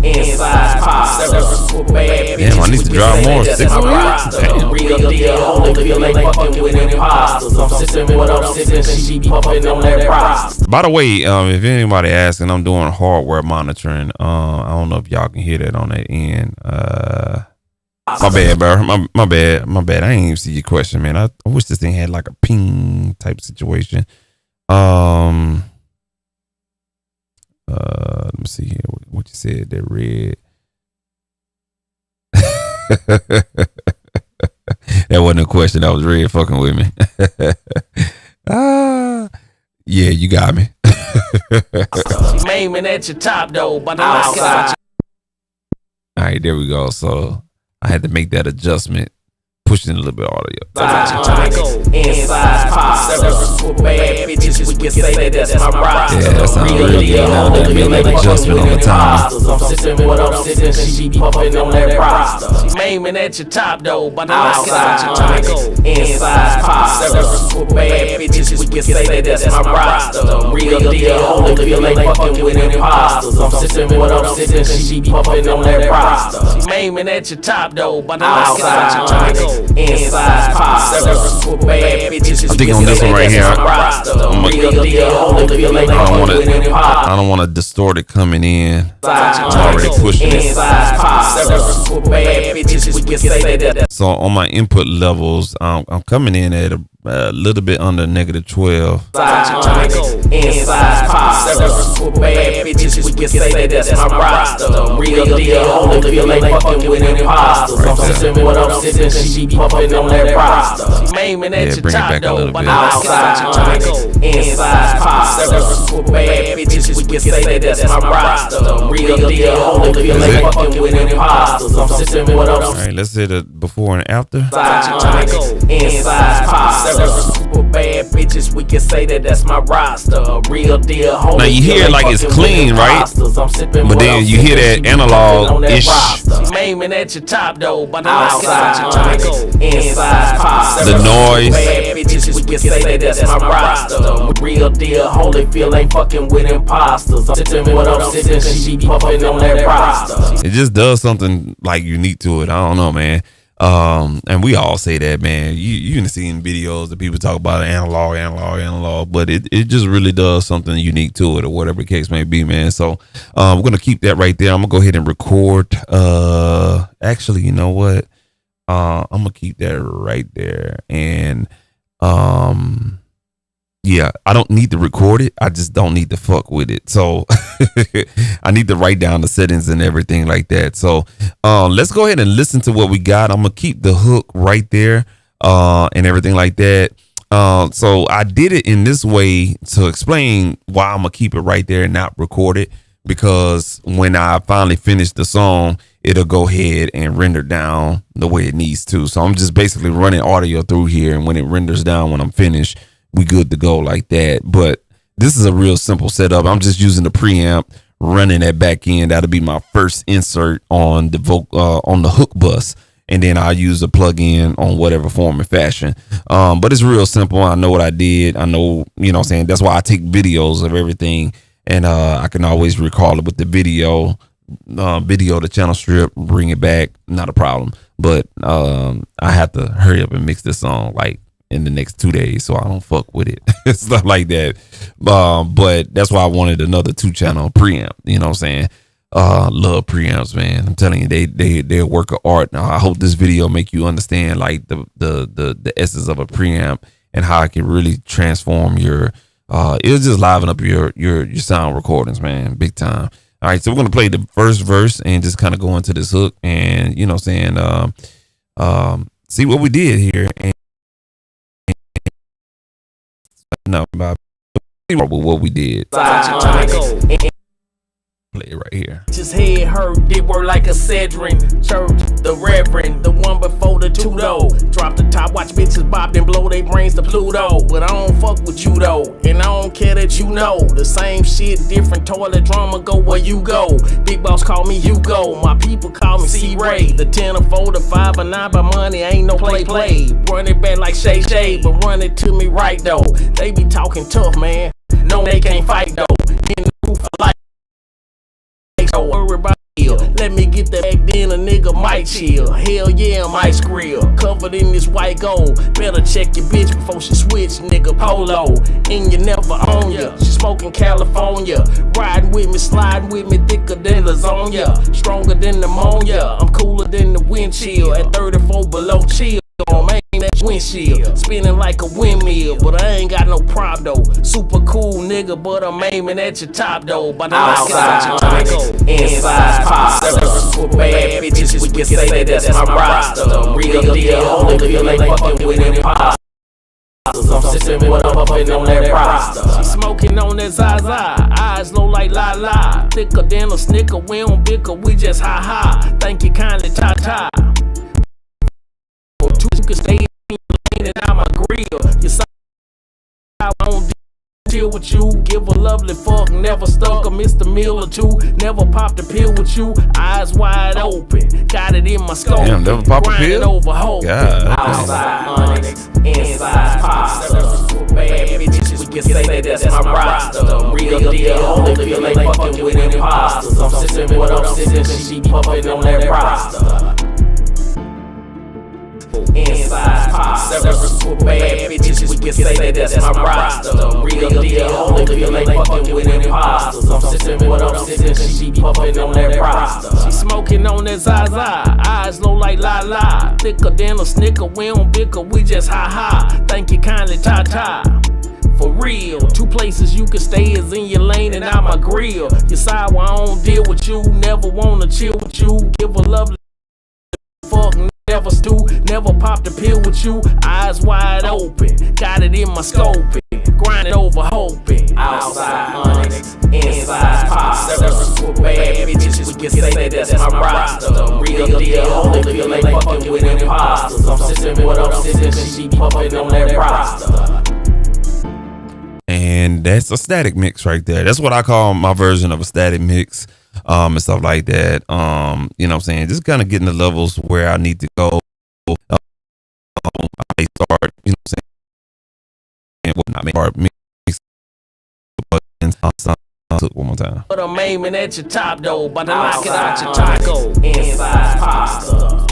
Inside pop. Several super bad bitches. Damn, I need to drive more. 6 Damn. Real deal, holy feel like fucking with imposters. I'm sitting with what I'm sitting, she be puffing on that roster. By the way, if anybody asking, I'm doing hardware monitoring. I don't know if y'all can hear that on that end. My bad, bro. My bad. I ain't even see your question, man. I wish this thing had like a ping type situation. Let me see here. What you said there, Red. That wasn't a question. That was Red fucking with me. Yeah, you got me. She aiming at your top though, but outside. All right, there we go. So I had to make that adjustment, pushing a little bit harder. Inside pop. Several super bad bitches, we can say that that's my roster. Yeah, that sounds really good. Now that made that adjustment on the time. I'm sitting with what I'm sitting, she be puffing on that roster. She aiming at your top though, but outside go. Inside pop. Several super bad bitches, we can say that that's my roster. Real deal, holy feel like fucking with imposters. I'm sitting with what I'm sitting, she be puffing on that roster. She aiming at your top though, but outside go. Inside pop. Several super bad bitches. I think on this one right here, I don't want to distort it coming in. I'm already pushing it. So on my input levels, I'm coming in at a little bit under -12. Inside pop. Several super bad bitches, we can say that's my roster. Real deal, holy feel like fucking with imposters. I'm sitting with what I'm sitting, she be puffing on that roster. She aiming at your top though, but outside go. Inside pop. Several super bad bitches, we can say that's my roster. Real deal, holy feel like fucking with imposters. I'm sitting with what I'm sitting. All right, let's hit a before and after. Inside pop. Several super bad bitches, we can say that's my roster. Real deal, holy. Now you hear it like it's clean, right? But then you hear that analog-ish. Aiming at your top though, but outside go. Inside pop. The noise. Bad bitches, we can say that's my roster. Real deal, holy feel like fucking with imposters. I'm sitting with what I'm sitting, she be puffing on that roster. It just does something like unique to it. I don't know, man. And we all say that, man. You can see in videos that people talk about analog, but it just really does something unique to it, or whatever the case may be, man. So we're gonna keep that right there. I'm gonna go ahead and record. Actually, you know what? I'm gonna keep that right there. And yeah, I don't need to record it. I just don't need to fuck with it. So I need to write down the settings and everything like that. So let's go ahead and listen to what we got. I'm gonna keep the hook right there and everything like that. So I did it in this way to explain why I'm gonna keep it right there and not record it, because when I finally finish the song, it'll go ahead and render down the way it needs to. So I'm just basically running audio through here, and when it renders down, when I'm finished, we good to go like that. But this is a real simple setup. I'm just using the preamp, running that back end. That'll be my first insert on the on the hook bus, and then I'll use a plug-in on whatever form and fashion. But it's real simple. I know what I did. I know, you know what I'm saying? That's why I take videos of everything, and I can always recall it with the video, the channel strip, bring it back, not a problem. But I have to hurry up and mix this song like in the next 2 days, so I don't fuck with it. Stuff like that. But that's why I wanted another 2-channel preamp, you know what I'm saying? love preamps, man. I'm telling you, they're a work of art. Now, I hope this video make you understand like the essence of a preamp and how it can really transform your it'll just liven up your sound recordings, man, big time. All right, so we're gonna play the first verse and just kind of go into this hook and you know what I'm saying, see what we did here and about what we did. Play it right here. Just head hurt, did work like a Cedrin. Church, the Reverend, the one before the Tudo. Drop the top, watch bitches bop and blow they brains to Pluto. But I don't fuck with you though, and I don't care that you know. The same shit, different toilet drama, go where you go. Big boss call me Hugo, my people call me C-Ray. The 10 or 4, the 5 or 9 by money, ain't no play. Run it back like Shay, but run it to me right though. They be talking tough, man. No, they can't fight though. In the roof, I like. Don't worry about it. Let me get that back, then a nigga might chill. Hell yeah, I'm ice grill. Covered in this white gold. Better check your bitch before she switch, nigga. Polo. And you never own ya. She smoking California. Riding with me, sliding with me, thicker than lasagna. Stronger than pneumonia. I'm cooler than the wind chill. At 34 below chill. Man, that windshield spinning like a windmill, but I ain't got no prop though. Super cool nigga, but I'm aiming at your top though. But outside Onyx, inside pasta. Super bad bitches, we can say that's my roster. Real deal, only feel ain't fucking with imposters. I'm sitting with a puffin' on that roster. She smoking on that Zaza, eyes low like la. Thicker than a snicker, we don't bicker, we just ha. Thank you kindly, ta. You can stay in your lane and I'm a grill. You saw I won't deal with you. Give a lovely fuck, never stuck. I missed a meal or two. Never popped a pill with you. Eyes wide open, got it in my scope. Damn, never popped a pill? Over hope. Outside Onyx, inside pasta. Bad bitches, we can say that's my roster. Real deal, only feel ain't fucking with imposters. I'm sitting with I'm sitting, she puffin' on that roster. Inside pasta. Super bad bitches, we can say that's my roster. Real deal, only feel ain't fucking with imposters. I'm sitting with I'm sitting, she puffin' on that roster. She smoking on that Zaza, eyes low like la. Thicker than a snicker, we don't bicker, we just ha. Thank you kindly, ta. For real, 2 places you can stay is in your lane and out my grill. Your side where I don't deal with you, never wanna chill with you. Give a lovely fuck, never stew, never popped a pill with you. Eyes wide open, got it in my scoping. Grinding over hoping. Outside Onyx, inside pasta. Super bad bitches, we can say that's my roster. Real deal, only feel ain't fucking with imposters. I'm sitting with I'm sitting, she puffin' on that roster. And that's a static mix right there. That's what I call my version of a static mix, and stuff like that. You know what I'm saying? Just kind of getting the levels where I need to go. I start, you know what I'm saying? And whatnot, make part mix buttons. One more time. But I'm aiming at your top though, but I knock it out your taco. Inside pasta.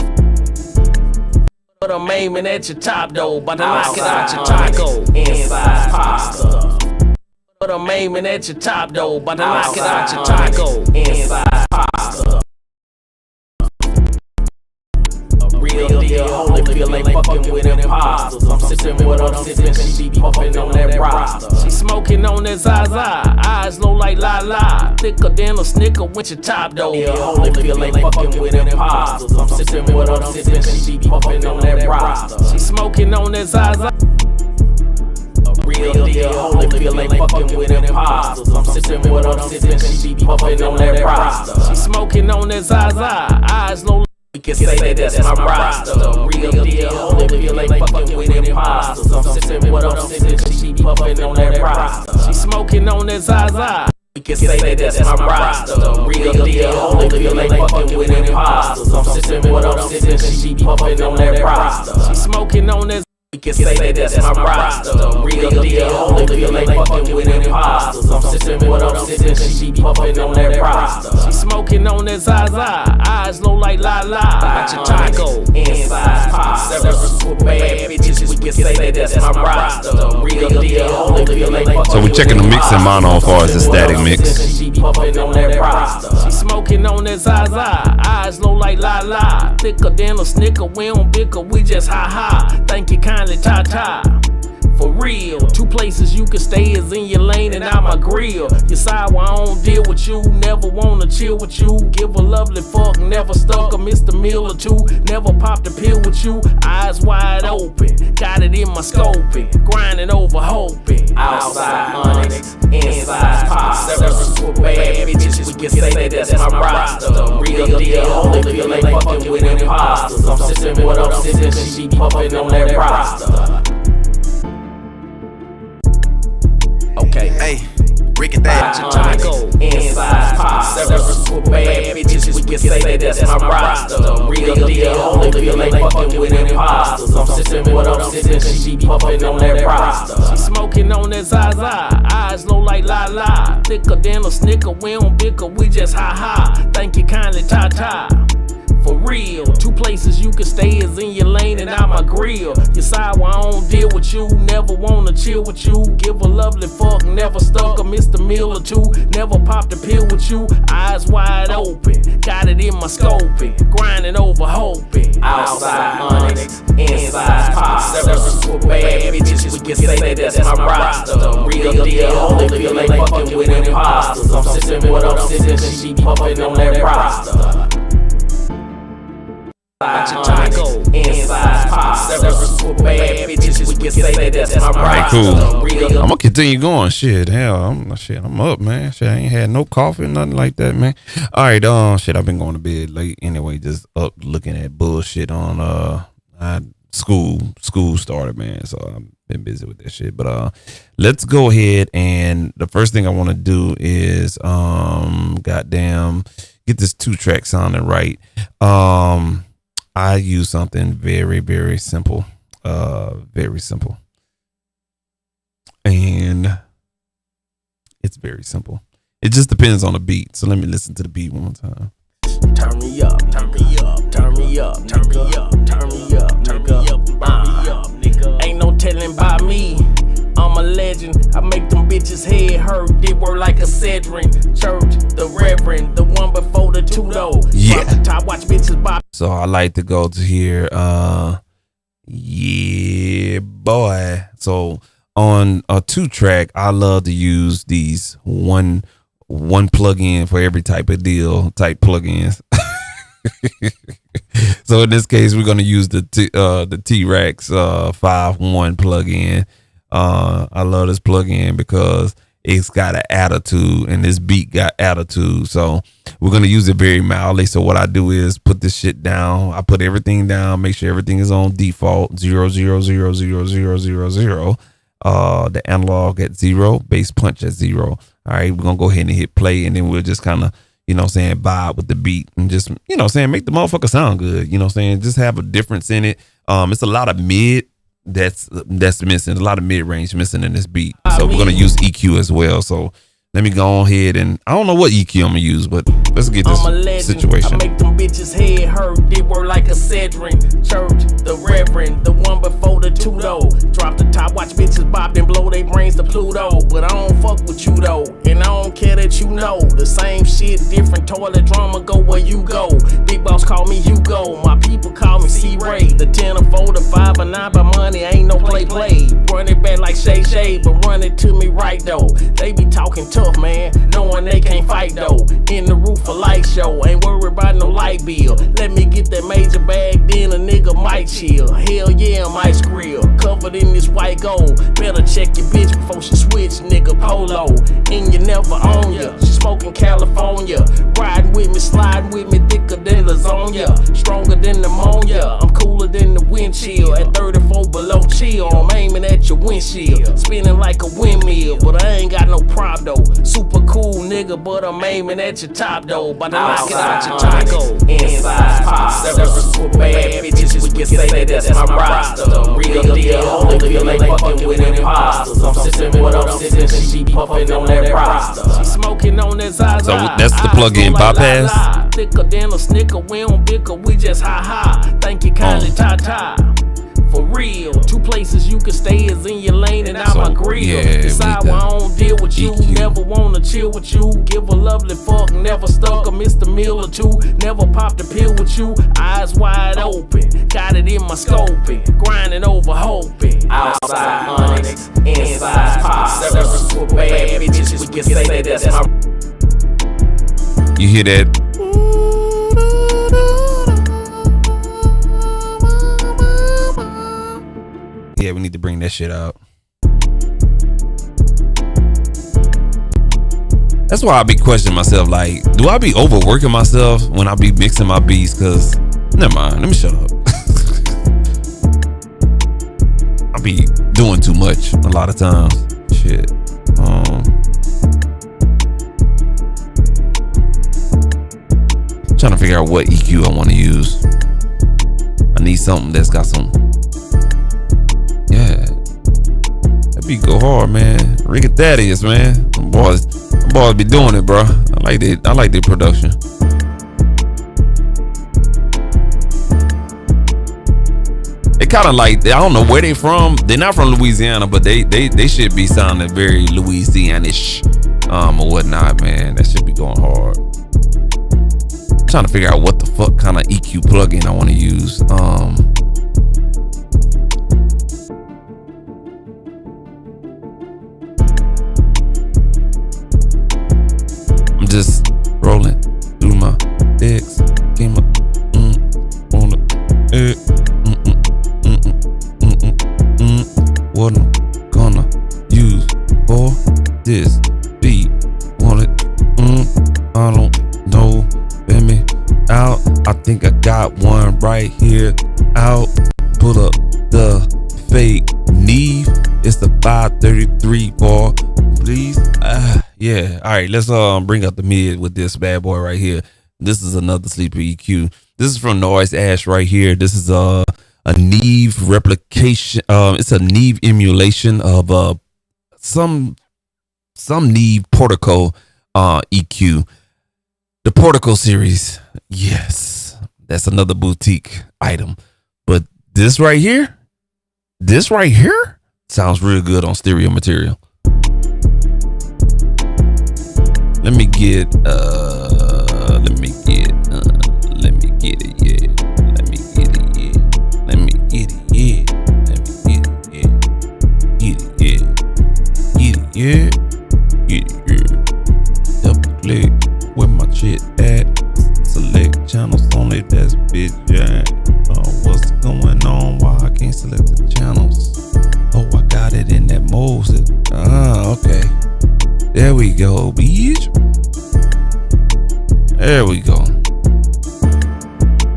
But I'm aiming at your top though, but I knock it out your taco. Inside pasta. But I'm aiming at your top though, but I knock it out your taco. Inside pasta. Real deal, only feel ain't fucking with imposters. I'm sitting with I'm sitting, she puffin' on that roster. She smoking on that Zaza, eyes low like la. Thicker than a snicker with your top though. Only feel ain't fucking with imposters. I'm sitting with I'm sitting, she puffin' on that roster. She smoking on that Zaza. Real deal, only feel ain't fucking with imposters. I'm sitting with I'm sitting, she puffin' on that roster. She smoking on that Zaza, eyes low. We can say that's my roster. Real deal, only feel ain't fucking with imposters. I'm sitting with I'm sitting, she puffin' on that roster. She smoking on that Zaza. We can say that's my roster. Real deal, only feel ain't fucking with imposters. I'm sitting with I'm sitting, she puffin' on that roster. She smoking on that. We can say that's my roster. Real deal, only feel ain't fucking with imposters. I'm sitting with I'm sitting, she puffin' on that roster. She smoking on that Zaza, eyes low like la. Got your taco. Inside pasta. Super bad bitches, we can say that's my roster. Real deal, only feel ain't fucking. So we're checking the mix in mono as far as the static mix. She puffin' on that roster. She smoking on that Zaza, eyes low like la la. Thicker than a snicker, we don't bicker, we just ha ha. Thank you kindly, ta ta. For real, 2 places you can stay is in your lane and out my grill. Your side where I don't deal with you, never wanna chill with you. Give a lovely fuck, never stuck or missed a meal or 2. Never popped a pill with you, eyes wide open. Got it in my scoping, grinding over hoping. Outside onyx, inside pop. Service for bad bitches, we can say that's my roster. Real deal, holy feel like fucking with imposters. I'm sipping what I'm sipping, she puffing on that roster. Okay, hey, break it down. Inside pop, service for bad bitches, we can say that's my roster. Real deal, holy feel like fucking with imposters. I'm sipping what I'm sipping, she puffing on that roster. She smoking on that Zaza, eyes low like la la. Thicker than a snicker, we don't bicker, we just ha ha. Thank you kindly, ta ta. For real, 2 places you can stay is in your lane and out my grill. Your side where I don't deal with you, never wanna chill with you. Give a lovely fuck, never stuck or missed a meal or 2. Never popped a pill with you, eyes wide open. Got it in my scoping, grinding over hoping. Outside onyx, inside pop. Service for bad bitches, we can say that's my roster. Real deal, holy feel like fucking with imposters. I'm sipping what I'm sipping, she puffing on that roster. Inside pop, service for bad bitches, we can say that's my roster. Alright, cool. I'm gonna continue going. Shit, hell, I'm up, man. Shit, I ain't had no coffee, nothing like that, man. Alright, shit, I've been going to bed late anyway, just up looking at bullshit on school started, man. So I've been busy with that shit. But let's go ahead, and the first thing I want to do is goddamn get this 2-track sounding right. I use something very, very simple. Very simple. And it's very simple. It just depends on the beat. So let me listen to the beat one more time. Turn me up, turn me up, turn me up, turn me up, turn me up, turn me up, turn me up, nigga. Ain't no telling by me. I'm a legend. I make them bitches head hurt. Did work like a Cedrin. Church, the Reverend, the one before the 2 though. Yeah. Top watch bitches bop. So I like to go to here. Yeah, boy. So on a 2-track, I love to use these one plug-in for every type of deal type plugins. So in this case, we're gonna use the T-Rex 5.1 plugin. I love this plugin because it's got an attitude, and this beat got attitude. So we're gonna use it very mildly. So what I do is put this shit down. I put everything down, make sure everything is on default 0 0 0 0 0 0 0. The analog at 0, bass punch at 0. All right, we're gonna go ahead and hit play, and then we'll just kind of, vibe with the beat and just, make the motherfucker sound good. Just have a difference in it. It's a lot of mid that's missing, a lot of mid-range missing in this beat. So we're gonna use EQ as well. So let me go on ahead, and I don't know what EQ I'm gonna use, but let's get this situation. I make them bitches head hurt. Did work like a Cedrin. Church, the Reverend, the one before the 2 though. Drop the top, watch bitches bop and blow their brains to Pluto. But I don't fuck with you though, and I don't care that you know. The same shit, different toilet drama, go where you go. Big boss call me Hugo, my people call me C-Ray. The 10 or 4 to 5 or 9 by money, ain't no play. Run it back like Shay, but run it to me right though. They be talking tough, man, knowing they can't fight though. In the roof of light show, ain't worried about no light bill. Let me get that major bag, then a nigga might chill. Hell yeah, I'm ice grill, covered in this white gold. Better check your bitch before she switch, nigga polo. And you never own ya, she smoking California. Riding with me, sliding with me, thicker than lasagna. Stronger than pneumonia, I'm cooler than the wind chill. At 34 below chill, I'm aiming at your windshield. Spinning like a windmill, but I ain't got no prop though. Super cool nigga, but I'm aiming at your top though. By the knock it out your taco. Inside pop, service for bad bitches, we can say that's my roster. Real deal, holy feel like fucking with imposters. I'm sipping what I'm sipping, she puffing on that roster. She smoking on that Zaza. So that's the plug-in bypass. Thicker than a snicker, we don't bicker, we just ha ha. Thank you kindly, ta ta. for real. Two places you can stay is in your lane and out my grill. Yeah, Decide why I don't deal with you. EQ. Never wanna chill with you. Give a lovely fuck, never stuck or missed a meal or two. Never popped a pill with you. Eyes wide open, got it in my scoping. Grinding over hoping. Outside onyx, inside pop. Service for bad bitches, we can say that that's my. You hear that? Yeah, we need to bring that shit out. That's why I be questioning myself, like, do I be overworking myself when I be mixing my beats? Cause never mind, let me shut up. I be doing too much a lot of times. Shit. Trying to figure out what EQ I want to use. I need something that's got some. Yeah, that beat go hard, man. Rick and Thaddeus, man. Them boys be doing it, bro. I like it. I like their production. They kind of like, I don't know where they from. They're not from Louisiana, but they should be sounding very Louisiana-ish, or whatnot, man. That should be going hard. Trying to figure out what the fuck kind of EQ plugin I want to use. I'm just rolling through my decks. Came up on the what I'm gonna use for this beat. Want it? I don't know. Me out. I think I got one right here out. Pull up the fake Neve. It's the 533 bar. Please. Yeah. All right. Let's bring up the mid with this bad boy right here. This is another sleeper EQ. This is from Noise Ash right here. This is a Neve replication. It's a Neve emulation of some Neve Portico EQ. The Portico series, yes, that's another boutique item. But this right here sounds real good on stereo material. Let me get it, yeah. Let me get it, yeah. Let me get it, yeah. Let me get it, yeah. Get it, yeah. Get it, yeah. Get it, yeah. Double click. Where my shit at? Select channels only, that's bitch, yeah. What's going on? Why I can't select the channels? Oh, I got it in that mode. Okay. There we go, bitch. There we go.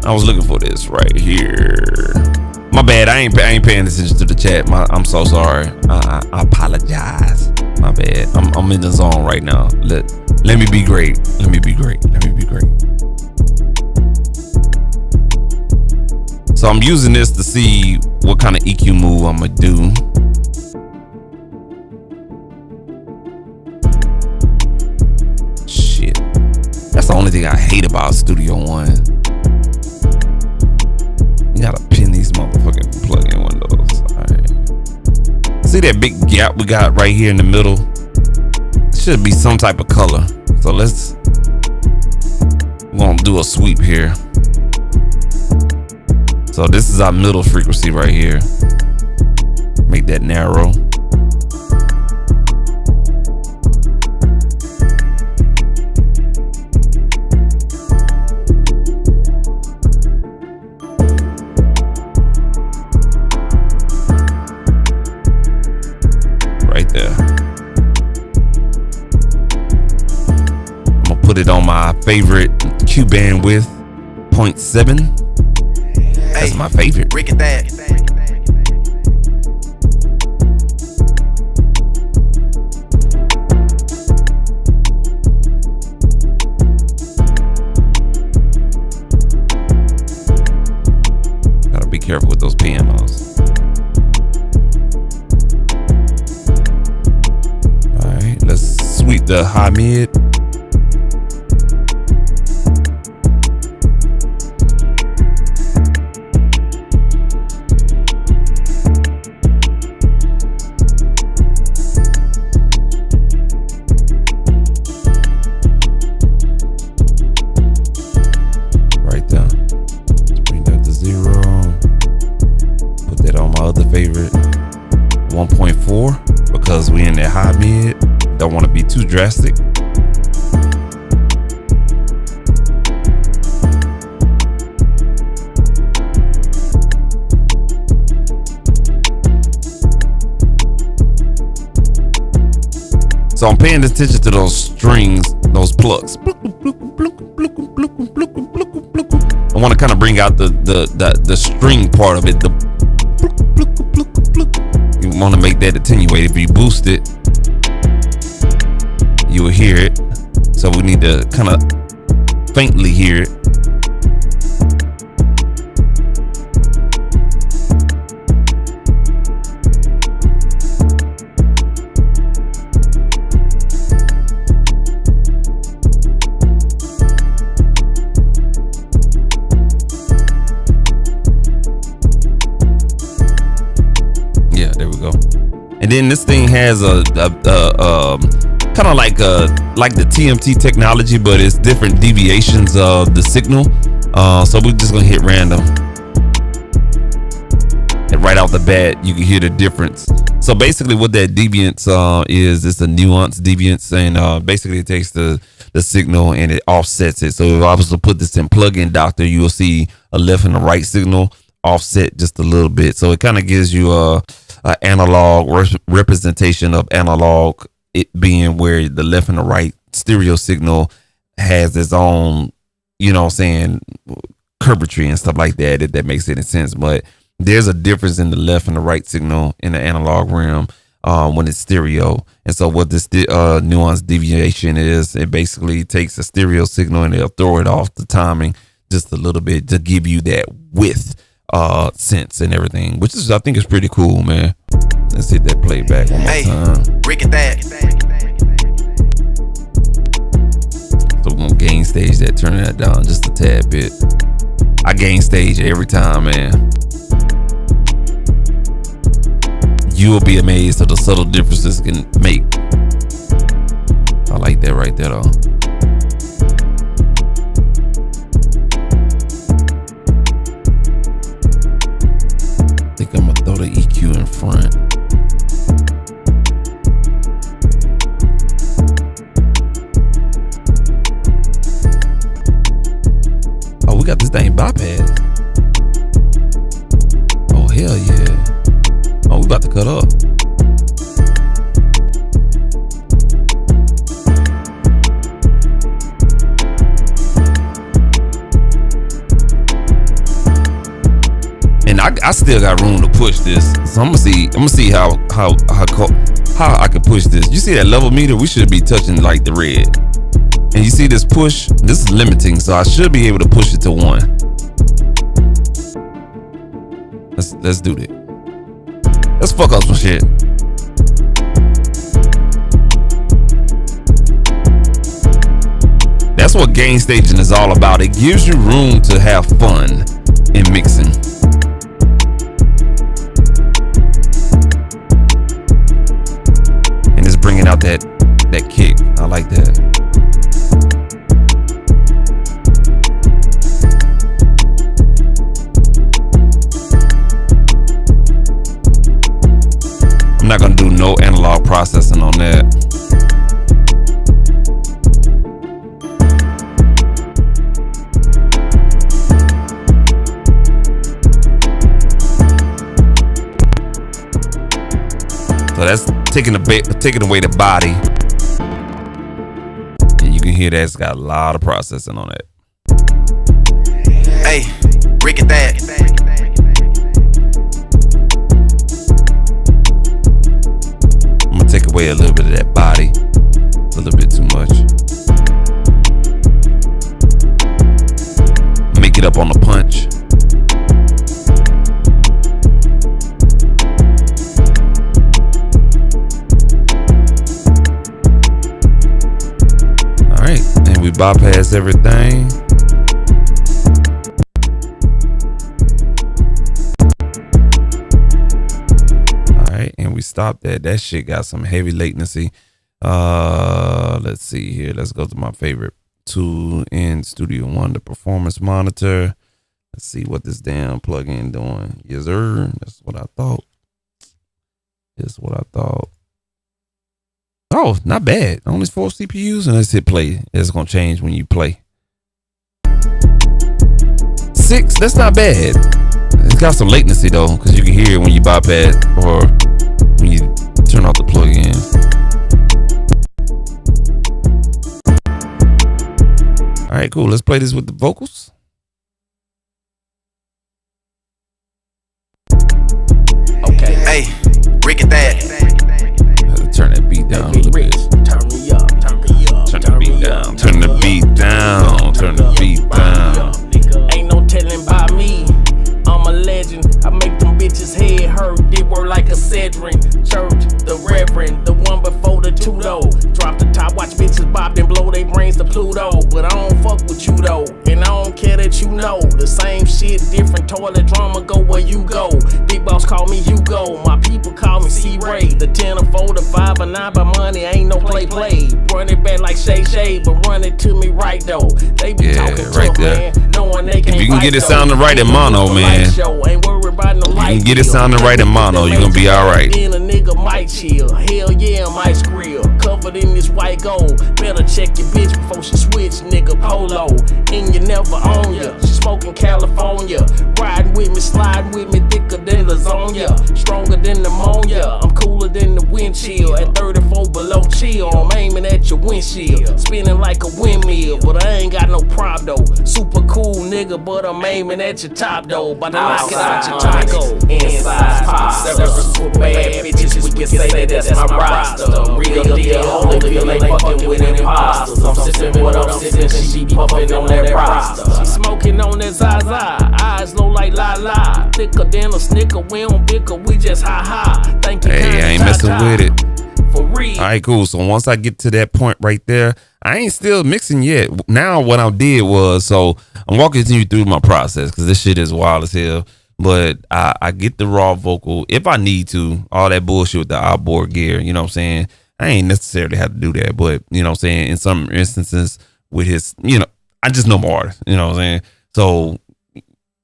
I was looking for this right here. My bad, I ain't paying attention to the chat. I'm so sorry. I apologize. My bad. I'm in the zone right now. Let me be great. Let me be great. Let me be great. So I'm using this to see what kind of EQ move I'm gonna do. Shit. That's the only thing I hate about Studio One. You gotta pin these motherfucking plug-in windows. Alright. See that big gap we got right here in the middle? Should be some type of color. So we're gonna do a sweep here. So this is our middle frequency right here. Make that narrow. Right there. Put it on my favorite Q bandwidth, 0.7. That's my favorite. Rick and that. Gotta be careful with those PMOs. All right, let's sweep the high mid. 1.4 because we in that high mid. Don't want to be too drastic. So I'm paying attention to those strings, those plucks. I want to kind of bring out the string part of it. You want to make that attenuated. If you boost it, you will hear it. So we need to kind of faintly hear it. And then this thing has a kind of like the TMT technology, but it's different deviations of the signal. So we're just gonna hit random, and right out the bat you can hear the difference. So basically, what that deviance is, it's a nuance deviance, and basically it takes the signal and it offsets it. So if I was to put this in plugin doctor, you will see a left and a right signal offset just a little bit. So it kind of gives you a analog representation of analog, it being where the left and the right stereo signal has its own, you know what I'm saying, curvature and stuff like that, if that makes any sense. But there's a difference in the left and the right signal in the analog realm when it's stereo. And so what this nuance deviation is, it basically takes a stereo signal and they'll throw it off the timing just a little bit to give you that width sense and everything, which is, I think, is pretty cool, man. Let's hit that playback one more time. Rick at that. So we're gonna gain stage that, turn that down just a tad bit. I gain stage every time, man. You will be amazed at the subtle differences it can make. I like that right there, though. I think I'm gonna throw the EQ in front. Oh, we got this thing bypass. Oh, hell yeah. Oh, we about to cut up. And I still got room to push this, so I'm gonna see how I can push this. You see that level meter? We should be touching like the red. And you see this push? This is limiting, so I should be able to push it to 1. Let's do that. Let's fuck up some shit. That's what gain staging is all about. It gives you room to have fun in mixing. And it's bringing out that kick. I like that. I'm not gonna do no analog processing on that. So that's taking away the body, and you can hear that it's got a lot of processing on it. Hey, Rick at that. Take away a little bit of that body, a little bit too much. Make it up on the punch. All right, and we bypass everything. And we stopped that. That shit got some heavy latency. Let's see here. Let's go to my favorite tool in Studio One, the performance monitor. Let's see what this damn plugin doing. Yes, sir. That's what I thought. is what I thought. Oh, not bad. Only 4 CPUs, and let's hit play. It's gonna change when you play. 6, that's not bad. It's got some latency though, because you can hear it when you bypass or when you turn off the plug-in. All right, cool. Let's play this with the vocals. Okay, hey, Rick and that. Turn that beat down a little bit. Turn me up, turn me up, Turn the beat down. Turn the beat down. Turn the beat down. Ain't no telling by me. I'm a legend. I make them bitches head hurt. They work like a Cedrin. Church, the Reverend, the one before the Tudo. Drop the top, watch bitches bop and blow they brains to Pluto. But I don't fuck with you though, and I don't care that you know. The same shit, different toilet drama, go where you go. Big boss call me Hugo, my people call me C-Ray. The 10 or 4, the 5 or 9 by money, ain't no play. Run it back like Shay, but run it to me right though. They be talking right tough, there. man, knowing they can't If you can get it though. sounding right in mono, man. Ain't worried about no light You can get it bill. sounding right in mono, you gonna be alright. Then a nigga might chill. Hell yeah, I might skrill. Covered in this white gold. Better check your bitch before she switch, nigga. Polo. And you never own ya. She smoking California. Riding with me, sliding with me, thicker than lasagna. Stronger than pneumonia. I'm cooler than the wind chill. At 34 below chill. I'm aiming at your windshield. Spinning like a windmill. But I ain't got no prop though. Super cool nigga, but I'm aiming at your top though. But I knock it out your taco. Inside pop. Several bad bitches, we can say that that's my roster. Real deal, holy feel ain't fucking with imposters. I'm sipping what I'm sipping, she be puffing on that roster. She smoking on that Zaza, eyes low like la la. Thicker than a snicker, we don't bicker, we just ha ha. Thank you, Hey, I ain't messing with it. for real. All right, cool. So once I get to that point right there, I ain't still mixing yet. Now what I did was, so I'm walking you through my process because this shit is wild as hell. But I get the raw vocal if I need to. All that bullshit with the outboard gear, you know what I'm saying? I ain't necessarily have to do that, but you know what I'm saying? In some instances with his, you know, I just know more artists, you know what I'm saying? So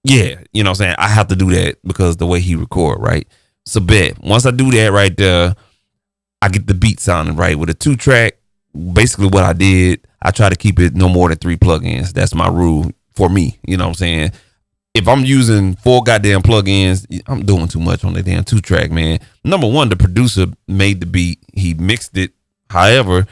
yeah, you know what I'm saying? I have to do that because the way he record, right? So bet once I do that right there, I get the beat sounding right with a 2-track. Basically what I did, I try to keep it no more than 3 plugins. That's my rule for me, you know what I'm saying? If I'm using 4 goddamn plugins, I'm doing too much on the damn 2-track, man. Number one, the producer made the beat. He mixed it. However,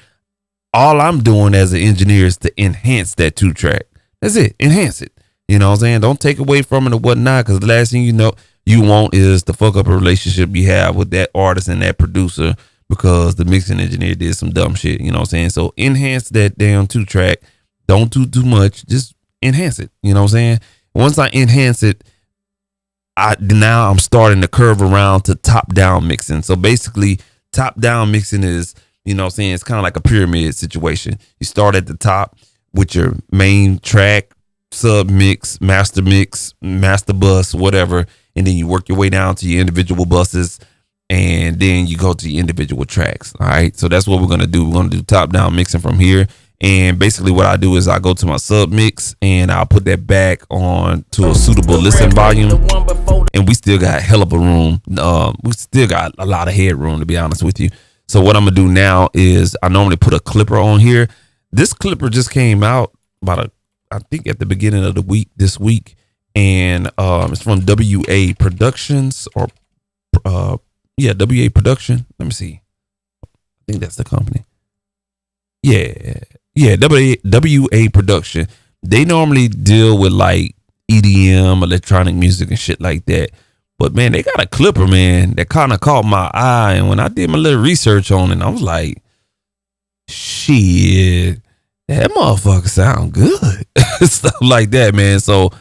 all I'm doing as an engineer is to enhance that 2-track. That's it. Enhance it. You know what I'm saying? Don't take away from it or whatnot, because the last thing you know you want is to fuck up a relationship you have with that artist and that producer because the mixing engineer did some dumb shit. You know what I'm saying? So enhance that damn 2-track. Don't do too much. Just enhance it. You know what I'm saying? Once I enhance it, now I'm starting to curve around to top-down mixing. So basically, top-down mixing is, you know what I'm saying, it's kind of like a pyramid situation. You start at the top with your main track, sub-mix, master bus, whatever, and then you work your way down to your individual buses, and then you go to your individual tracks, all right? So that's what we're going to do. We're going to do top-down mixing from here. And basically what I do is I go to my sub mix and I'll put that back on to a suitable listen volume. And we still got hell of a room. We still got a lot of headroom, to be honest with you. So what I'm going to do now is I normally put a clipper on here. This clipper just came out I think at the beginning of the week, this week. And it's from WA Productions or WA Production. Let me see. I think that's the company. Yeah, WA Production. They normally deal with like EDM, electronic music and shit like that. But man, they got a clipper, man, that kind of caught my eye. And when I did my little research on it, I was like, shit, that motherfucker sound good. Stuff like that, man. So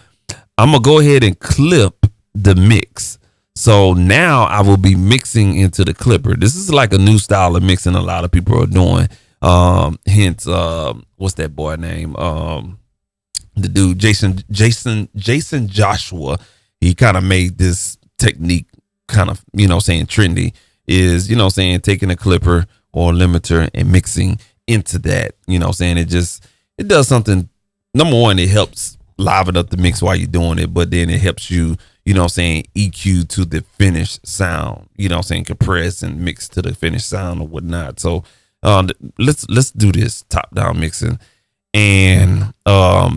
I'm going to go ahead and clip the mix. So now I will be mixing into the clipper. This is like a new style of mixing a lot of people are doing. Hence, what's that boy name? The dude, Jason Joshua. He kind of made this technique kind of, you know, saying trendy is, you know, saying taking a clipper or a limiter and mixing into that, you know, saying it does something. Number one, it helps liven up the mix while you're doing it, but then it helps you you know what I'm saying, EQ to the finished sound, you know what I'm saying, compress and mix to the finished sound or whatnot. So let's do this top down mixing. And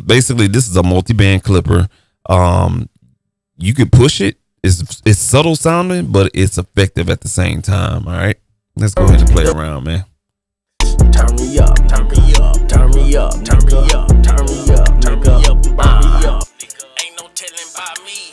basically this is a multi-band clipper. You could push it. It's subtle sounding, but it's effective at the same time. All right, let's go ahead and play around, man. Turn me up, turn me up, turn me up, turn me up, turn me up, turn me up, turn me up. Ain't no telling by me.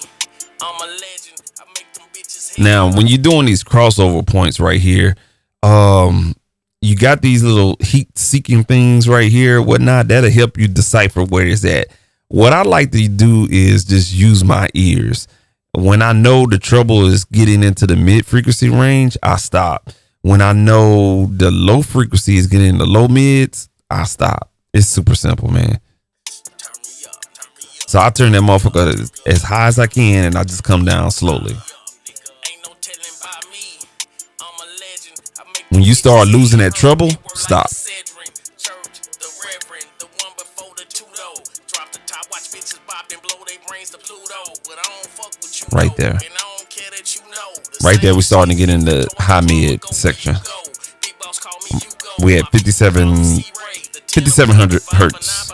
I'm a legend. I make them bitches hate. Now, when you're doing these crossover points right here, you got these little heat-seeking things right here, whatnot. That'll help you decipher where it's at. What I like to do is just use my ears. When I know the trouble is getting into the mid-frequency range, I stop. When I know the low frequency is getting in the low mids, I stop. It's super simple, man. So I turn that motherfucker as high as I can, and I just come down slowly. When you start losing that treble, stop. Right there. Right there, we're starting to get in the high mid section. We at 5700 hertz.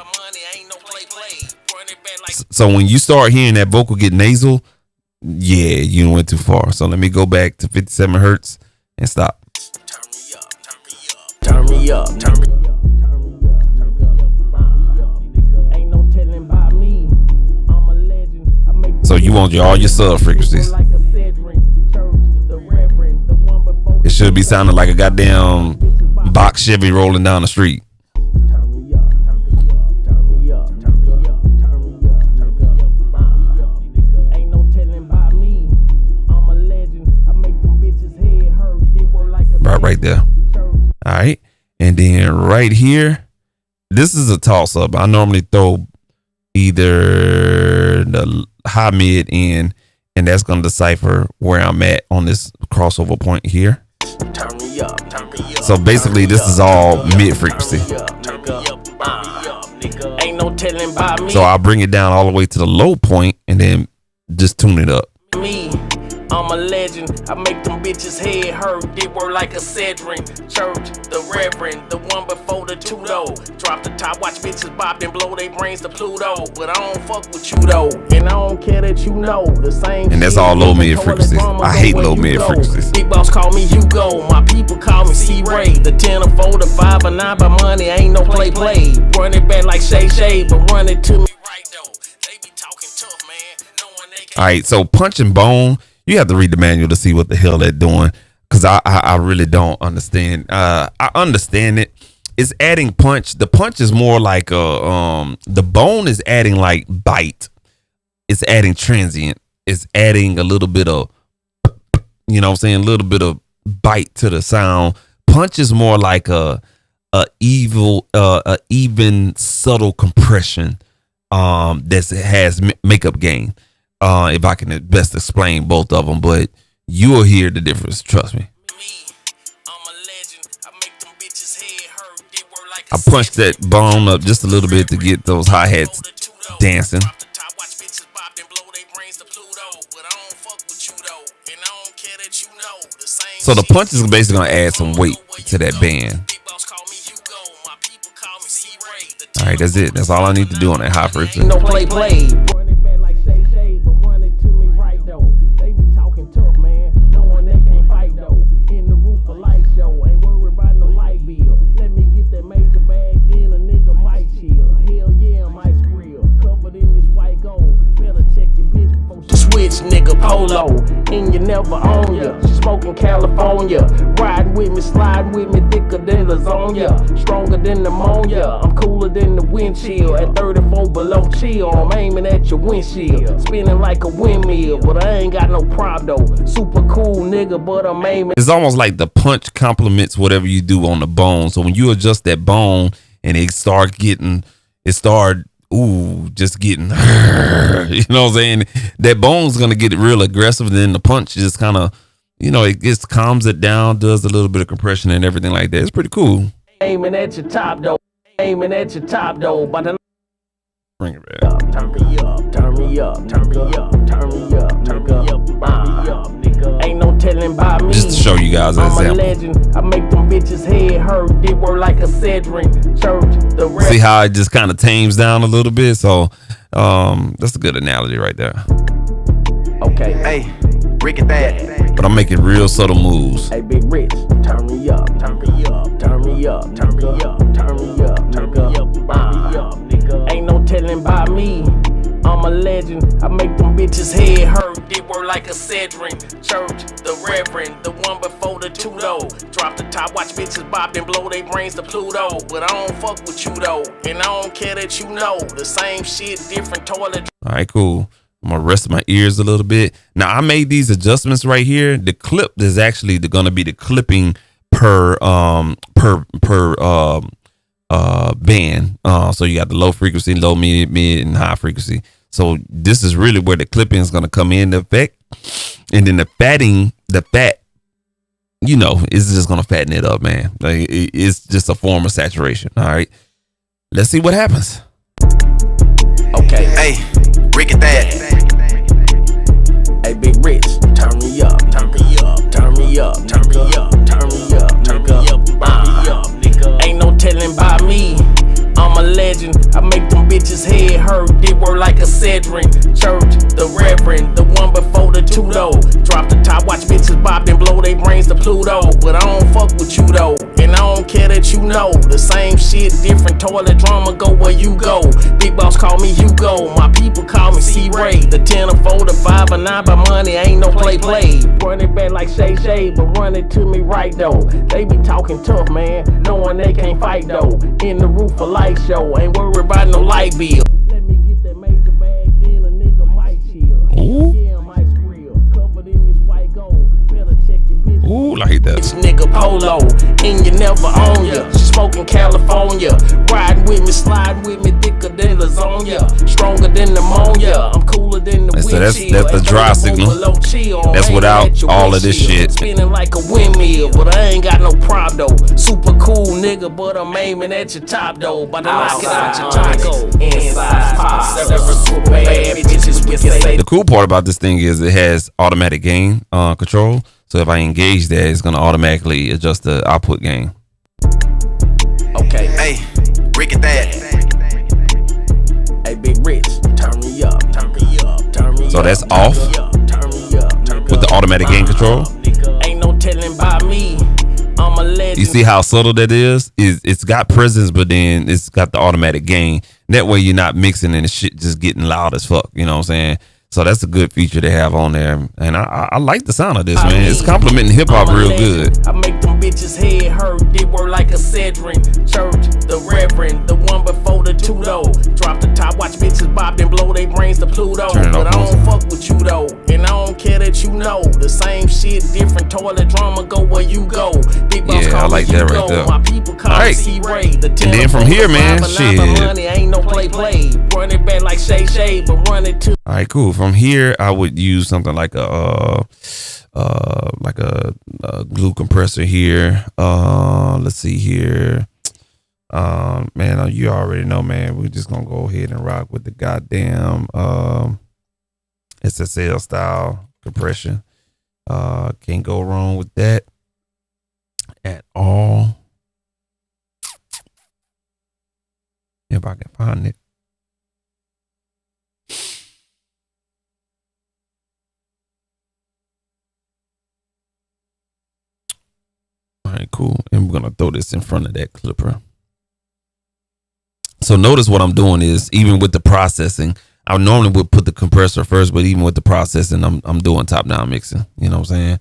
So when you start hearing that vocal get nasal, yeah, you went too far. So let me go back to 57 hertz and stop. Turn me up, turn me up. So you want all your sub frequencies. It should be sounding like a goddamn box Chevy rolling down the street. Right there. All right. And then right here, this is a toss up. I normally throw either the high mid in, and that's going to decipher where I'm at on this crossover point here. So basically this is all mid frequency. So I'll bring it down all the way to the low point and then just tune it up. I'm a legend. I make them bitches head hurt. They were like a Cedric. Church, the Reverend, the one before the Tudo. Drop the top, watch bitches bop and blow their brains to Pluto. But I don't fuck with you though, and I don't care that you know the same. And that's all low mid frequencies. I hate low mid frequencies. Big boss call me Hugo. My people call me C-Ray. The 10 or 4, the 5 or 9 by money ain't no play. Run it back like Shay, but run it to me right though. They be talking tough, man. Knowing they can. All right, so punch and bone. You have to read the manual to see what the hell they're doing, because I really don't understand. I understand it. It's adding punch. The punch is more like the bone is adding like bite. It's adding transient. It's adding a little bit of, you know what I'm saying, a little bit of bite to the sound. Punch is more like a even subtle compression that has makeup gain. If I can best explain both of them, but you will hear the difference. Trust me. I punched that bone up just a little bit to get those hi-hats dancing. So the punch is basically going to add some weight to that band. All right, that's it. That's all I need to do on that high frequency. No play. Nigga polo, and you never own ya. Smoking California, riding with me, sliding with me, thicker than lasagna, stronger than pneumonia. I'm cooler than the wind chill. At 34 below chill, I'm aiming at your windshield, spinning like a windmill. But I ain't got no problem though. Super cool nigga, but I'm aiming. It's almost like the punch complements whatever you do on the bone. So when you adjust that bone and just getting, just getting, you know what I'm saying? That bone's going to get real aggressive. And then the punch just kind of, it just calms it down, does a little bit of compression and everything like that. It's pretty cool. Aiming at your top though. But bring it back. Turn me up. guys an I'm a example. legend. I make them bitches head hurt. Did work like a Cedric church. The See how it just kind of tames down a little bit. So that's a good analogy right there. Okay. Hey, Rick and that. But I'm making real subtle moves. Hey, Big Rich, turn me up, turn me up, turn me up, turn me up, turn me up, turn me up, nigga. Ain't no telling by me. I'm a legend. I make them bitches head hurt. Did work like a Cedric church. The Reverend, the one before the Tudo. Drop the top, watch bitches bop and blow their brains to Pluto. But I don't fuck with you though, and I don't care that you know the same shit, different toilet. All right, cool. I'm gonna rest my ears a little bit. Now I made these adjustments right here. The clip is actually gonna be the clipping per band. So you got the low frequency, low, mid, and high frequency. So this is really where the clipping is gonna come in effect, and then the fat, you know, is just gonna fatten it up, man. Like it's just a form of saturation. All right, let's see what happens. Okay. Hey, Rick and that. Hey, Big Rich, turn me up, turn me up, turn me up, turn me up, turn me up, turn me up, nigga. Ain't no telling by me. I'm a legend. I make them bitches head hurt. Did work like a Cedric church. The Reverend, the one before the Tudo. Drop the top, watch bitches bop and blow their brains to Pluto. But I don't fuck with you though, and I don't care that you know the same shit, different toilet drama. Go where you go. Big boss call me Hugo. My people call me C-Ray. The 10 or 4 to 5 or 9 by money. Ain't no play. Run it back like Shay, but run it to me right though. They be talking tough, man, knowing they can't fight though. In the roof of light show, ain't worried about no light bill. Let me get that major bag, then a nigga might chill. Yeah, my grill, covered in this white gold. Better check your bitch. Ooh, like that. Bitch nigga polo, and you never own ya. Smoking California, riding with me, sliding with me, thicker than lasagna, stronger than pneumonia. I'm cooler than the So that's windshield. the dry signal. That's without all of this shit. Spinning like a windmill, but I ain't got no prop though. Super cool nigga, but I'm aiming at your top though. But I knock it out your taco. Inside pop, several bad bitches with say. The cool part about this thing is it has automatic gain control. So if I engage that, it's gonna automatically adjust the output gain. Okay. Hey, Rick and that. Hey, Big Rich, turn me up, turn me up, turn me up. So that's off turn me up, with the automatic gain control. Ain't no telling by me. I'm a legend. You see how subtle that is? It's got presence, but then it's got the automatic gain. That way you're not mixing and the shit just getting loud as fuck. You know what I'm saying? So that's a good feature to have on there. And I like the sound of this, man. It's complimenting hip hop real good. I make them bitches head hurt. Did work like a Cedric church. The Reverend, the one before the Tudo. Drop the top, watch bitches bop and blow their brains to Pluto. Turn it But off, I don't fuck with you though, and I don't care that you know the same shit, different toilet drama. Go where you go. Big boss Yeah, call I like me that Hugo. right there. My people call All me right. C-Ray. The And then from here, man, shit. money ain't no play. Run it back like Shay, but run it to. All right, cool. From here, I would use something like a glue compressor here. Let's see here. Man, you already know, man. We're just gonna go ahead and rock with the goddamn SSL style compression. Can't go wrong with that at all. If I can find it. All right, cool. And we're going to throw this in front of that clipper. So notice what I'm doing is, even with the processing, I normally would put the compressor first, but even with the processing, I'm doing top-down mixing. You know what I'm saying?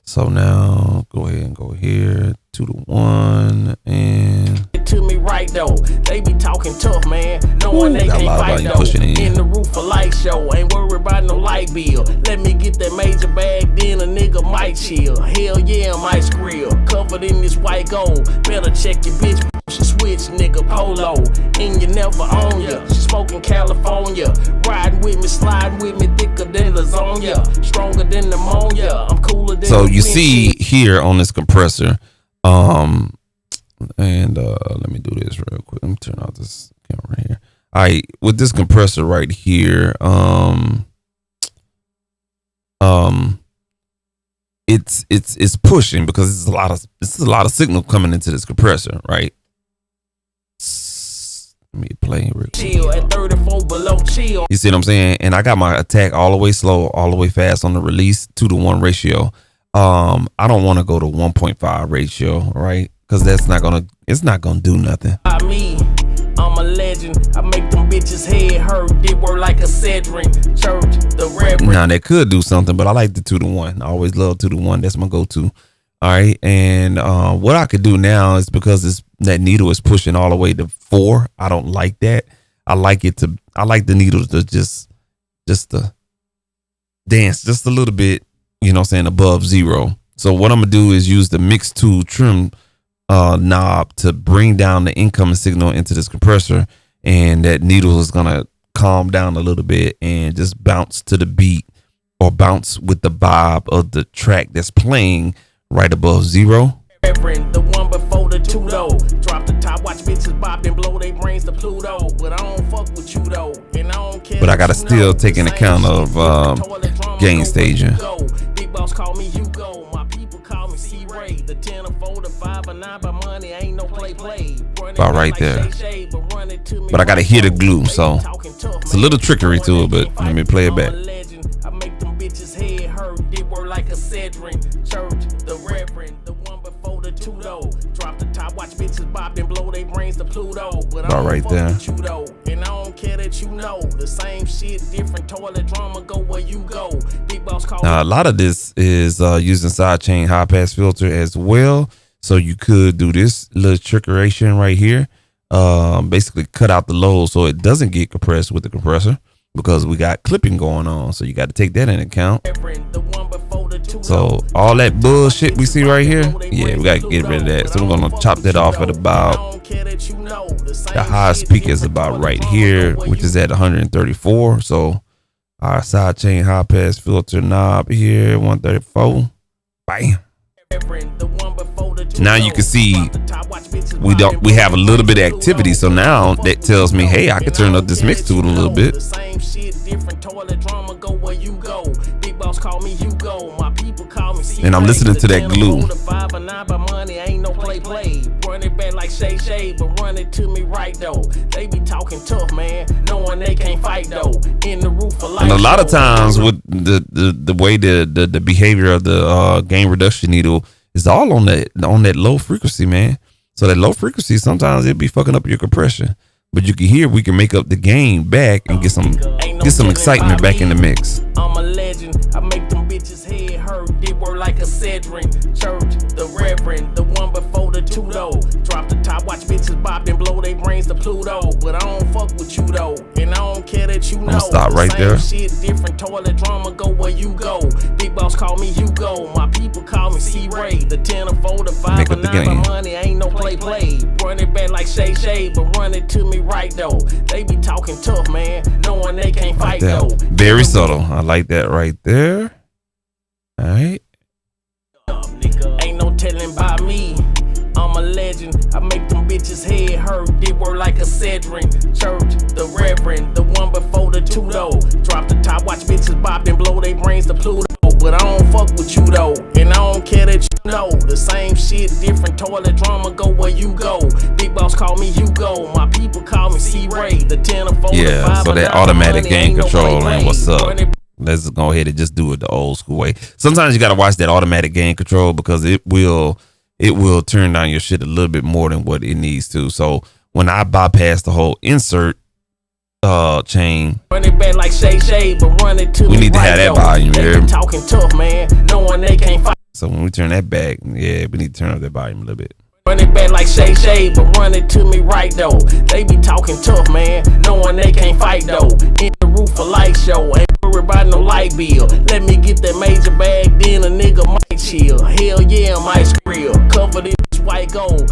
So now go ahead and go here, 2 to 1, and To me right though, they be talking tough, man, knowing they got a can't lot of fight volume though. pushing in. The roof of light show, ain't worried about no light bill. Let me get that major bag, then a nigga might chill. Hell yeah, I might grill, covered in this white gold. Better check your bitch, she switch nigga polo, and you never own ya. She smoking California, riding with me, sliding with me, thicker than lasagna, stronger than pneumonia. I'm cooler than. so you see here on this compressor, and let me do this real quick. Let me turn off this camera right here. All right, with this compressor right it's pushing because it's a lot of signal coming into this compressor, right? Let me play real quick. Chill at 34 below chill. You see what I'm saying? And I got my attack all the way slow, all the way fast on the release 2-to-1 ratio. I don't want to go to 1.5 ratio, right? Because it's not gonna do nothing. I'm a legend. I make them bitches head hurt. Did work like a Cedric church. The reverend. Now that could do something, but I like the 2-to-1. I always love 2-to-1. That's my go-to. All right, and what I could do now is because that needle is pushing all the way to 4. I don't like that. I like the needle to just to dance just a little bit. You know what I'm saying, above 0. So what I'm gonna do is use the mix tool trim knob to bring down the incoming signal into this compressor, and that needle is gonna calm down a little bit and just bounce to the beat or bounce with the vibe of the track that's playing right above 0. The one before the 2 though. Drop the top, watch bitches bop and blow their brains to Pluto. But I don't fuck with you though, and I don't care. But I gotta still take into account of gain staging. Big boss call me Hugo, my people call me C-Ray. The 10 or 4 to 5 or 9 by money ain't no play. About right there. But I gotta hear the glue, so it's a little trickery to it. But let me play it back. I make them bitches head hurt. Did work like a Cedric church. The reverend, the one before the 2 though. Drop the top, watch bitches bop and blow their brains to Pluto. But about right there. You though, and I don't care that you know the same shit, different toilet drama. Go where you go. Big boss call. Now a lot of this is using sidechain high pass filter as well. So you could do this little trickeration right here. Basically cut out the low so it doesn't get compressed with the compressor, because we got clipping going on. So you got to take that into account. So all that bullshit we see right here, yeah, we got to get rid of that. So we're going to chop that off at about, the highest peak is about right here, which is at 134. So our sidechain high pass filter knob here, 134. Bam. Now you can see we have a little bit of activity, so now that tells me, hey, I can turn up this mix tool a little bit. And I'm listening to that glue. Run it back like Shay, but run it to me right though. They be talking tough, man, knowing they can't fight though. In the roof of life. And a lot of times with the way the behavior of the gain reduction needle is all on that low frequency, man. So that low frequency, sometimes it be fucking up your compression. But you can hear we can make up the gain back and get some excitement back in the mix. I'm a legend. I make them bitches head hurt. Did work like a Cedric church. The reverend, the one before the 2 though. Drop the top, watch bitches bop and blow their brains to Pluto. But I don't fuck with you though, and I don't care that you know. I'm gonna stop right there. Shit, different toilet drama. Go where you go. Big boss call me Hugo. My people call me C-Ray. The 10 or 4 to 5 or 9 by money ain't no play. Run it back like Shay, but run it to me right though. They be talking tough, man, knowing they can't fight though. Very subtle. I like that right there. All right. Ain't no telling by me. I'm a legend. I make them bitches head hurt. Did work like a Cedric church. The reverend, the one before the 2 though. Drop the top, watch bitches bop and blow their brains to Pluto. But I don't fuck with you though, and I don't care that you know the same shit, different toilet drama. Go where you go. Big boss call me Hugo. My people call me C-Ray. The 10 or 4 to 5. So that automatic gain control and what's up? Let's go ahead and just do it the old school way. Sometimes you gotta watch that automatic gain control because it will turn down your shit a little bit more than what it needs to. So when I bypass the whole insert chain, run it back like Shay, but run it to we need to have that volume here. Talking tough, man, knowing they can't fight. So when we turn that back, yeah, we need to turn up that volume a little bit. Run it back like Shay, but run it to me right though. They be talking tough, man, knowing they can't fight though. In the roof of light show, ain't worried about no light bill. Let me get that major bag, then a nigga might chill. Hell yeah, I'm ice grill, covered in white gold.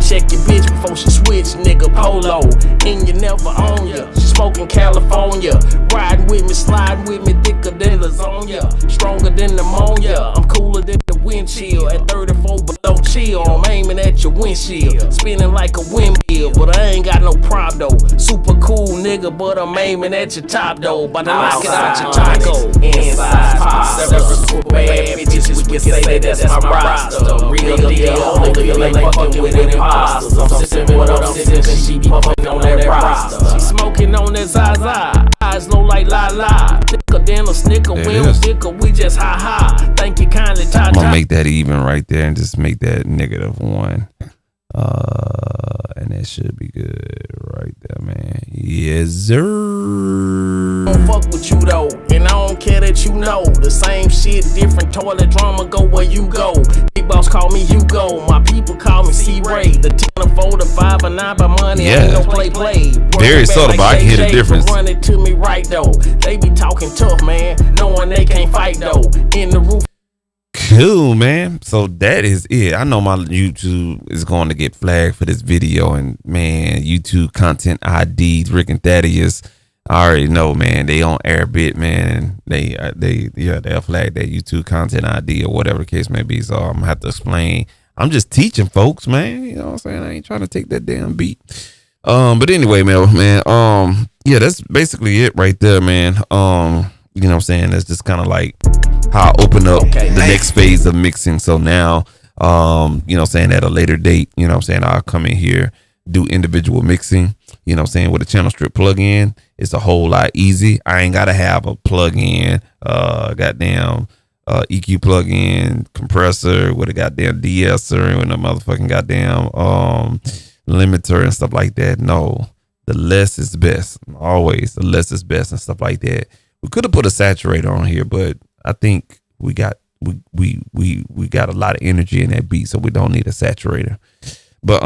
Check your bitch before she switch, nigga, polo. And you never own ya. She smoking California. Riding with me, sliding with me, thicker than lasagna. Stronger than pneumonia. I'm cooler than the wind chill. At 34 below chill, I'm aiming at your windshield. Spinning like a windmill, but I ain't got no prop though. Super cool nigga, but I'm aiming at your top though. By the knock it out your taco. Inside pop, several bad bitches with say that's my roster. Real deal, only you ain't fucking with imposters. I'm sipping what I'm sipping, she be puffing on that roster. She smoking on that Zaza, eyes low like la la. Thicker than a snicker, we don't thicker, we just ha ha. Thank you kindly, ta ta. I'm gonna make that even right there and just make that -1. And that should be good right there, man. Yes, sir. I don't fuck with you though, and I don't care that you know. The same shit, different toilet drama, go where you go. Big boss call me Hugo, my people call me C-Ray. The 10, a 4, the 5, a 9 by money, ain't no play. Very subtle, but I can hear the difference. Run it to me right though. They be talking tough, man, knowing they can't fight though. In the roof. Cool, man. So that is it. I know my YouTube is going to get flagged for this video, and man, YouTube content ID, Rick and Thaddeus, I already know, man. They on Airbit, man. They'll flag that YouTube content ID or whatever the case may be. So I'm gonna have to explain. I'm just teaching folks, man. You know what I'm saying? I ain't trying to take that damn beat. But anyway, man. Yeah, that's basically it right there, man. You know what I'm saying? That's just kind of like how I open up the next phase of mixing. So now, you know what I'm saying, at a later date, you know what I'm saying, I'll come in here, do individual mixing, you know what I'm saying, with a channel strip plug-in. It's a whole lot easy. I ain't gotta have a plug-in, goddamn EQ plug-in, compressor with a goddamn de-esser and a motherfucking goddamn limiter and stuff like that. No, the less is best. Always the less is best and stuff like that. We could have put a saturator on here, but I think we got a lot of energy in that beat, so we don't need a saturator. But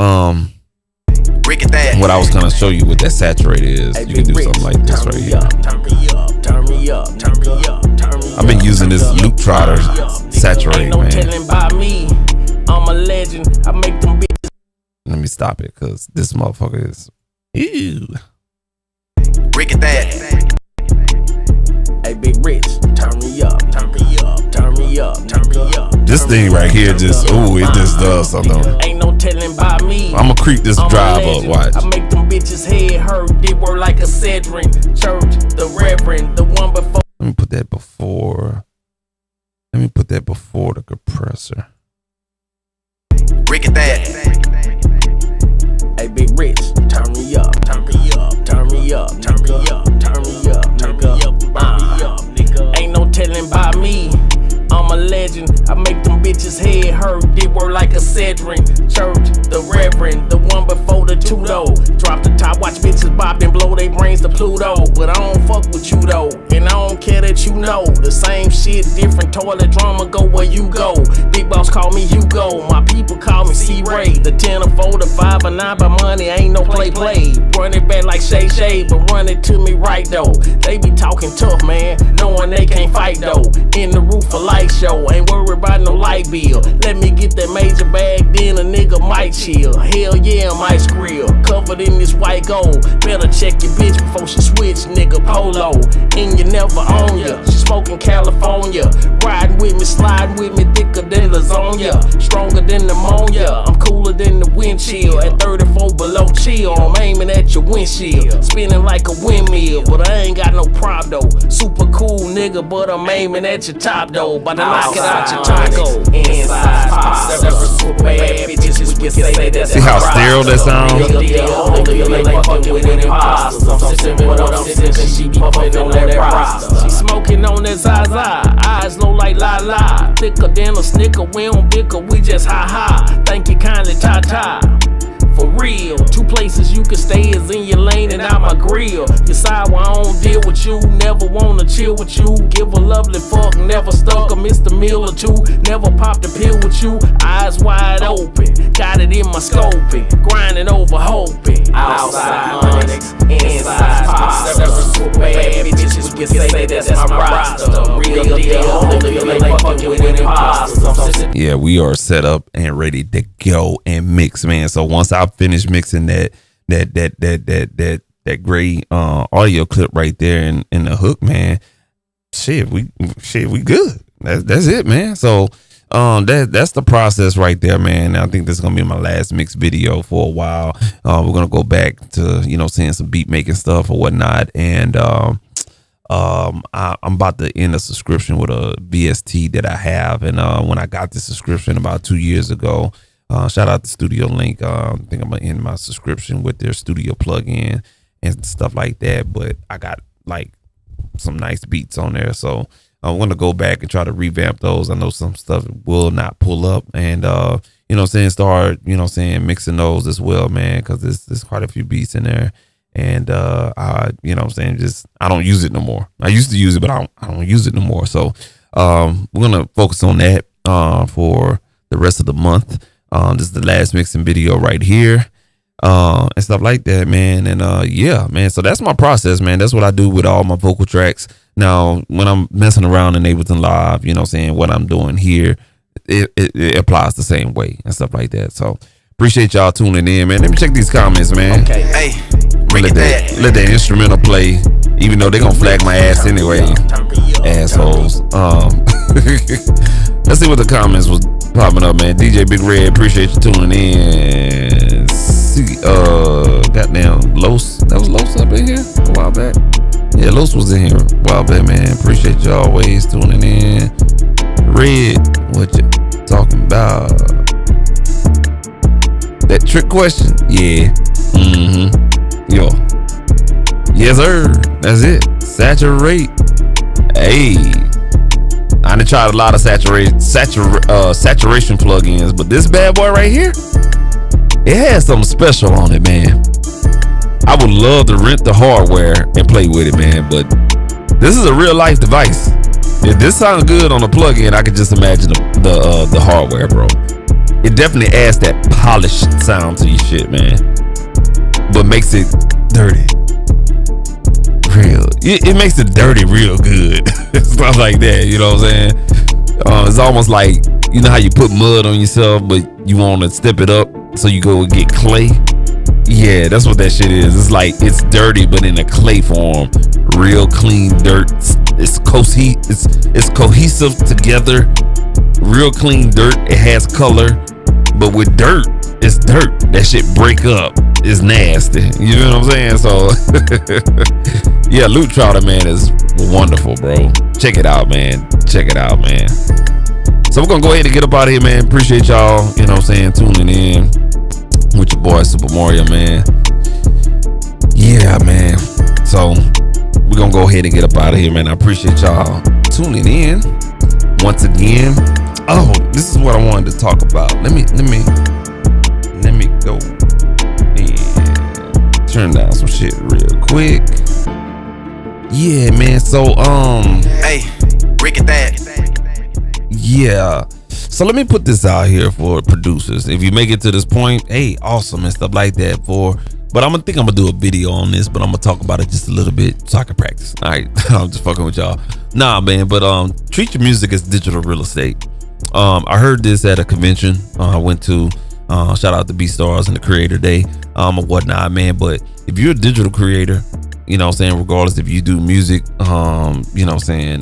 what I was gonna show you what that saturator is, you can do something like this right here. Turn me up. I've been using this Loop Trotter saturator, man. I'm a legend. I make them bitches. Let me stop it, cause this motherfucker is ew. Rick and that. Hey, Big Rich, turn me up. This thing right here just, it just does something. Ain't no telling by me. I'ma creep this drive up, watch. I make them bitches head hurt. They were like a Cedric. Church, the Reverend, the one before. Let me put that before the compressor. Rick and that. Hey, Big Rich, turn me up. Ain't no telling by me. I'm a legend. I make them bitches head hurt. They were like a Cedric. Church, the Reverend, the one before the Tudo. Drop the top, watch bitches bop and blow they brains to Pluto. But I don't fuck with you though, and I don't care that you know. The same shit, different toilet drama, go where you go. Big boss call me Hugo, my people call me C-Ray. The 10, a 4, the 5, a 9 by money, ain't no play. Run it back like Shay, but run it to me right though. They be talking tough, man, knowing they can't fight though. In the roof of light show, ain't worried about no light bill. Let me get that major bag, then a nigga might chill. Hell yeah, I might grill. Covered in this white gold. Better check your bitch before she switch, nigga. Polo. And you never own ya. She smoking California. Riding with me, sliding with me, thicker than lasagna. Stronger than pneumonia. I'm cooler than the wind chill. At 34 below chill, I'm aiming at your windshield. Spinning like a windmill, but I ain't got no prop though. Super cool nigga, but I'm aiming at your top though. But I knock it out your taco. Inside pop, several bad bitches, we can say that's. See how sterile that sounds? She smoking on that Zaza, eyes low like la la. Thicker than a snicker, we don't bicker, we just ha ha. Thank you kindly, ta ta. For real, 2 places you can stay is in your lane and out my grill. Your side where I don't deal with you, never wanna chill with you. Give a lovely fuck, never stuck, I missed a meal or two. Never popped a pill with you, eyes wide open. Got it in my scoping, grinding over hoping. Outside Onyx, inside pop. Several bad bitches, we can say that's my roster. Real deal, only you ain't fucking with imposters. Yeah, we are set up and ready to go and mix, man. So once I finish mixing that great audio clip right there in the hook, man, we good. That's it, man. So that's the process right there, man. I think this is gonna be my last mix video for a while. We're gonna go back to seeing some beat making stuff or whatnot, and I'm about to end a subscription with a VST that I have, and when I got this subscription about 2 years ago, shout out to Studio Link. I think I'm gonna end my subscription with their studio plugin and stuff like that. But I got like some nice beats on there, so I want to go back and try to revamp those. I know some stuff will not pull up, and you know what I'm saying, start, you know what I'm saying, mixing those as well, man, because there's quite a few beats in there. And I, you know what I'm saying, just I don't use it no more. I used to use it, but I don't use it no more. So we're gonna focus on that for the rest of the month. This is the last mixing video right here, and stuff like that, man. And yeah, man, so that's my process, man. That's what I do with all my vocal tracks. Now when I'm messing around in Ableton Live, you know what I'm saying, what I'm doing here, it applies the same way and stuff like that. So appreciate y'all tuning in, man. Let me check these comments, man. Okay. Hey, Let that instrumental play, even though they're gonna flag my ass anyway, assholes. Let's see what the comments was popping up, man. DJ Big Red, appreciate you tuning in. See, goddamn Los, that was Los up in here a while back. Yeah, Los was in here a while back, man. Appreciate you always tuning in. Red, what you talking about? That trick question? Yeah. Yo. Yes, sir. That's it. Saturate. Hey. I done tried a lot of saturation plugins, but this bad boy right here, it has something special on it, man. I would love to rent the hardware and play with it, man, but this is a real life device. If this sounds good on a plugin, I could just imagine the hardware, bro. It definitely adds that polished sound to your shit, man, but makes it dirty. Real. It makes it dirty real good. Stuff like that, you know what I'm saying? It's almost like, you know how you put mud on yourself, but you want to step it up, so you go and get clay. Yeah, that's what that shit is. It's like, it's dirty, but in a clay form. Real clean dirt. It's cohesive together. Real clean dirt. It has color, but with dirt, it's dirt. That shit break up. It's nasty. You know what I'm saying? So yeah, Loot Trouter, man, is wonderful, bro. Check it out, man. Check it out, man. So we're gonna go ahead and get up out of here, man. Appreciate y'all, you know what I'm saying, tuning in with your boy Super Mario, man. Yeah, man. So we're gonna go ahead and get up out of here, man. I appreciate y'all tuning in once again. Oh, this is what I wanted to talk about. Let me go and turn down some shit real quick. Yeah, man. So hey, Rick at that. Yeah. So let me put this out here for producers. If you make it to this point, hey, awesome and stuff like that. But I'm gonna do a video on this, but I'm gonna talk about it just a little bit so I can practice. All right, I'm just fucking with y'all. Nah, man. But treat your music as digital real estate. I heard this at a convention I went to. Shout out to BeatStars and the Creator Day and whatnot, man. But if you're a digital creator, you know what I'm saying, regardless if you do music, you know what I'm saying,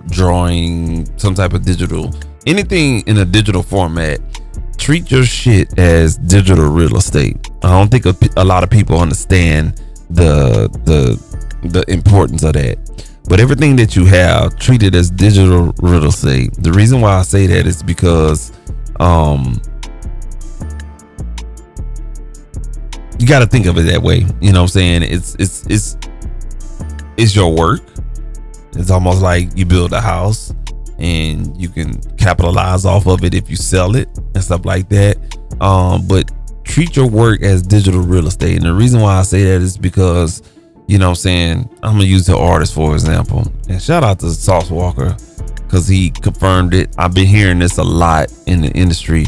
drawing, some type of digital, anything in a digital format, treat your shit as digital real estate. I don't think a lot of people understand the importance of that. But everything that you have, treat it as digital real estate. The reason why I say that is because you got to think of it that way. You know what I'm saying? It's your work. It's almost like you build a house and you can capitalize off of it if you sell it and stuff like that. But treat your work as digital real estate. And the reason why I say that is because, you know what I'm saying, I'm gonna use the artist for example. And shout out to Sauce Walker, because he confirmed it. I've been hearing this a lot in the industry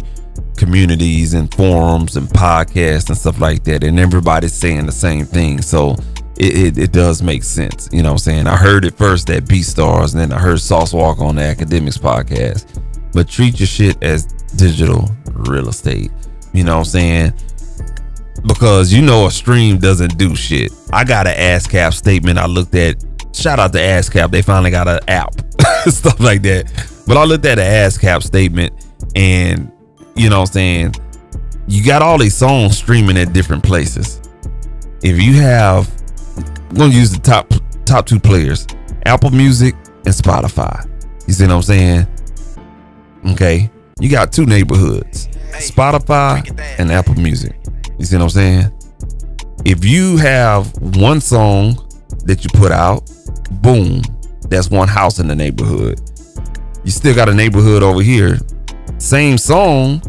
communities and forums and podcasts and stuff like that, and everybody's saying the same thing. So it does make sense. You know what I'm saying? I heard it first at BeatStars, and then I heard Sauce Walker on the Academics podcast. But treat your shit as digital real estate. You know what I'm saying? Because you know a stream doesn't do shit. I got an ASCAP statement I looked at. Shout out to ASCAP. They finally got an app. Stuff like that. But I looked at an ASCAP statement, and you know what I'm saying, you got all these songs streaming at different places. If you have, I'm gonna use the top two players, Apple Music and Spotify. You see what I'm saying? Okay. You got two neighborhoods, Spotify and Apple Music. You see what I'm saying? If you have one song that you put out, boom, that's one house in the neighborhood. You still got a neighborhood over here. Same song,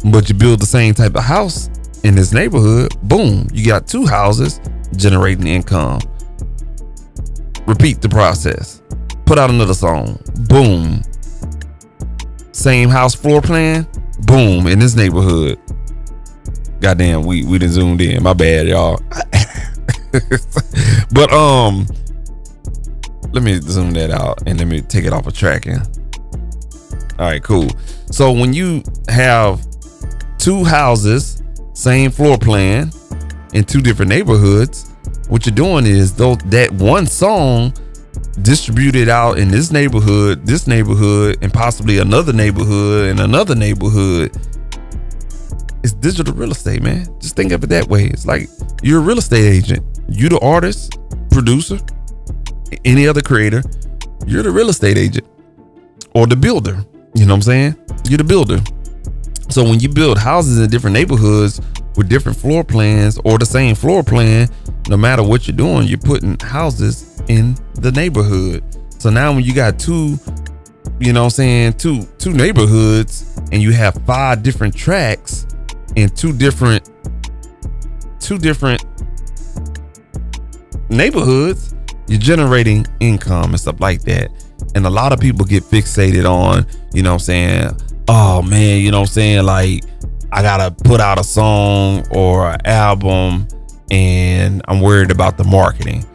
but you build the same type of house in this neighborhood. Boom, you got two houses generating income. Repeat the process. Put out another song. Boom. Same house floor plan. Boom, in this neighborhood. Goddamn, we done zoomed in. My bad, y'all. But let me zoom that out and let me take it off of tracking. All right, cool. So when you have two houses, same floor plan, in two different neighborhoods, what you're doing is that one song distributed out in this neighborhood, and possibly another neighborhood and another neighborhood. It's digital real estate, man. Just think of it that way. It's like you're a real estate agent. You the artist, producer, any other creator. You're the real estate agent or the builder. You know what I'm saying? You're the builder. So when you build houses in different neighborhoods with different floor plans or the same floor plan, no matter what you're doing, you're putting houses in the neighborhood. So now when you got two, you know what I'm saying, two neighborhoods, and you have 5 different tracks in two different neighborhoods, you're generating income and stuff like that. And a lot of people get fixated on, you know what I'm saying, oh man, you know what I'm saying, like I gotta put out a song or an album and I'm worried about the marketing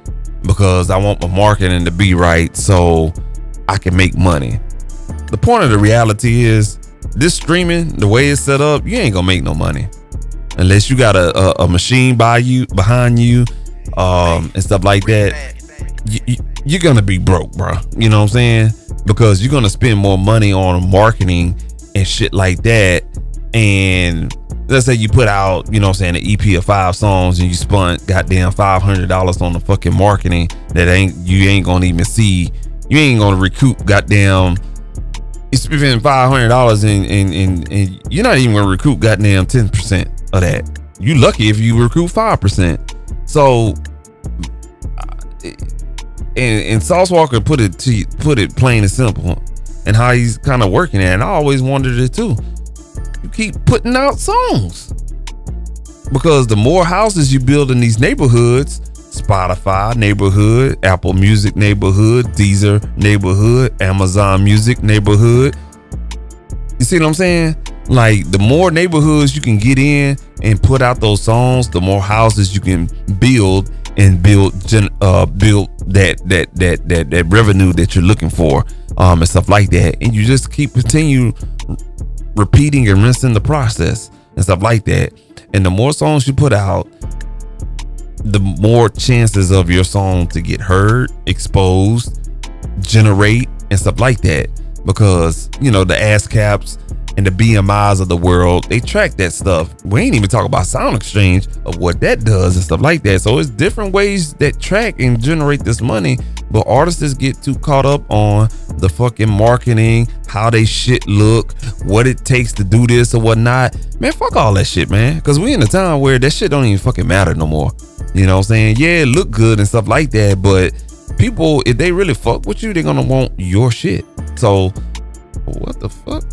because I want my marketing to be right so I can make money. The point of the reality is this streaming, the way it's set up, you ain't gonna make no money unless you got a machine behind you and stuff like that. You're gonna be broke, bro. You know what I'm saying? Because you're gonna spend more money on marketing and shit like that. And let's say you put out, you know what I'm saying, an EP of 5 songs and you spent goddamn $500 on the fucking marketing that you ain't gonna even see. You ain't gonna recoup goddamn. You spend $500 and you're not even gonna recoup goddamn 10% of that. You lucky if you recoup 5%. So and Sauce Walker put it plain and simple, and how he's kind of working at it. And I always wondered it too. You keep putting out songs because the more houses you build in these neighborhoods, Spotify neighborhood, Apple Music neighborhood, Deezer neighborhood, Amazon Music neighborhood. You see what I'm saying? Like the more neighborhoods you can get in and put out those songs, the more houses you can build and build that revenue that you're looking for, and stuff like that. And you just continue repeating and rinsing the process and stuff like that. And the more songs you put out, the more chances of your song to get heard, exposed, generate, and stuff like that. Because, you know, the ASCAPs and the BMIs of the world, they track that stuff. We ain't even talk about Sound Exchange of what that does and stuff like that. So it's different ways that track and generate this money, but artists get too caught up on the fucking marketing, how they shit look, what it takes to do this or whatnot. Man, fuck all that shit, man. Because we in a time where that shit don't even fucking matter no more. You know what I'm saying? Yeah, it look good and stuff like that, but people, if they really fuck with you, they're gonna want your shit. So what the fuck?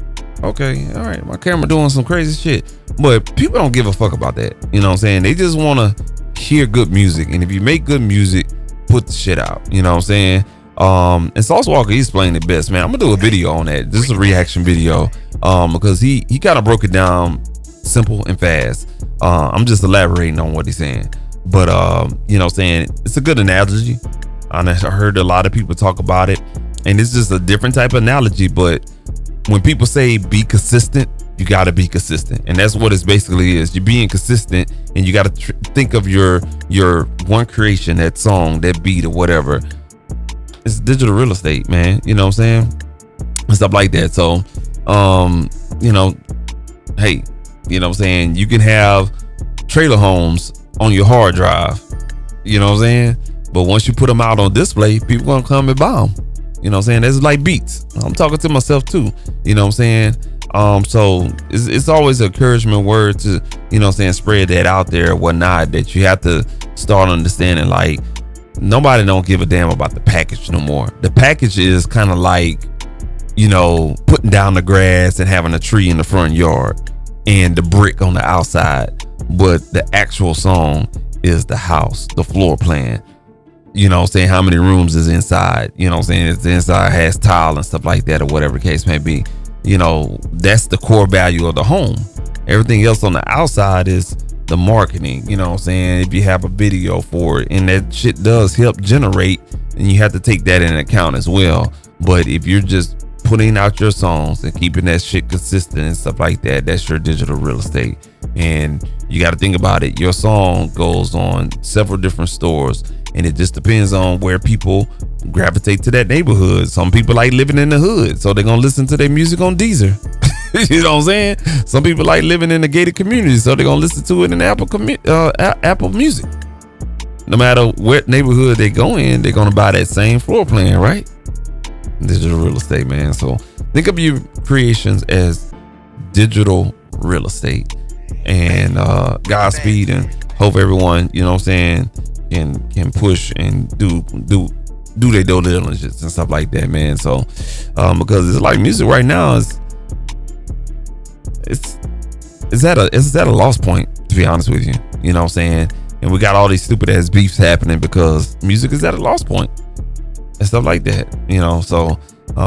Okay, all right, my camera doing some crazy shit, but people don't give a fuck about that. You know what I'm saying? They just want to hear good music, and if you make good music, put the shit out. You know what I'm saying? And Sauce Walker, he's playing it best, man. I'm gonna do a video on that. This is a reaction video, because he kind of broke it down simple and fast. I'm just elaborating on what he's saying, but you know what I'm saying, it's a good analogy. I heard a lot of people talk about it, and it's just a different type of analogy, but when people say be consistent, you got to be consistent, and that's what it basically is. You're being consistent, and you got to think of your one creation, that song, that beat, or whatever. It's digital real estate, man. You know what I'm saying, and stuff like that. So, you know, hey, you know what I'm saying, you can have trailer homes on your hard drive. You know what I'm saying? But once you put them out on display, people gonna come and buy them. You know what I'm saying? That's like beats. I'm talking to myself too. You know what I'm saying? So it's always an encouragement word to, you know what I'm saying, spread that out there or whatnot, that you have to start understanding, like, nobody don't give a damn about the package no more. The package is kind of like, you know, putting down the grass and having a tree in the front yard and the brick on the outside. But the actual song is the house, the floor plan. You know what I'm saying? How many rooms is inside? You know what I'm saying? If the inside has tile and stuff like that or whatever the case may be. You know, that's the core value of the home. Everything else on the outside is the marketing. You know what I'm saying? If you have a video for it, and that shit does help generate, and you have to take that into account as well. But if you're just putting out your songs and keeping that shit consistent and stuff like that, that's your digital real estate. And you got to think about it. Your song goes on several different stores, and it just depends on where people gravitate to that neighborhood. Some people like living in the hood, so they're gonna listen to their music on Deezer. You know what I'm saying? Some people like living in a gated community, so they're gonna listen to it in Apple Music. No matter what neighborhood they go in, they're gonna buy that same floor plan, right? Digital real estate, man. So think of your creations as digital real estate. And Godspeed, and hope everyone, you know what I'm saying, can push and do their due diligence and stuff like that, man. So because it's like music right now it's at a loss point, to be honest with you. You know what I'm saying? And we got all these stupid ass beefs happening because music is at a loss point and stuff like that, you know. So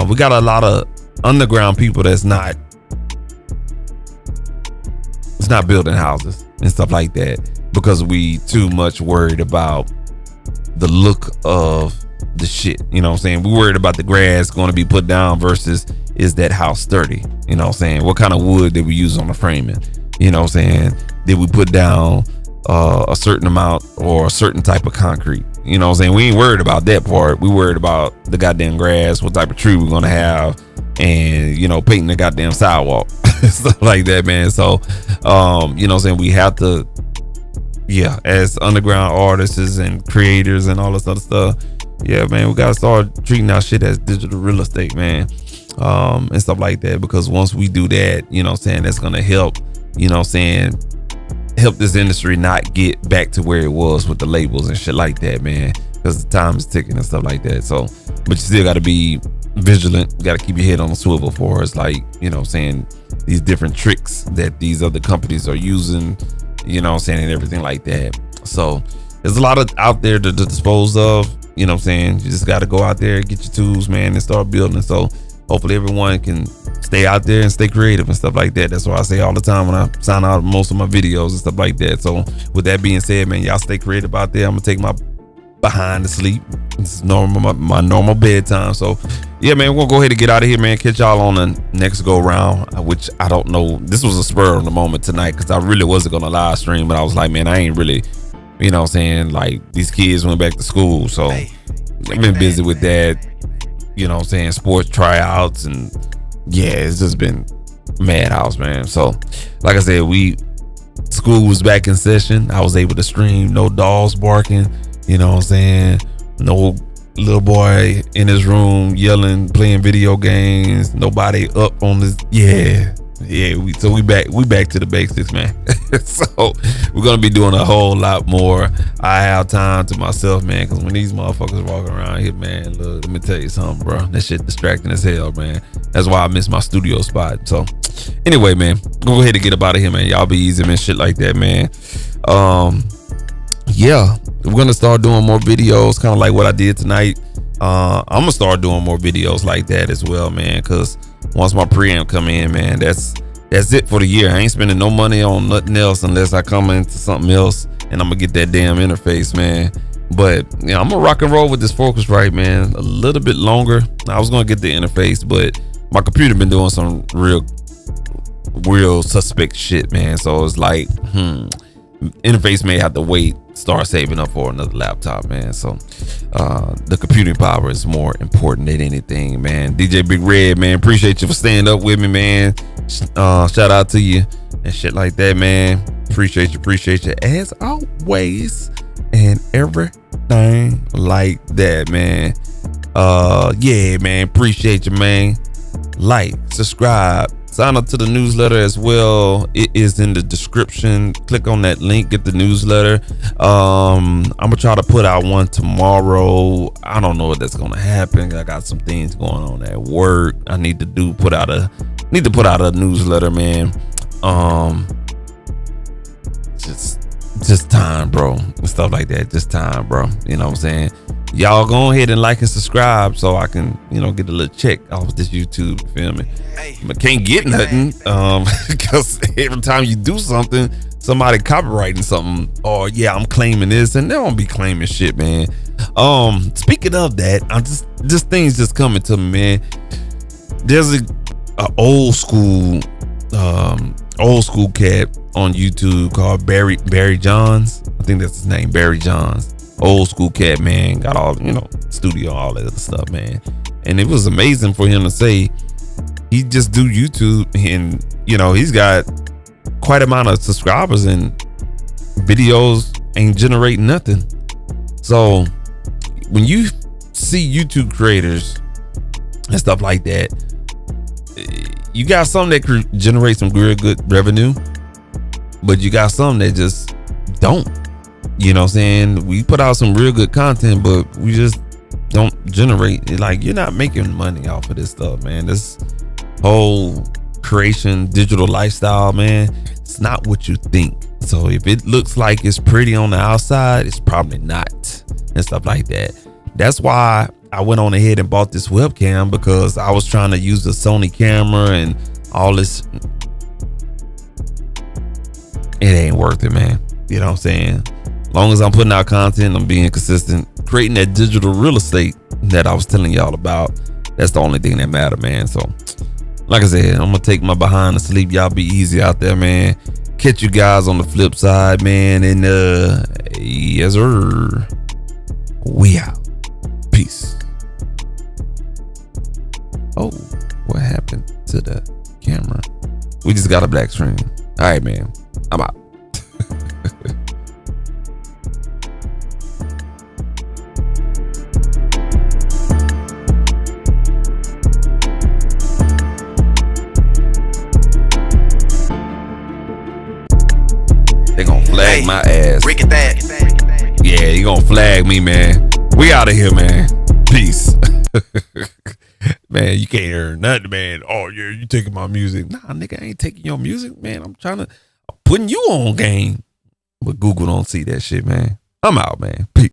we got a lot of underground people that's not building houses and stuff like that because we too much worried about the look of the shit. You know what I'm saying? We worried about the grass going to be put down versus is that house sturdy? You know what I'm saying? What kind of wood did we use on the framing? You know what I'm saying? Did we put down a certain amount or a certain type of concrete? You know what I'm saying? We ain't worried about that part. We worried about the goddamn grass, what type of tree we're gonna have, and, you know, painting the goddamn sidewalk. Stuff like that, man. So you know what I'm saying, we have to, as underground artists and creators and all this other stuff, man, we gotta start treating our shit as digital real estate, man, and stuff like that. Because once we do that, you know what I'm saying, that's gonna help, you know what I'm saying, help this industry not get back to where it was with the labels and shit like that, man, because the time is ticking and stuff like that. So, but you still got to be vigilant. You got to keep your head on the swivel for us, like, you know what I'm saying, these different tricks that these other companies are using, you know what I'm saying, and everything like that. So there's a lot of out there to dispose of, you know what I'm saying. You just got to go out there, get your tools, man, and start building. So hopefully everyone can stay out there and stay creative and stuff like that. That's what I say all the time when I sign out most of my videos and stuff like that. So with that being said, man, y'all stay creative out there. I'm gonna take my behind to sleep. It's normal, my normal bedtime. So yeah, man, we're gonna go ahead and get out of here, man. Catch y'all on the next go round, which I don't know. This was a spur on the moment tonight because I really wasn't gonna live stream, but I was like, man, I ain't really, you know what I'm saying, like, these kids went back to school, so I've been busy with that, you know what I'm saying, sports tryouts, and it's just been madhouse, man. So like I said, school was back in session. I was able to stream, no dogs barking, you know what I'm saying, no little boy in his room yelling, playing video games, nobody up on this. We back to the basics, man. So we're gonna be doing a whole lot more. I have time to myself, man, because when these motherfuckers walking around here, man, look, let me tell you something, bro, that shit distracting as hell, man. That's why I miss my studio spot. So anyway, man, go ahead and get up out of here, man. Y'all be easy, man. Shit like that, man. We're gonna start doing more videos, kind of like what I did tonight. I'm gonna start doing more videos like that as well, man, because once my preamp come in, man, that's it for the year. I ain't spending no money on nothing else unless I come into something else and I'm gonna get that damn interface, man. But yeah, I'm gonna rock and roll with this Focusrite, man, a little bit longer. I was gonna get the interface, but my computer been doing some real suspect shit, man. So it's like, interface may have to wait, start saving up for another laptop, man. So the computing power is more important than anything, man. DJ Big Red, man, appreciate you for staying up with me, man. Shout out to you and shit like that, man. Appreciate you as always. and everything like that, man. Yeah, man. Appreciate you, man. Like, subscribe, sign up to the newsletter as well. It is in the description. Click on that link, get the newsletter. I'm gonna try to put out one tomorrow. I don't know if that's gonna happen. I got some things going on at work. I need to put out a newsletter, man. Just time, bro, and stuff like that. Just time, bro. You know what I'm saying? Y'all go ahead and like and subscribe so I can, get a little check off this YouTube. You feel me? But can't get nothing because every time you do something, somebody copyrighting something, or I'm claiming this, and they won't be claiming shit, man. Speaking of that, I'm just things just coming to me, man. There's a old school cat on YouTube called Barry Johns. I think that's his name, Barry Johns. Old school cat, man. Got all, studio, all that other stuff, man. And it was amazing for him to say he just do YouTube, and he's got quite a amount of subscribers, and videos ain't generating nothing. So when you see YouTube creators and stuff like that, you got some that could generate some real good revenue, but you got some that just don't. You know what I'm saying? We put out some real good content, but we just don't generate. Like, you're not making money off of this stuff, man. This whole creation, digital lifestyle, man, it's not what you think. So if it looks like it's pretty on the outside, it's probably not, and stuff like that. That's why I went on ahead and bought this webcam, because I was trying to use the Sony camera and all this. It ain't worth it, man. You know what I'm saying? Long as I'm putting out content, I'm being consistent, creating that digital real estate that I was telling y'all about. That's the only thing that matter, man. So, like I said, I'm gonna take my behind to sleep. Y'all be easy out there, man. Catch you guys on the flip side, man. And yes, sir. We out. Peace. Oh, what happened to the camera? We just got a black screen. All right, man. I'm out. They gonna flag my ass. Rick at that. Yeah, you gonna flag me, man. We out of here, man. Peace. Man, you can't earn nothing, man. Oh, yeah, you taking my music. Nah, nigga, I ain't taking your music, man. I'm putting you on game. But Google don't see that shit, man. I'm out, man. Peace.